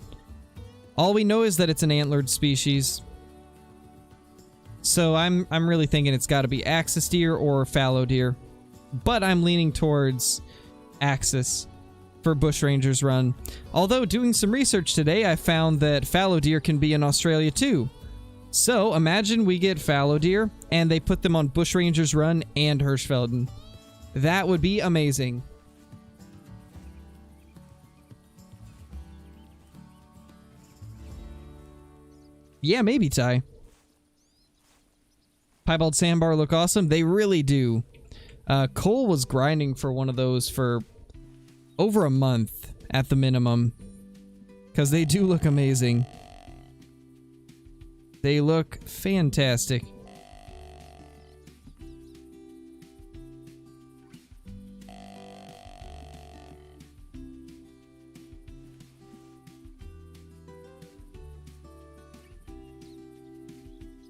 All we know is that it's an antlered species. So I'm really thinking it's got to be axis deer or fallow deer. But I'm leaning towards axis for Bushrangers Run. Although doing some research today, I found that fallow deer can be in Australia too. So imagine we get fallow deer and they put them on Bushrangers Run and Hirschfelden. That would be amazing. Yeah, maybe, Ty. Piebald sandbar look awesome. They really do. Cole was grinding for one of those for over a month at the minimum, because they do look amazing. They look fantastic.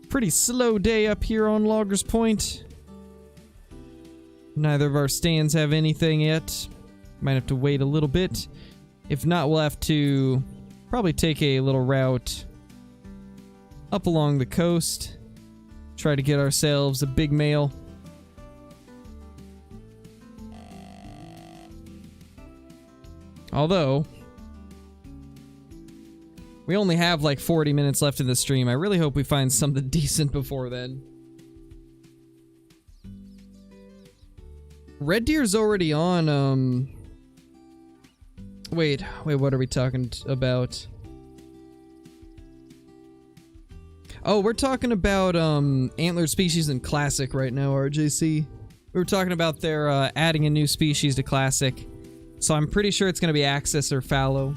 Pretty slow day up here on Loggers Point. Neither of our stands have anything yet. Might have to wait a little bit. If not, we'll have to probably take a little route up along the coast. Try to get ourselves a big mail. Although, we only have like 40 minutes left in the stream. I really hope we find something decent before then. Red Deer's already on, Wait, what are we talking about? Oh, we're talking about, Antlered Species in Classic right now, RJC. We were talking about their, adding a new species to Classic. So I'm pretty sure it's gonna be Axis or Fallow.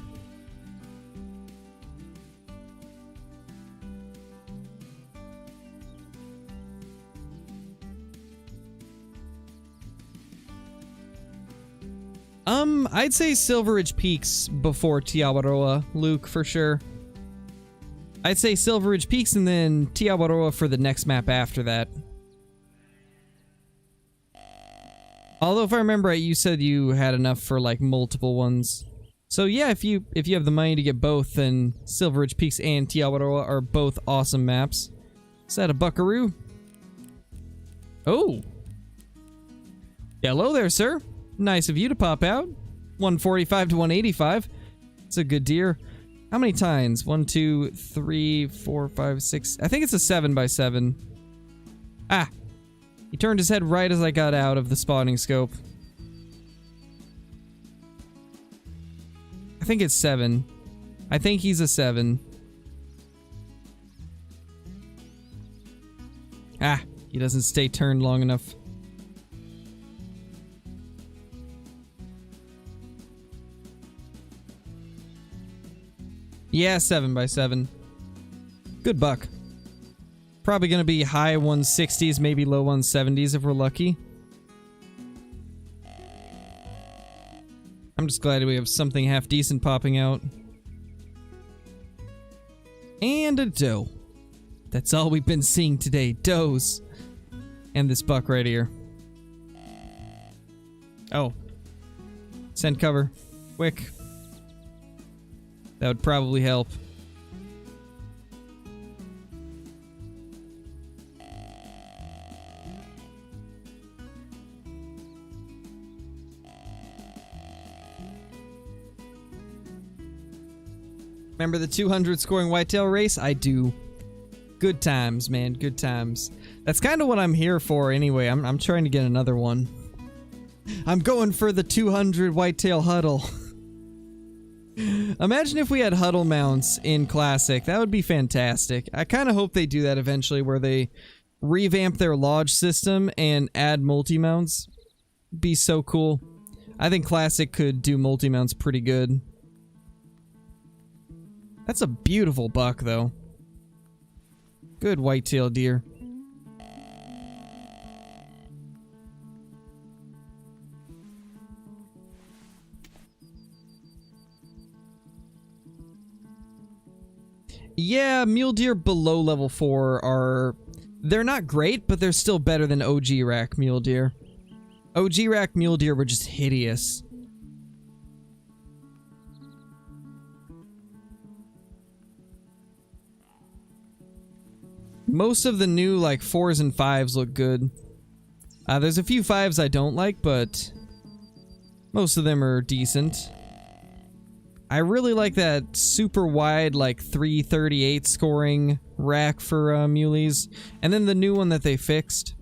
I'd say Silver Ridge Peaks before Tiawaroa, Luke, for sure. I'd say Silver Ridge Peaks and then Tiawaroa for the next map after that. Although, if I remember right, you said you had enough for, like, multiple ones. So yeah, if you have the money to get both, then Silver Ridge Peaks and Tiawaroa are both awesome maps. Is that a buckaroo? Oh! Hello there, sir. Nice of you to pop out. 145 to 185. It's a good deer. How many tines? 1, 2, 3, 4, 5, 6. I think it's a 7x7. Ah! He turned his head right as I got out of the spotting scope. I think it's 7. I think he's a 7. Ah! He doesn't stay turned long enough. Yeah, 7x7. Good buck. Probably gonna be high 160s, maybe low 170s if we're lucky. I'm just glad we have something half decent popping out. And a doe. That's all we've been seeing today. Does. And this buck right here. Oh. Send cover. Quick. That would probably help. Remember the 200 scoring whitetail race? I do. Good times, man. Good times. That's kind of what I'm here for anyway. I'm trying to get another one. I'm going for the 200 whitetail huddle. Imagine if we had huddle mounts in Classic. That would be fantastic. I kind of hope they do that eventually, where they revamp their lodge system and add multi-mounts. Be so cool. I think Classic could do multi-mounts pretty good. That's a beautiful buck, though. Good whitetail deer. Yeah, mule deer below level 4 are... They're not great, but they're still better than OG rack mule deer. OG rack mule deer were just hideous. Most of the new, like, 4s and 5s look good. There's a few 5s I don't like, but most of them are decent. I really like that super wide, like, 338 scoring rack for muleys. And then the new one that they fixed.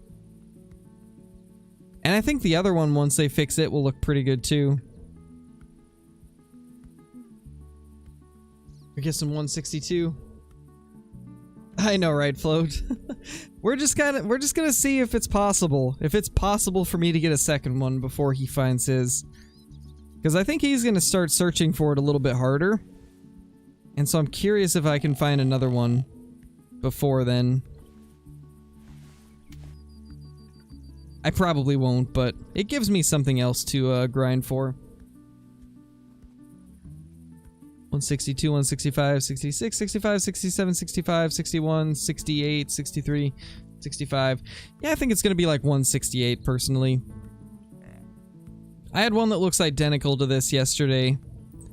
And I think the other one, once they fix it, will look pretty good, too. We get some 162. I know, right, Float? we're just gonna see if it's possible. If it's possible for me to get a second one before he finds his. Because I think he's gonna start searching for it a little bit harder. And so I'm curious if I can find another one before then. I probably won't, but it gives me something else to grind for. 162, 165, 66, 65, 67, 65, 61, 68, 63, 65. Yeah, I think it's gonna be like 168 personally. I had one that looks identical to this yesterday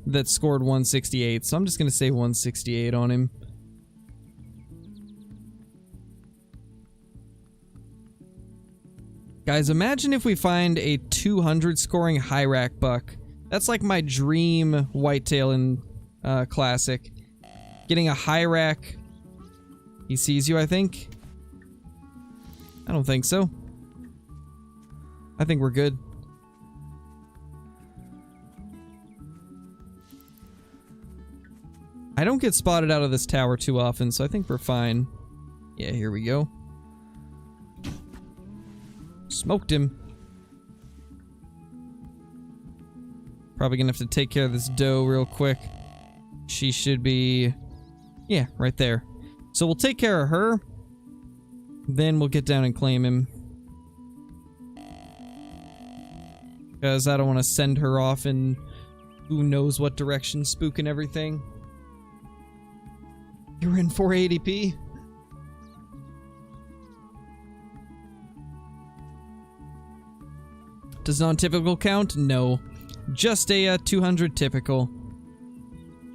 that scored 168, so I'm just gonna say 168 on him. Guys, imagine if we find a 200 scoring high rack buck. That's like my dream whitetail in Classic. Getting a high rack. He sees you, I think. I don't think so. I think we're good. I don't get spotted out of this tower too often, so I think we're fine. Yeah, here we go. Smoked him. Probably gonna have to take care of this doe real quick. She should be... yeah, right there. So we'll take care of her. Then we'll get down and claim him. Because I don't want to send her off in who knows what direction, spooking everything. You're in 480p? Does non-typical count? No. Just a 200 typical.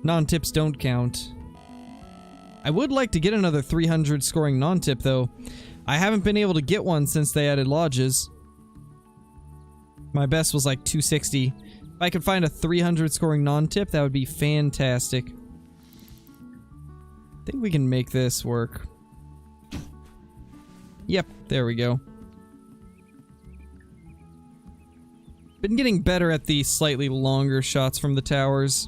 Non-tips don't count. I would like to get another 300 scoring non-tip though. I haven't been able to get one since they added lodges. My best was like 260. If I could find a 300 scoring non-tip, that would be fantastic. I think we can make this work. Yep, there we go. Been getting better at the slightly longer shots from the towers.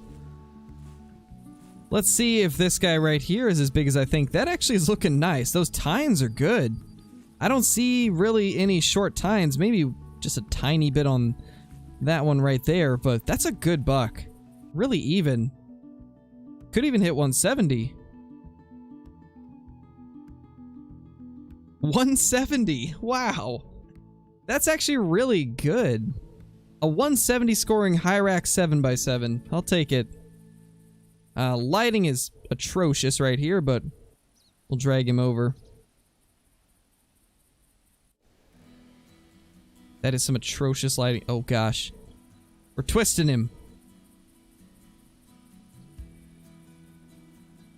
Let's see if this guy right here is as big as I think. That actually is looking nice. Those tines are good. I don't see really any short tines. Maybe just a tiny bit on that one right there, but that's a good buck. Really even. Could even hit 170. 170. Wow. That's actually really good. A 170 scoring high rack 7x7. I'll take it. Lighting is atrocious right here, but we'll drag him over. That is some atrocious lighting. Oh gosh. We're twisting him.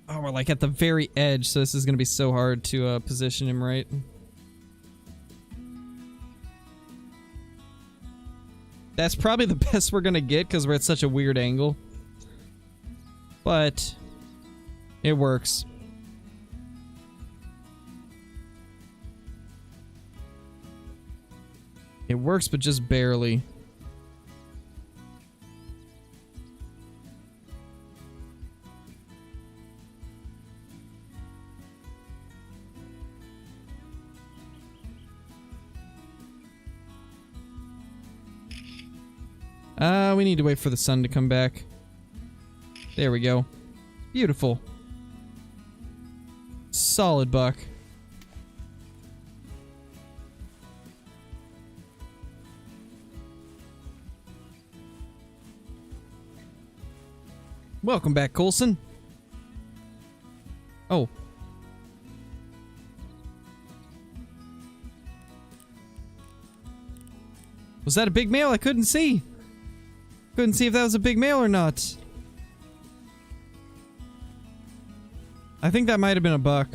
Oh, we're like at the very edge, so this is going to be so hard to position him right. That's probably the best we're going to get because we're at such a weird angle. But it works. It works, but just barely. We need to wait for the sun to come back. There we go. Beautiful. Solid buck. Welcome back, Coulson. Oh. Was that a big male? I couldn't see. Couldn't see if that was a big male or not. I think that might have been a buck.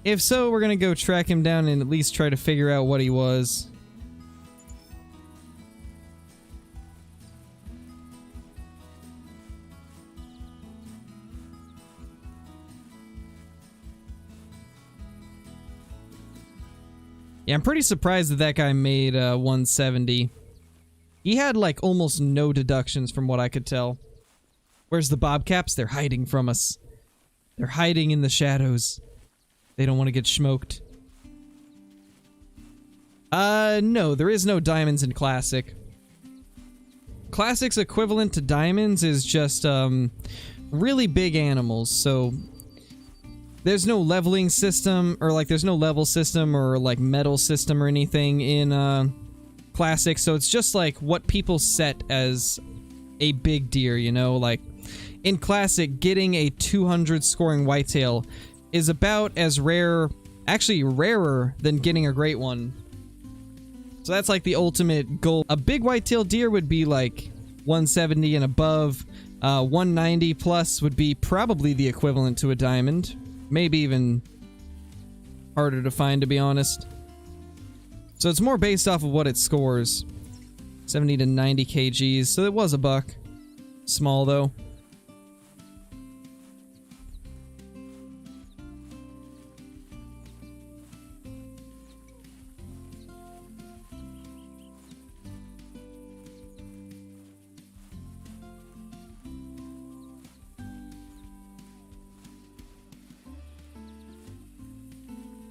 If so, we're gonna go track him down and at least try to figure out what he was. Yeah, I'm pretty surprised that that guy made 170. He had like almost no deductions from what I could tell. Where's the bobcaps? They're hiding from us. They're hiding in the shadows. They don't want to get smoked. No, there is no diamonds in Classic. Classic's equivalent to diamonds is just, really big animals, so there's no leveling system, or like there's no level system or like medal system or anything in, Classic, so it's just like what people set as a big deer, you know? Like, in Classic, getting a 200 scoring whitetail is about as rare, actually rarer than getting a great one. So that's like the ultimate goal. A big whitetail deer would be like 170 and above. 190 plus would be probably the equivalent to a diamond. Maybe even harder to find, to be honest. So it's more based off of what it scores. 70 to 90 kgs, so it was a buck. Small though.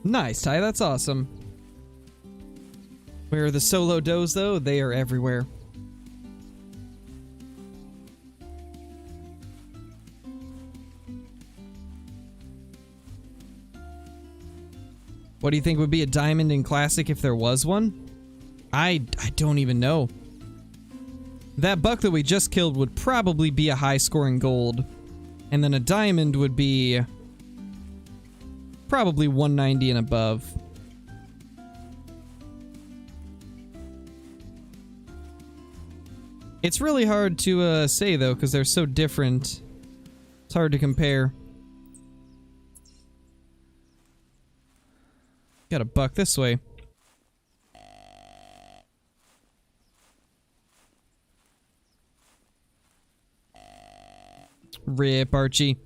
Nice, Ty, that's awesome. Where are the solo does, though? They are everywhere. What do you think would be a diamond in Classic if there was one? I don't even know. That buck that we just killed would probably be a high-scoring gold. And then a diamond would be probably 190 and above. It's really hard to say, though, because they're so different. It's hard to compare. Got a buck this way. Rip, Archie.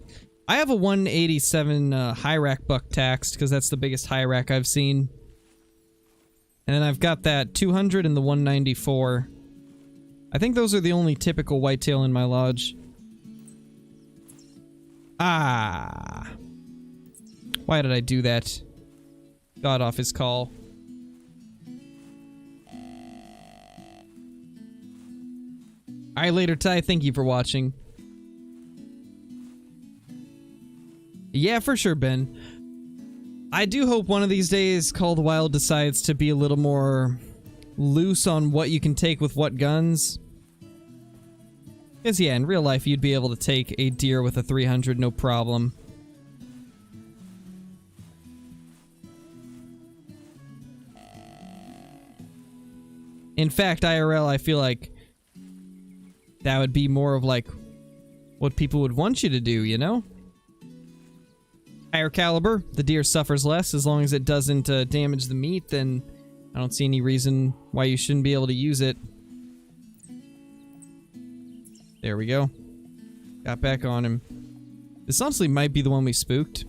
I have a 187 high rack buck taxed because that's the biggest high rack I've seen. And then I've got that 200 and the 194. I think those are the only typical whitetail in my lodge. Ah. Why did I do that? Got off his call. Alright, later, Ty. Thank you for watching. Yeah, for sure, Ben. I do hope one of these days Call of the Wild decides to be a little more loose on what you can take with what guns. Because, yeah, in real life, you'd be able to take a deer with a 300, no problem. In fact, IRL, I feel like that would be more of, like, what people would want you to do, you know? Higher caliber, the deer suffers less. As long as it doesn't damage the meat, then I don't see any reason why you shouldn't be able to use it. There we go. Got back on him. This honestly might be the one we spooked.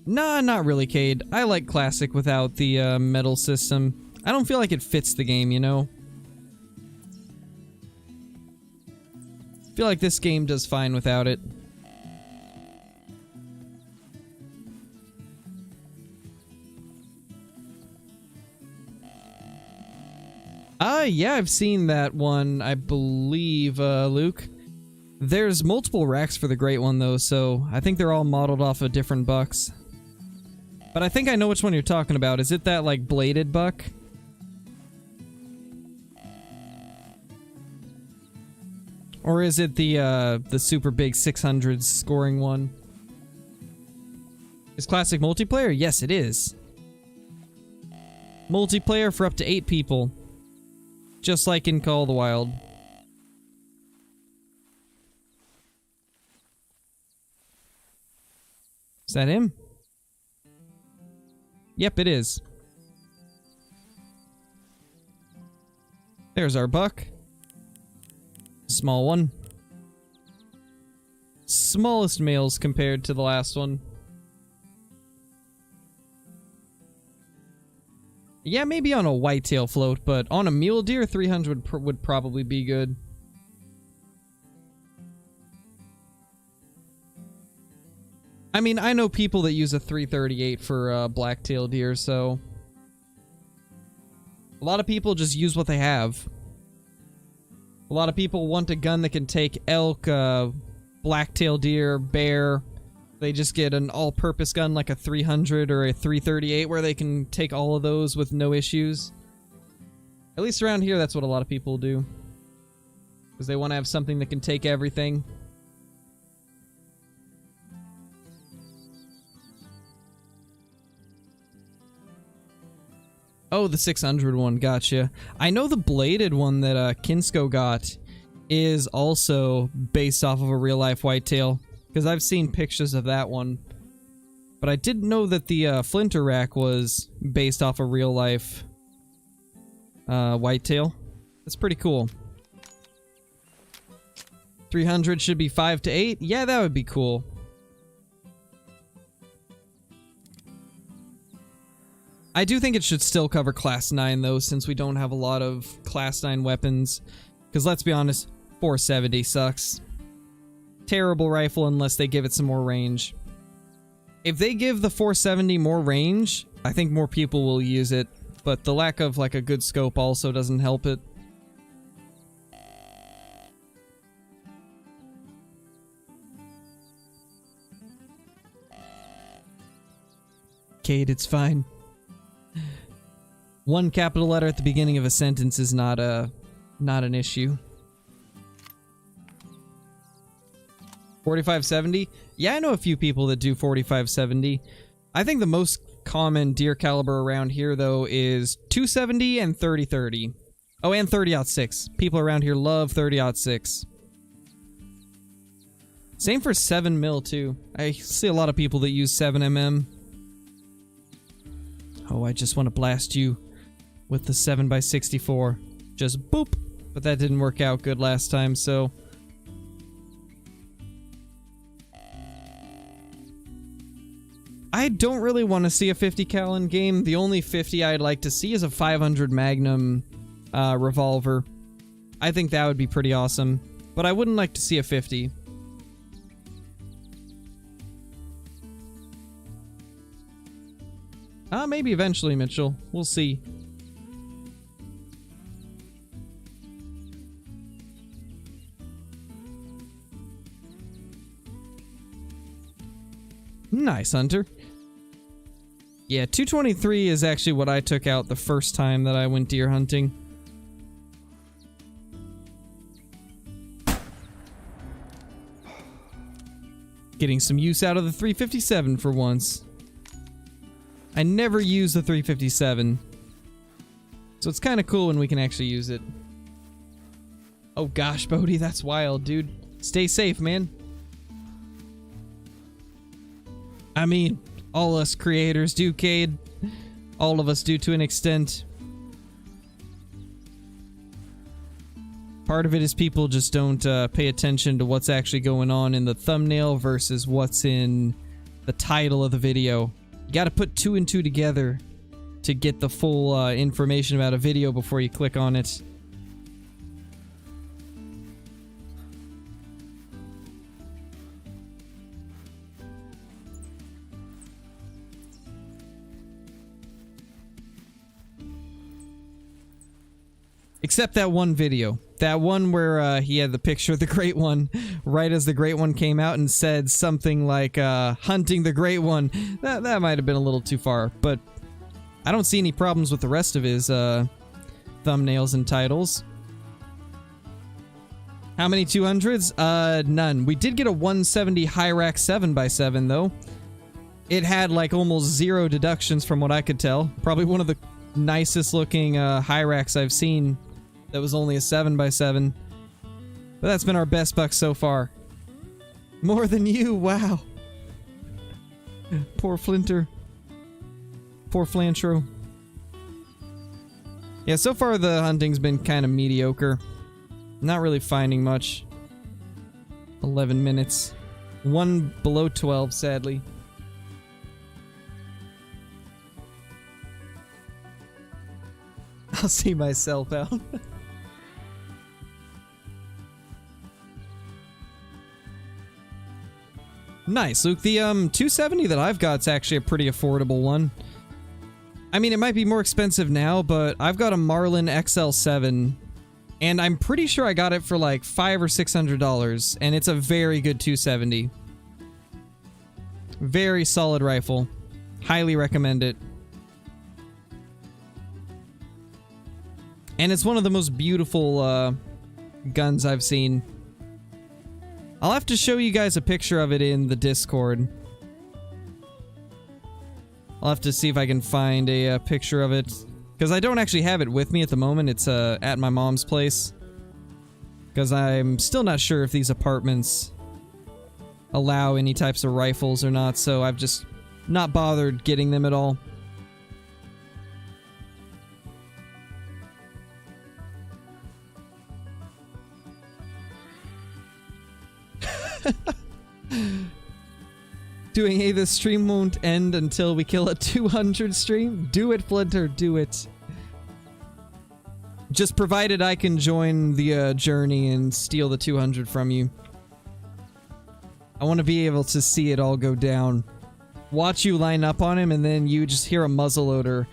Nah, not really, Cade. I like Classic without the medal system. I don't feel like it fits the game, you know? I feel like this game does fine without it. Yeah, I've seen that one, I believe, Luke. There's multiple racks for the great one, though, so I think they're all modeled off of different bucks. But I think I know which one you're talking about. Is it that, like, bladed buck? Or is it the super big 600 scoring one? Is Classic multiplayer? Yes, it is. Multiplayer for up to 8 people. Just like in Call of the Wild. Is that him? Yep, it is. There's our buck. Small one. Smallest males compared to the last one. Yeah, maybe on a whitetail float, but on a mule deer, 300 would probably be good. I mean, I know people that use a 338 for blacktail deer, so a lot of people just use what they have. A lot of people want a gun that can take elk, blacktail deer, bear. They just get an all-purpose gun like a 300 or a 338 where they can take all of those with no issues. At least around here, that's what a lot of people do. Because they want to have something that can take everything. Oh, the 600 one, gotcha. I know the bladed one that Kinsko got is also based off of a real-life whitetail. Because I've seen pictures of that one. But I didn't know that the Flinter rack was based off a real-life whitetail. That's pretty cool. 300 should be 5 to 8? Yeah, that would be cool. I do think it should still cover Class 9, though, since we don't have a lot of Class 9 weapons. Because let's be honest, 470 sucks. Terrible rifle unless they give it some more range. If they give the 470 more range, I think more people will use it. But the lack of, like, a good scope also doesn't help it. Cade, it's fine. One capital letter at the beginning of a sentence is not an issue. 4570? Yeah, I know a few people that do 4570. I think the most common deer caliber around here, though, is 270 and 30-30. Oh, and 30-06. People around here love 30-06. Same for 7mm, too. I see a lot of people that use 7mm. Oh, I just want to blast you with the 7x64. Just boop. But that didn't work out good last time, so... I don't really want to see a 50 cal in game. The only 50 I'd like to see is a 500 Magnum revolver. I think that would be pretty awesome. But I wouldn't like to see a 50. Maybe eventually, Mitchell. We'll see. Nice, Hunter. Yeah, 223 is actually what I took out the first time that I went deer hunting. Getting some use out of the 357 for once. I never use the 357. So it's kind of cool when we can actually use it. Oh gosh, Bodhi, that's wild, dude. Stay safe, man. I mean, all us creators do, Cade. All of us do to an extent. Part of it is people just don't pay attention to what's actually going on in the thumbnail versus what's in the title of the video. You gotta put 2 and 2 together to get the full information about a video before you click on it. Except that one video. That one where he had the picture of the Great One right as the Great One came out and said something like, hunting the Great One. That might have been a little too far, but I don't see any problems with the rest of his thumbnails and titles. How many 200s? None. We did get a 170 Hyrax 7x7, though. It had, like, almost 0 deductions from what I could tell. Probably one of the nicest looking Hyrax I've seen. That was only a 7x7. But that's been our best buck so far. More than you, wow. Poor Flinter. Poor Flantro. Yeah, so far the hunting's been kind of mediocre. Not really finding much. 11 minutes. 1 below 12, sadly. I'll see myself out. Nice, Luke. The 270 that I've got is actually a pretty affordable one. I mean, it might be more expensive now, but I've got a Marlin XL7, and I'm pretty sure I got it for like $500 or $600, and it's a very good 270. Very solid rifle. Highly recommend it. And it's one of the most beautiful guns I've seen. I'll have to show you guys a picture of it in the Discord. I'll have to see if I can find a picture of it. Because I don't actually have it with me at the moment. It's at my mom's place. Because I'm still not sure if these apartments allow any types of rifles or not. So I've just not bothered getting them at all. Doing hey, this stream won't end until we kill a 200 stream. Do it, Flinter, do it. Just provided I can join the journey and steal the 200 from you. I want to be able to see it all go down. Watch you line up on him, and then you just hear a muzzleloader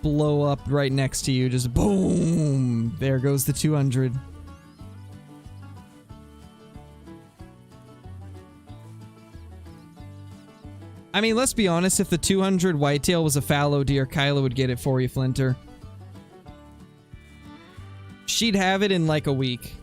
blow up right next to you. Just boom! There goes the 200. I mean, let's be honest, if the 200 whitetail was a fallow deer, Kyla would get it for you, Flinter. She'd have it in like a week.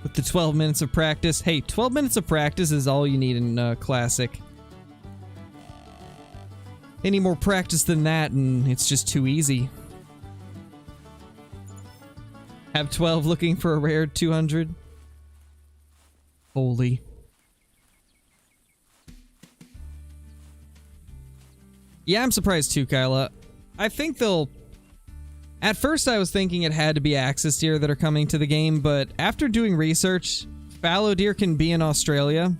With the 12 minutes of practice. Hey, 12 minutes of practice is all you need in Classic. Any more practice than that, and it's just too easy. Have 12 looking for a rare 200. Holy. Yeah, I'm surprised too, Kyla. I think they'll... At first I was thinking it had to be axis deer that are coming to the game, but after doing research, fallow deer can be in Australia.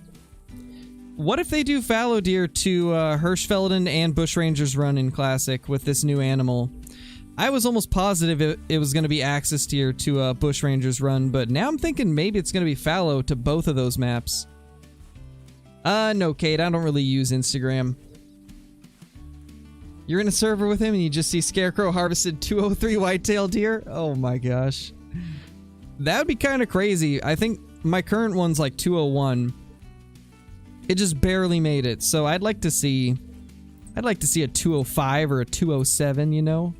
What if they do fallow deer to Hirschfelden and Bushrangers Run in Classic with this new animal? I was almost positive it was going to be axis deer to Bushrangers Run, but now I'm thinking maybe it's going to be fallow to both of those maps. No, Kate, I don't really use Instagram. You're in a server with him and you just see Scarecrow harvested 203 whitetail deer? Oh my gosh. That would be kind of crazy. I think my current one's like 201. It just barely made it, so I'd like to see a 205 or a 207, you know?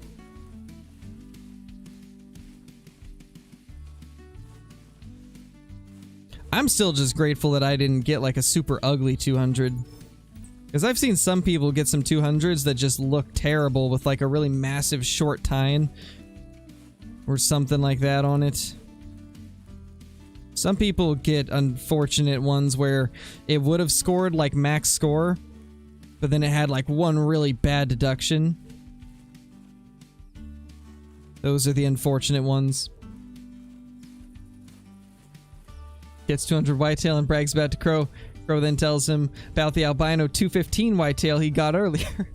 I'm still just grateful that I didn't get like a super ugly 200. Because I've seen some people get some 200s that just look terrible with like a really massive short tine or something like that on it. Some people get unfortunate ones where it would have scored like max score, but then it had like one really bad deduction. Those are the unfortunate ones. Gets 200 whitetail and brags about to Crow. Crow then tells him about the albino 215 whitetail he got earlier.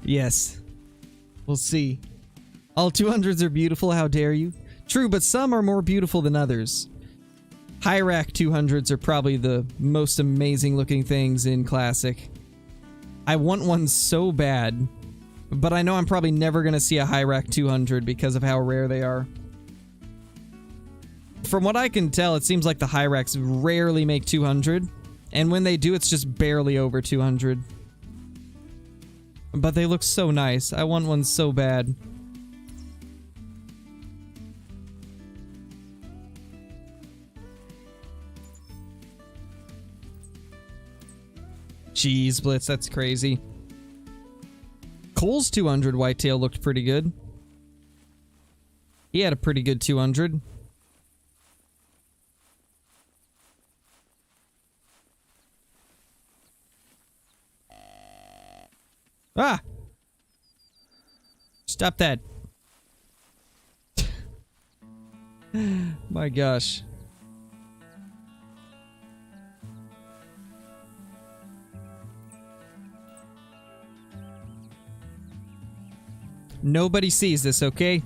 Yes. We'll see. All 200s are beautiful, how dare you? True, but some are more beautiful than others. High rack 200s are probably the most amazing looking things in Classic. I want one so bad, but I know I'm probably never going to see a high rack 200 because of how rare they are. From what I can tell, it seems like the high racks rarely make 200, and when they do, it's just barely over 200. But they look so nice. I want one so bad. Jeez, Blitz, that's crazy. Cole's 200 whitetail looked pretty good. He had a pretty good 200. Ah! Stop that. My gosh. Nobody sees this, okay?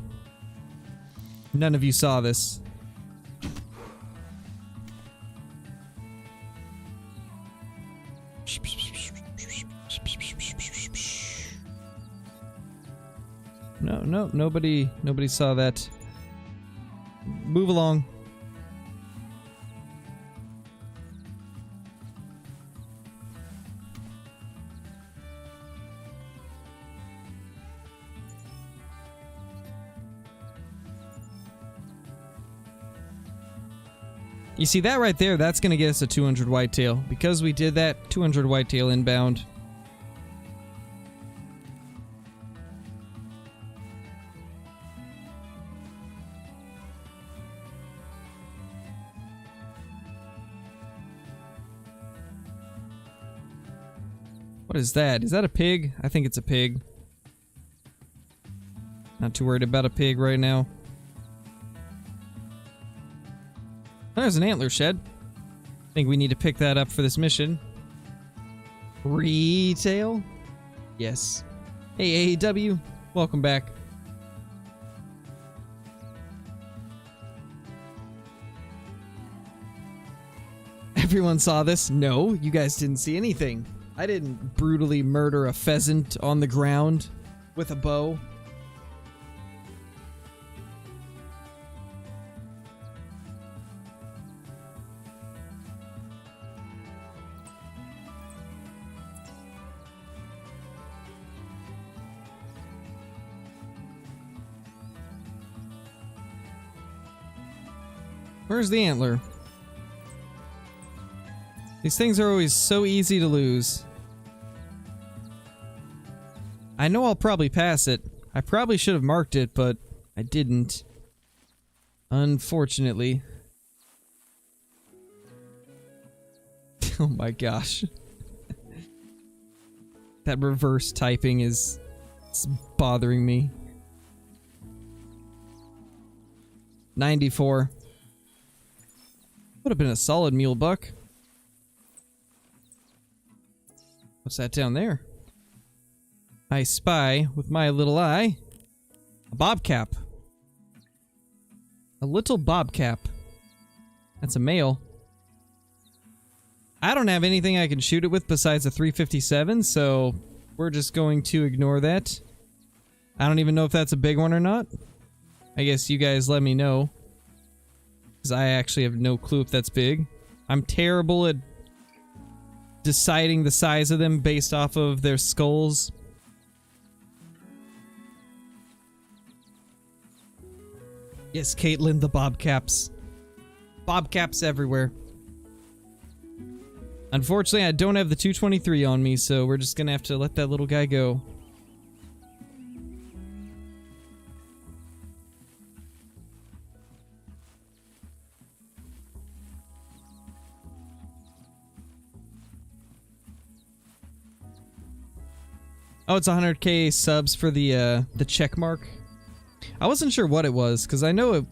None of you saw this. No, nobody saw that. Move along. You see that right there? That's gonna get us a 200 whitetail. Because we did that, 200 whitetail inbound. What is that? Is that a pig? I think it's a pig. Not too worried about a pig right now. There's an antler shed. I think we need to pick that up for this mission. Retail? Yes. Hey, AEW. Welcome back. Everyone saw this? No, you guys didn't see anything. I didn't brutally murder a pheasant on the ground with a bow. Where's the antler? These things are always so easy to lose. I know I'll probably pass it. I probably should have marked it, but I didn't. Unfortunately. Oh my gosh. That reverse typing is... it's bothering me. 94. Would have been a solid mule buck. What's that down there? I spy, with my little eye, a bobcap. A little bobcap. That's a male. I don't have anything I can shoot it with besides a 357, so we're just going to ignore that. I don't even know if that's a big one or not. I guess you guys let me know. Because I actually have no clue if that's big. I'm terrible at deciding the size of them based off of their skulls. Yes, Caitlin, the bobcaps. Bobcaps everywhere. Unfortunately, I don't have the 223 on me, so we're just gonna have to let that little guy go. Oh, it's 100k subs for the check mark. I wasn't sure what it was, because I know it...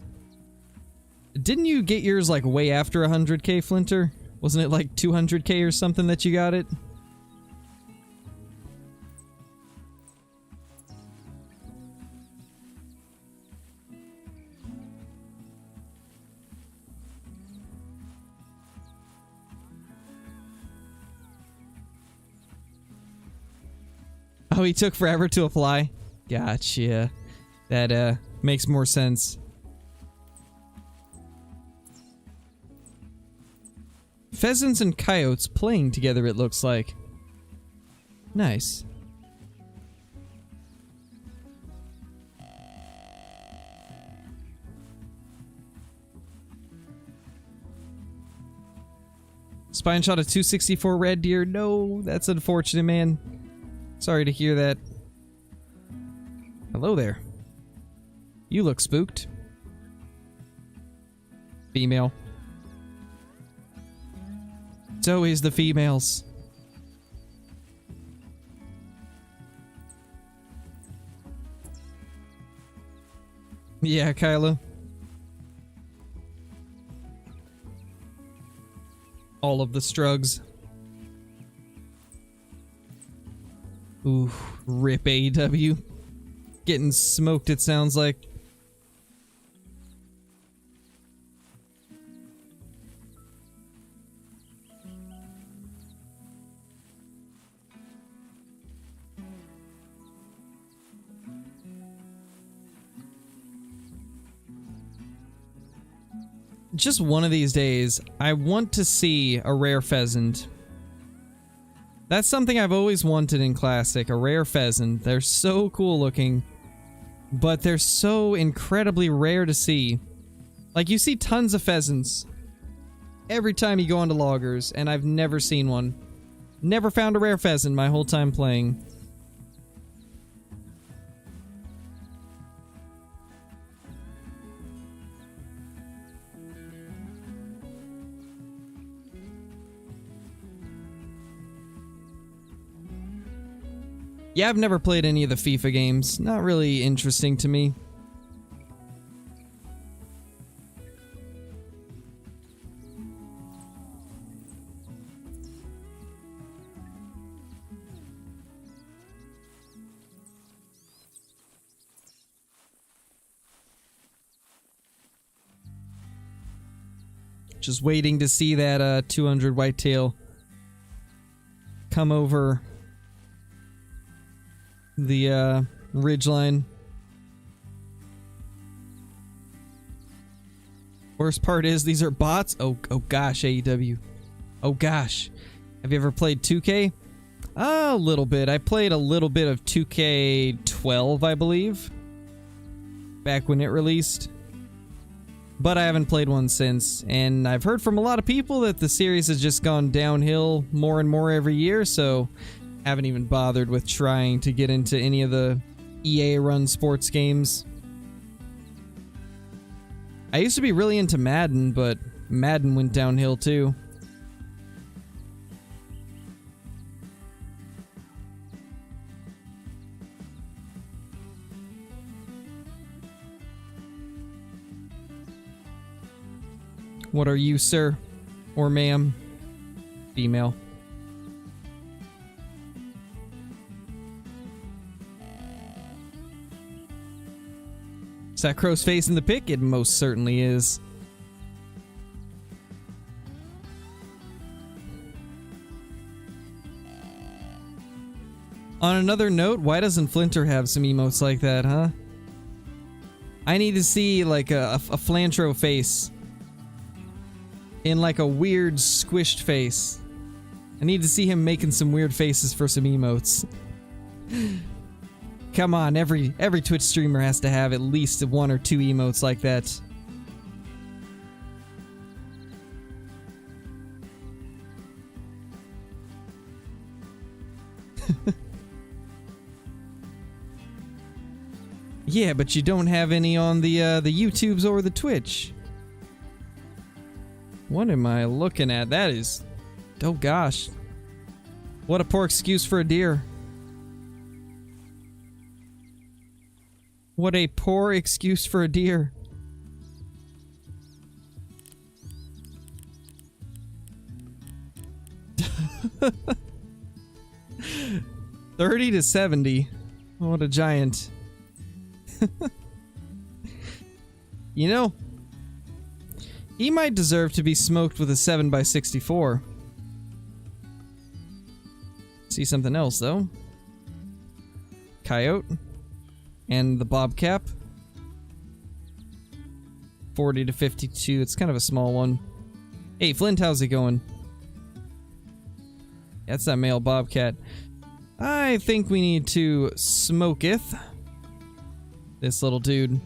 Didn't you get yours, like, way after 100k, Flinter? Wasn't it, like, 200k or something that you got it? Oh, he took forever to apply? Gotcha. That, makes more sense. Pheasants and coyotes playing together, it looks like. Nice. Spine shot a 264 red deer. No, that's unfortunate, man. Sorry to hear that. Hello there. You look spooked. Female. It's always the females. Yeah, Kylo. All of the strugs. Ooh, rip AEW. Getting smoked, it sounds like. Just one of these days, I want to see a rare pheasant. That's something I've always wanted in Classic, a rare pheasant. They're so cool looking, but they're so incredibly rare to see. Like, you see tons of pheasants every time you go onto loggers, and I've never seen one. Never found a rare pheasant my whole time playing. Yeah, I've never played any of the FIFA games. Not really interesting to me. Just waiting to see that 200 whitetail come over the ridgeline. Worst part is these are bots. Oh gosh, AEW. Oh gosh. Have you ever played 2K? A little bit. I played a little bit of 2K12, I believe, back when it released. But I haven't played one since, and I've heard from a lot of people that the series has just gone downhill more and more every year, so haven't even bothered with trying to get into any of the EA-run sports games. I used to be really into Madden, but Madden went downhill too. What are you, sir? Or ma'am? Female. Is that crow's face in the pic? It most certainly is. On another note, why doesn't Flinter have some emotes like that, huh? I need to see like a Flantro face. In like a weird squished face. I need to see him making some weird faces for some emotes. Come on, every Twitch streamer has to have at least one or two emotes like that. Yeah, but you don't have any on the YouTubes or the Twitch. What am I looking at? That is... oh gosh. What a poor excuse for a deer. What a poor excuse for a deer. $30 to $70. What a giant. You know, he might deserve to be smoked with a 7x64. See something else though. Coyote. And the bob cap. 40 to 52. It's kind of a small one. Hey, Flint, how's it going? That's that male bobcat. I think we need to smoketh this little dude.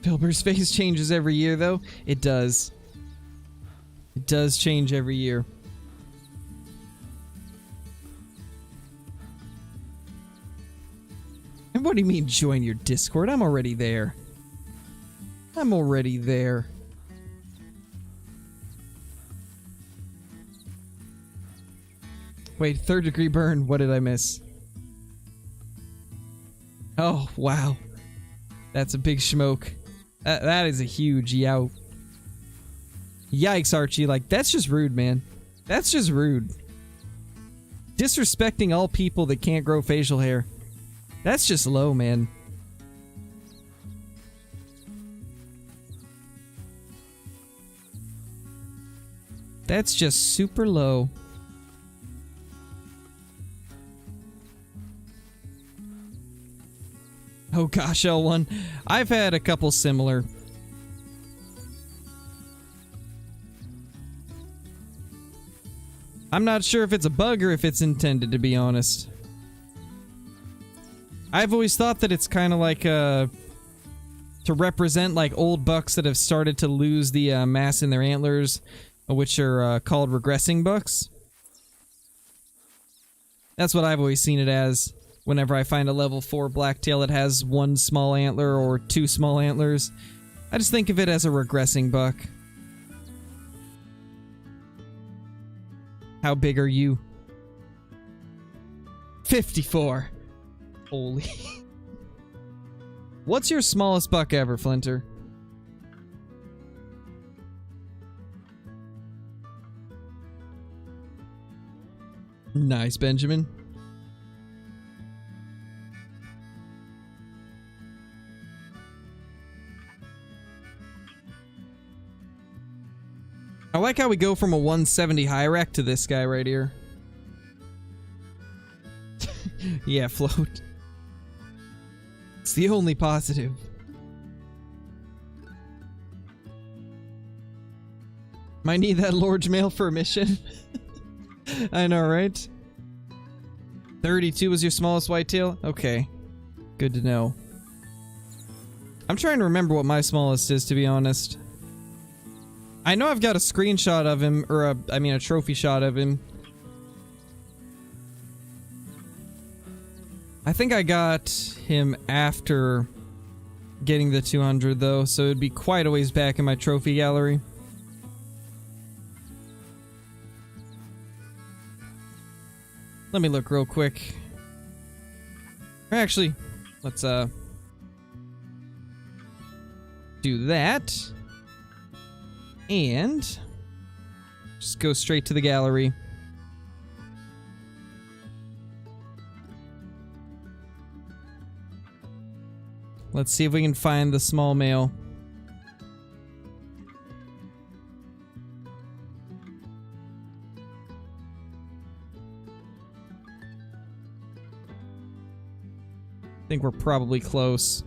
Pilbur's face changes every year, though. It does. It does change every year. And what do you mean, join your Discord? I'm already there. I'm already there. Wait, 3rd degree burn. What did I miss? Oh, wow. That's a big smoke. That is a huge yow. Yikes, Archie. Like, that's just rude, man. That's just rude. Disrespecting all people that can't grow facial hair. That's just low, man. That's just super low. Oh gosh, L1. I've had a couple similar. I'm not sure if it's a bug or if it's intended, to be honest. I've always thought that it's kind of like to represent like old bucks that have started to lose the mass in their antlers, which are called regressing bucks. That's what I've always seen it as. Whenever I find a level 4 blacktail that has one small antler or two small antlers, I just think of it as a regressing buck. How big are you? 54. Holy. What's your smallest buck ever, Flinter? Nice, Benjamin. I like how we go from a 170 high rack to this guy right here. Yeah, float. It's the only positive. Might need that large male for a mission. I know, right? 32 was your smallest whitetail? Okay. Good to know. I'm trying to remember what my smallest is, to be honest. I know I've got a screenshot of him, or a trophy shot of him. I think I got him after getting the 200 though, so it'd be quite a ways back in my trophy gallery. Let me look real quick. Actually, let's do that. And just go straight to the gallery. Let's see if we can find the small male. I think we're probably close.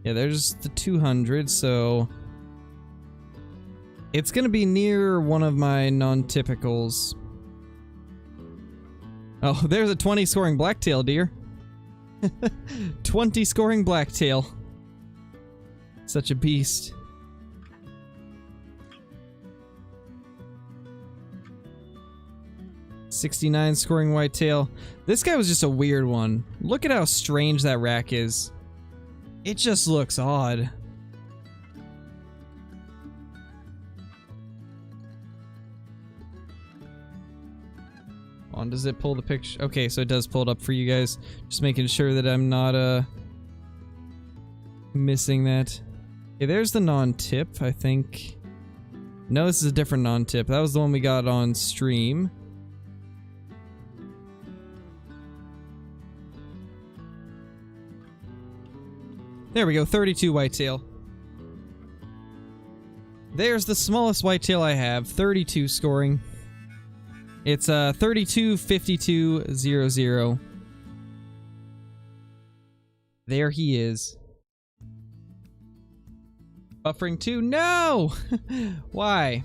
Yeah, there's the 200, so it's gonna be near one of my non-typicals. Oh, there's a 20 scoring blacktail deer. 20 scoring blacktail. Such a beast. .69 scoring whitetail. This guy was just a weird one. Look at how strange that rack is. It just looks odd. Does it pull the picture? Okay, so it does pull it up for you guys. Just making sure that I'm not missing that. Okay, there's the non-tip, I think. No, this is a different non-tip. That was the one we got on stream. There we go, 32 whitetail. There's the smallest whitetail I have, 32 scoring. It's 325200. There he is. Buffering 2? No! Why?